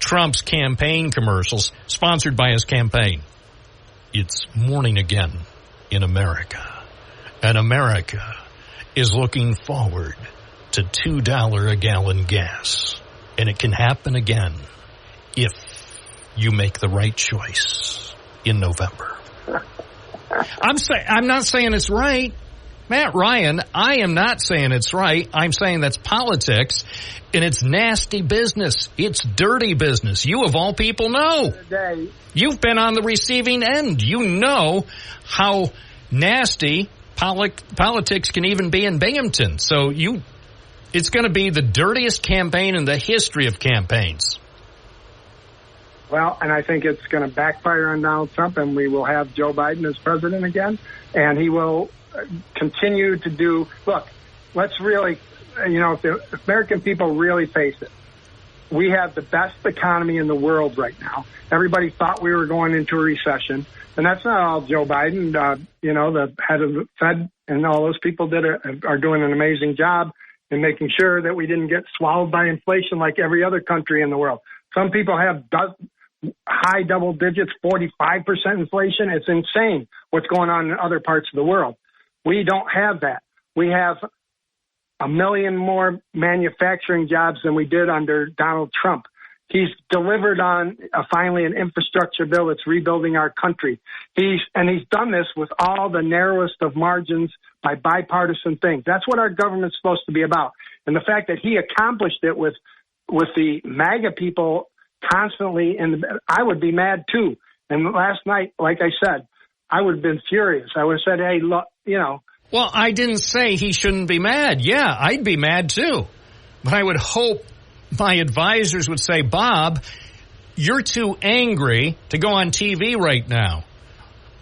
Trump's campaign commercials sponsored by his campaign. It's morning again in America, and America is looking forward to $2 a gallon gas, and it can happen again if you make the right choice in November. I'm not saying it's right. Matt Ryan, I am not saying it's right. I'm saying that's politics, and it's nasty business. It's dirty business. You, of all people, know. You've been on the receiving end. You know how nasty politics can even be in Binghamton. So it's going to be the dirtiest campaign in the history of campaigns. Well, and I think it's going to backfire on Donald Trump, and we will have Joe Biden as president again, and he will continue to do. Look, let's really if the American people really face it, we have the best economy in the world right now. Everybody thought we were going into a recession, and that's not all Joe Biden. The head of the Fed and all those people are doing an amazing job in making sure that we didn't get swallowed by inflation like every other country in the world. Some people have high double digits, 45% inflation. It's insane what's going on in other parts of the world. We don't have that. We have 1 million more manufacturing jobs than we did under Donald Trump. He's delivered on finally an infrastructure bill that's rebuilding our country. He's done this with all the narrowest of margins by bipartisan things. That's what our government's supposed to be about. And the fact that he accomplished it with the MAGA people constantly, I would be mad too. And last night, like I said, I would have been furious. I would have said, hey, look, Well, I didn't say he shouldn't be mad. Yeah, I'd be mad too. But I would hope my advisors would say, Bob, you're too angry to go on TV right now.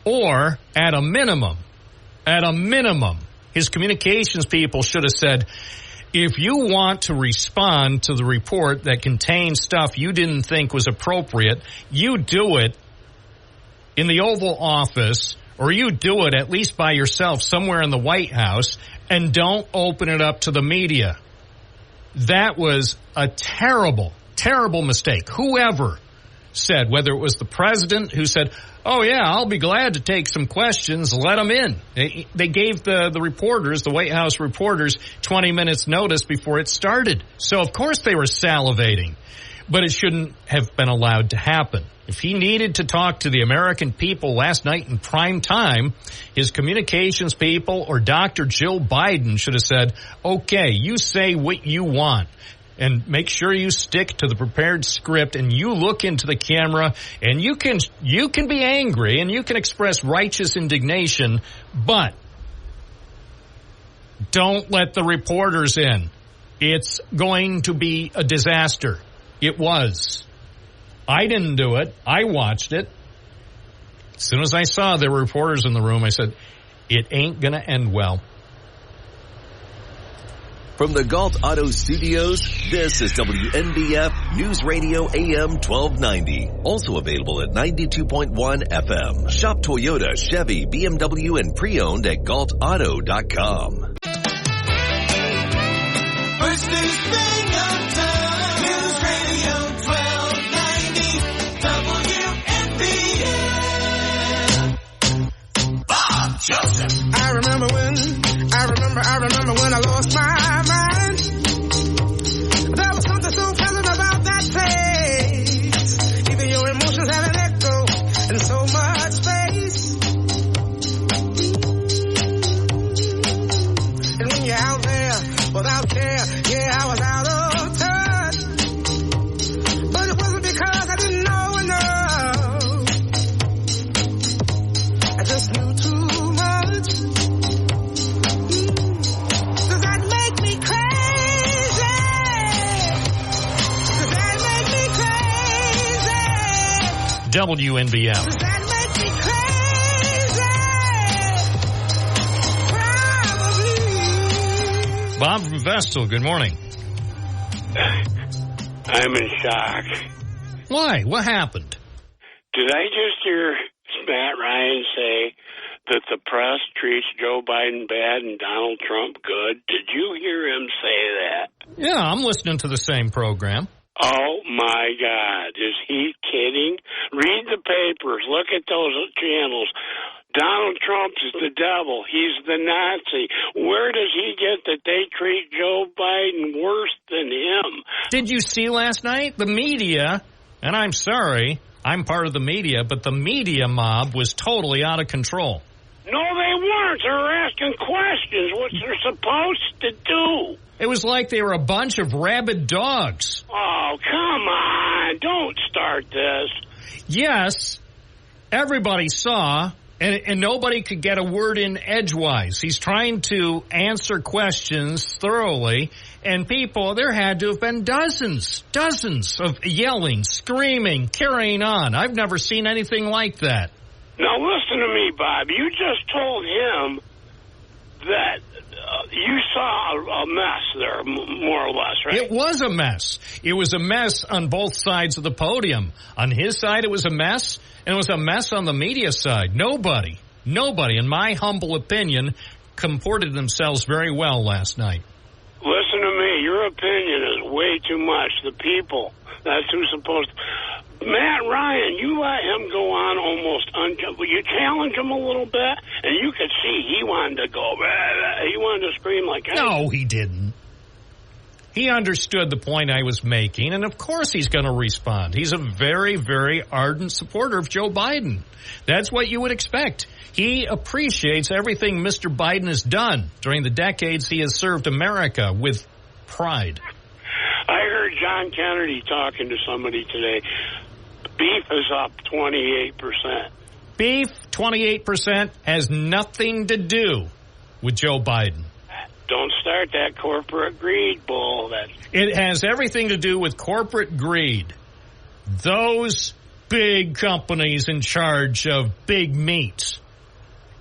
Or at a minimum, his communications people should have said, if you want to respond to the report that contains stuff you didn't think was appropriate, you do it in the Oval Office, or you do it at least by yourself somewhere in the White House, and don't open it up to the media. That was a terrible, terrible mistake. Whoever said, whether it was the president who said, oh, yeah, I'll be glad to take some questions, let them in. They gave the reporters, the White House reporters, 20 minutes notice before it started. So, of course, they were salivating. But it shouldn't have been allowed to happen. If he needed to talk to the American people last night in prime time, his communications people or Dr. Jill Biden should have said, okay, you say what you want and make sure you stick to the prepared script and you look into the camera and you can be angry and you can express righteous indignation, but don't let the reporters in. It's going to be a disaster. It was. I didn't do it. I watched it. As soon as I saw there were reporters in the room, I said, it ain't going to end well. From the Galt Auto Studios, this is WNBF News Radio AM 1290. Also available at 92.1 FM. Shop Toyota, Chevy, BMW, and pre-owned at galtauto.com. First news thing of time. News Radio 1290 WNBF. Bob Joseph. I remember when I lost my mind. There was something so pleasant about that place. Even your emotions had an echo and so much space. And when you're out there without care, yeah, I was out of touch. But it wasn't because I didn't know enough. I just knew too much. Does that make me crazy? Does that make me crazy? WNBF. Does that make me crazy? Probably. Bob from Vestal, good morning. I'm in shock. Why? What happened? Did I just hear Matt Ryan say that the press treats Joe Biden bad and Donald Trump good? Did you hear him say that? Yeah, I'm listening to the same program. Oh, my God. Is he kidding? Read the papers. Look at those channels. Donald Trump is the devil. He's the Nazi. Where does he get that they treat Joe Biden worse than him? Did you see last night? The media, and I'm sorry, I'm part of the media, but the media mob was totally out of control. No, they weren't. They were asking questions, what they're supposed to do. It was like they were a bunch of rabid dogs. Oh, come on. Don't start this. Yes, everybody saw, and nobody could get a word in edgewise. He's trying to answer questions thoroughly, and people, there had to have been dozens of yelling, screaming, carrying on. I've never seen anything like that. Now, listen to me, Bob. You just told him that you saw a mess there, more or less, right? It was a mess. It was a mess on both sides of the podium. On his side, it was a mess, and it was a mess on the media side. Nobody, in my humble opinion, comported themselves very well last night. Listen to me. Your opinion is way too much. The people, that's who's supposed to. Matt Ryan, you let him go on almost you challenge him a little bit, and you could see he wanted to go. He wanted to scream like, hey. No, he didn't. He understood the point I was making, and of course he's going to respond. He's a very, very ardent supporter of Joe Biden. That's what you would expect. He appreciates everything Mr. Biden has done during the decades he has served America with pride. I heard John Kennedy talking to somebody today. Beef is up 28%. Beef, 28%, has nothing to do with Joe Biden. Don't start that corporate greed bull. It has everything to do with corporate greed. Those big companies in charge of big meat.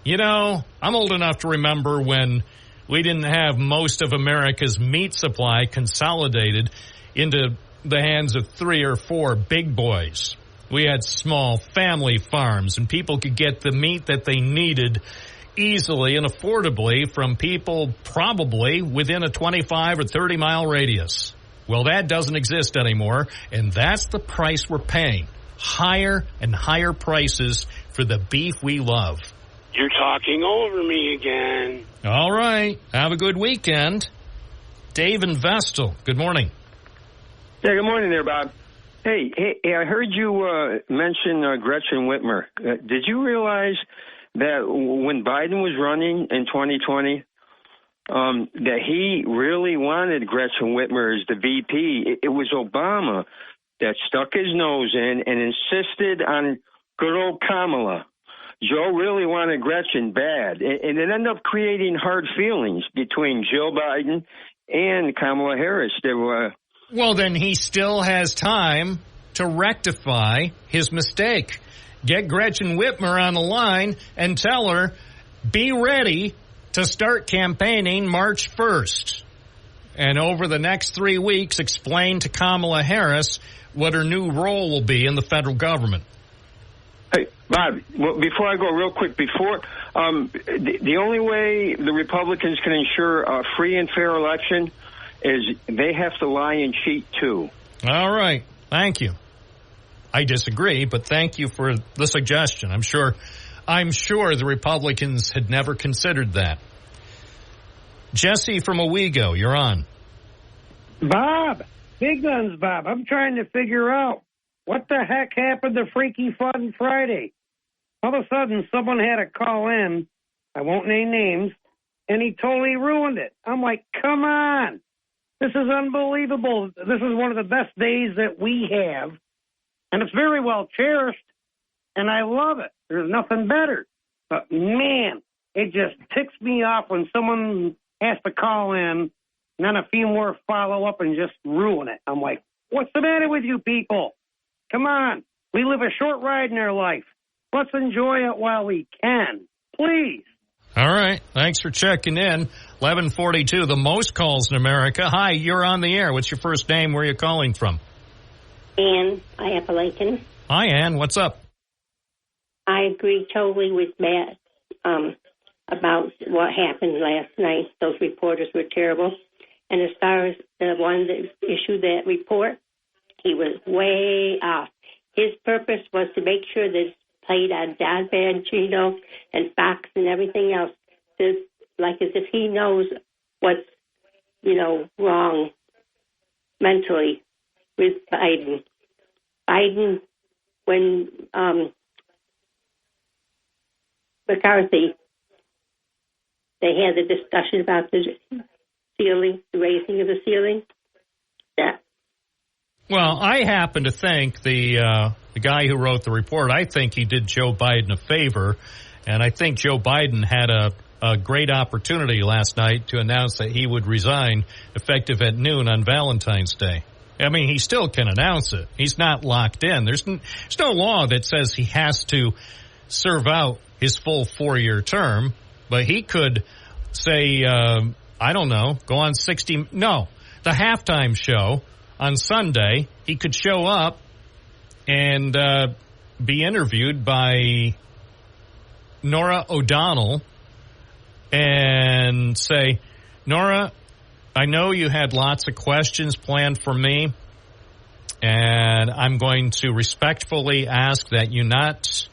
You know, I'm old enough to remember when we didn't have most of America's meat supply consolidated into the hands of 3 or 4 big boys. We had small family farms, and people could get the meat that they needed easily and affordably from people probably within a 25 or 30-mile radius. Well, that doesn't exist anymore, and that's the price we're paying. Higher and higher prices for the beef we love. You're talking over me again. All right. Have a good weekend. Dave in Vestal, good morning. Yeah, good morning there, Bob. Hey, I heard you mention Gretchen Whitmer. Did you realize that when Biden was running in 2020, that he really wanted Gretchen Whitmer as the VP? It was Obama that stuck his nose in and insisted on good old Kamala. Joe really wanted Gretchen bad, and it ended up creating hard feelings between Joe Biden and Kamala Harris. Well, then he still has time to rectify his mistake. Get Gretchen Whitmer on the line and tell her, be ready to start campaigning March 1st. And over the next 3 weeks, explain to Kamala Harris what her new role will be in the federal government. Hey, Bob, before I go real quick, the only way the Republicans can ensure a free and fair election is they have to lie and cheat, too. All right. Thank you. I disagree, but thank you for the suggestion. I'm sure the Republicans had never considered that. Jesse from Owego, you're on. Bob, big guns, Bob. I'm trying to figure out what the heck happened to Freaky Fun Friday. All of a sudden, someone had to call in. I won't name names. And he totally ruined it. I'm like, come on. This is unbelievable. This is one of the best days that we have. And it's very well cherished. And I love it. There's nothing better. But, man, it just ticks me off when someone has to call in and then a few more follow up and just ruin it. I'm like, what's the matter with you people? Come on. We live a short ride in our life. Let's enjoy it while we can. Please. All right. Thanks for checking in. 1142, the most calls in America. Hi, you're on the air. What's your first name? Where are you calling from? Ann, Appalachian. Hi, Ann. What's up? I agree totally with Matt about what happened last night. Those reporters were terrible. And as far as the one that issued that report, he was way off. His purpose was to make sure that it's played on Don Bongino and Fox and everything else, like as if he knows what's, wrong mentally with Biden. Biden, when McCarthy, they had the discussion about the ceiling, the raising of the ceiling. Yeah. Well, I happen to think the guy who wrote the report, I think he did Joe Biden a favor, and I think Joe Biden had a great opportunity last night to announce that he would resign effective at noon on Valentine's Day. I mean, he still can announce it. He's not locked in. There's no law that says he has to serve out his full 4-year term, but he could say I don't know, go on the halftime show on Sunday. He could show up and be interviewed by Norah O'Donnell and say, Norah, I know you had lots of questions planned for me, and I'm going to respectfully ask that you not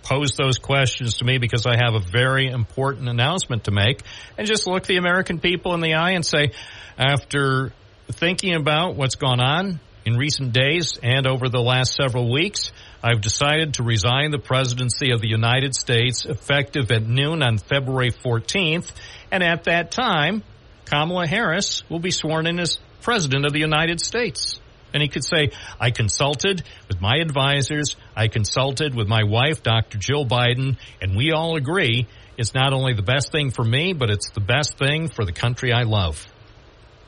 pose those questions to me because I have a very important announcement to make, and just look the American people in the eye and say, after thinking about what's gone on in recent days and over the last several weeks, I've decided to resign the presidency of the United States effective at noon on February 14th, and at that time, Kamala Harris will be sworn in as president of the United States. And he could say, I consulted with my advisors, I consulted with my wife, Dr. Jill Biden, and we all agree it's not only the best thing for me, but it's the best thing for the country I love.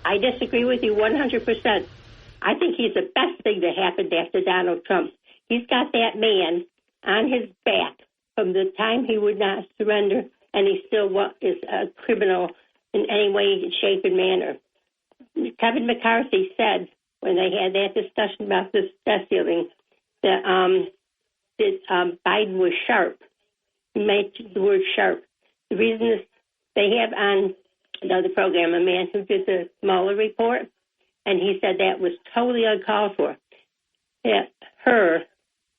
I disagree with you 100%. I think he's the best thing that happened after Donald Trump. He's got that man on his back from the time he would not surrender, and he still is a criminal in any way, shape, and manner. Kevin McCarthy said when they had that discussion about this debt ceiling that Biden was sharp. He made the word sharp. The reason is they have on another program a man who did the Mueller report, and he said that was totally uncalled for.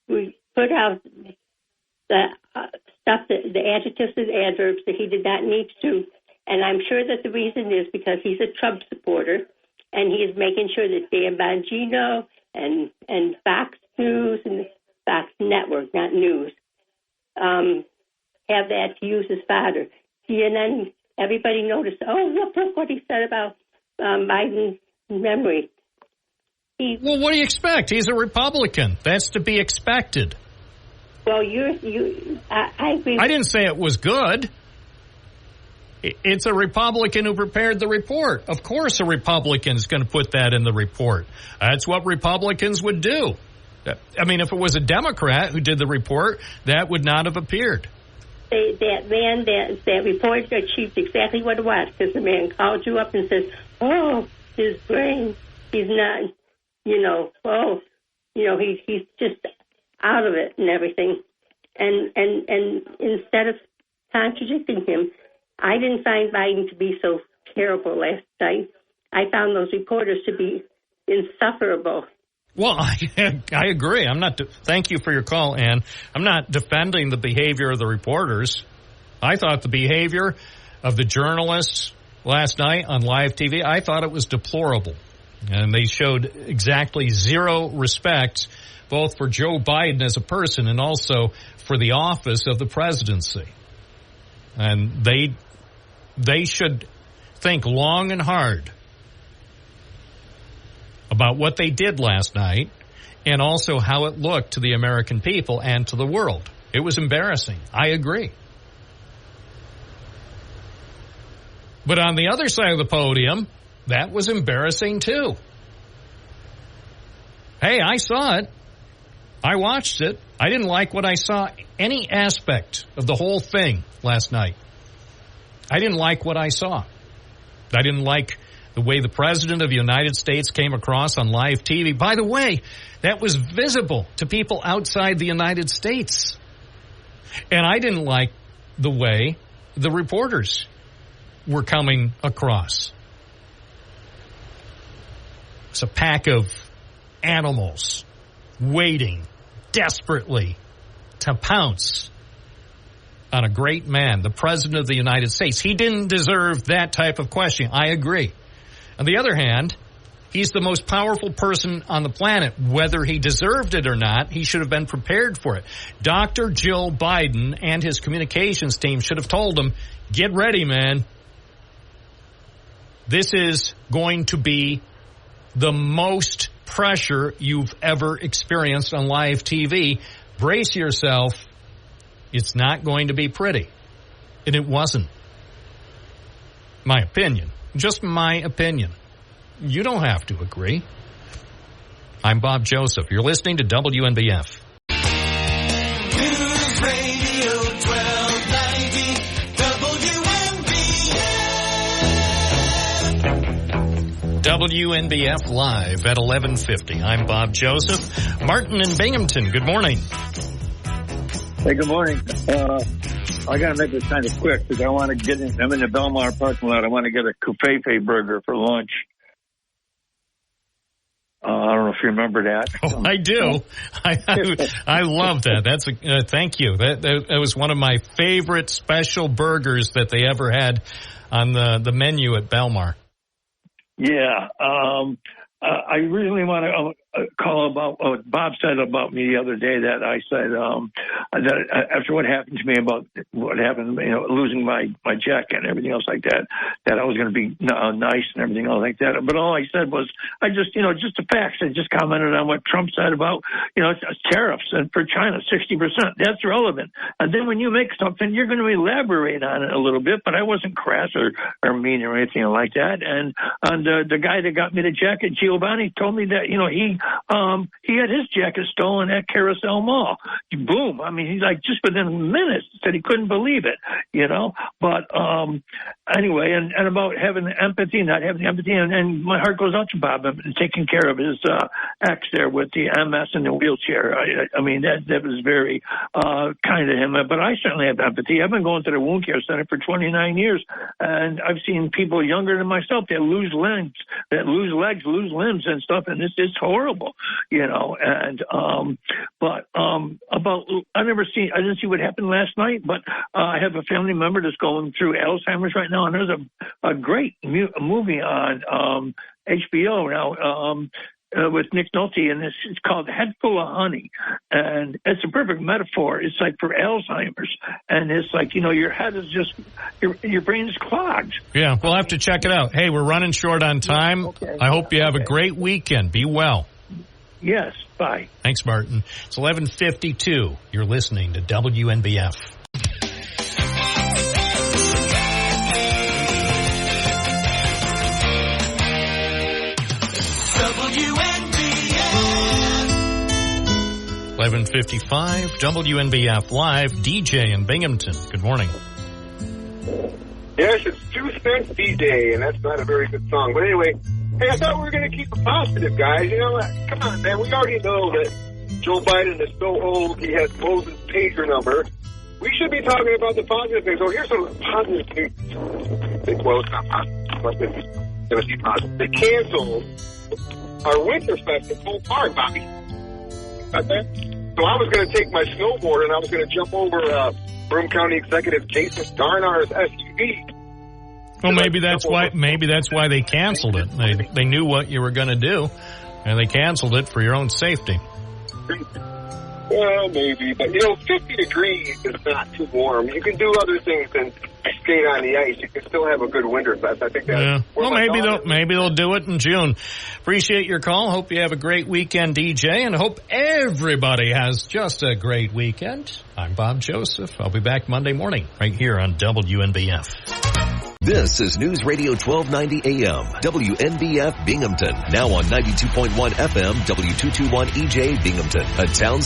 We put out the stuff, the adjectives and adverbs that he did not need to. And I'm sure that the reason is because he's a Trump supporter, and he is making sure that Dan Bongino and Fox News and Fox Network, not news, have that to use as fodder. CNN, everybody noticed, look what he said about Biden's memory. Well, what do you expect? He's a Republican. That's to be expected. Well, I agree. I didn't say it was good. It's a Republican who prepared the report. Of course a Republican is going to put that in the report. That's what Republicans would do. I mean, if it was a Democrat who did the report, that would not have appeared. That man, that report achieved exactly what it was, because the man called you up and says, his brain, he's not, he's just out of it and everything. And instead of contradicting him, I didn't find Biden to be so terrible last night. I found those reporters to be insufferable. Well, I agree. Thank you for your call, Ann. I'm not defending the behavior of the reporters. I thought the behavior of the journalists last night on live TV, I thought it was deplorable. And they showed exactly zero respect, both for Joe Biden as a person and also for the office of the presidency. And they should think long and hard about what they did last night and also how it looked to the American people and to the world. It was embarrassing. I agree. But on the other side of the podium, that was embarrassing too. Hey, I saw it. I watched it. I didn't like what I saw, any aspect of the whole thing last night. I didn't like what I saw. I didn't like the way the President of the United States came across on live TV. By the way, that was visible to people outside the United States. And I didn't like the way the reporters were coming across. It's a pack of animals waiting desperately to pounce on a great man, the President of the United States. He didn't deserve that type of question. I agree. On the other hand, he's the most powerful person on the planet. Whether he deserved it or not, he should have been prepared for it. Dr. Jill Biden and his communications team should have told him, get ready, man. This is going to be the most pressure you've ever experienced on live TV. Brace yourself. It's not going to be pretty. And it wasn't. My opinion. Just my opinion. You don't have to agree. I'm Bob Joseph. You're listening to WNBF. News Radio 1290 WNBF. WNBF Live at 11:50. I'm Bob Joseph. Martin in Binghamton, good morning. Hey, good morning. I got to make this kind of quick because I want to get in. I'm in the Belmar parking lot. I want to get a Covfefe burger for lunch. I don't know if you remember that. Oh, I do. I love that. That's thank you. That was one of my favorite special burgers that they ever had on the menu at Belmar. Yeah. I really want to call about what Bob said about me the other day, that I said that after what happened to me, about what happened, losing my jacket and everything else like that, that I was going to be nice and everything else like that. But all I said was, I just, just the facts. I just commented on what Trump said about, tariffs and for China, 60%. That's relevant. And then when you make something, you're going to elaborate on it a little bit, but I wasn't crass or mean or anything like that. And the guy that got me the jacket, Giovanni, told me that, he had his jacket stolen at Carousel Mall. Boom. I mean, he's like, just within minutes, said he couldn't believe it, But anyway, and about having empathy, not having empathy, and my heart goes out to Bob and taking care of his ex there with the MS in the wheelchair. I mean, that was very kind of him. But I certainly have empathy. I've been going to the wound care center for 29 years, and I've seen people younger than myself that lose limbs, lose limbs and stuff, and it's horrible, And about I didn't see what happened last night, but I have a family member that's going through Alzheimer's right now, and there's a great movie on HBO now. With Nick Nolte, and it's called Head Full of Honey, and it's a perfect metaphor. It's like for Alzheimer's, and it's like your head is just your brain is clogged. Yeah, we'll have to check it out. Hey, we're running short on time. Okay. I hope you have a great weekend. Be well. Yes. Bye. Thanks, Martin. It's 11:52. You're listening to WNBF. WNBF. 11:55. WNBF Live. DJ in Binghamton. Good morning. Yes, it's 2 Cents DJ, and that's not a very good song. But anyway, hey, I thought we were going to keep it positive, guys. Come on, man. We already know that Joe Biden is so old, he has Moses' pager number. We should be talking about the positive things. So here's some positive things. Well, it's not positive, but it's going to be positive. They canceled our Winterfest in Cole Park, Bobby. Got that? So I was going to take my snowboard, and I was going to jump over Broome County Executive Jason Darnar's SUV. Well, maybe that's why they canceled it. They knew what you were going to do, and they canceled it for your own safety. Well, maybe, but 50 degrees is not too warm. You can do other things than skate on the ice. You can still have a good Winterfest. I think that. Yeah. Well, maybe they'll do it in June. Appreciate your call. Hope you have a great weekend, DJ, and hope everybody has just a great weekend. I'm Bob Joseph. I'll be back Monday morning right here on WNBF. This is News Radio 1290 AM, WNBF Binghamton. Now on 92.1 FM, W221 EJ Binghamton, a town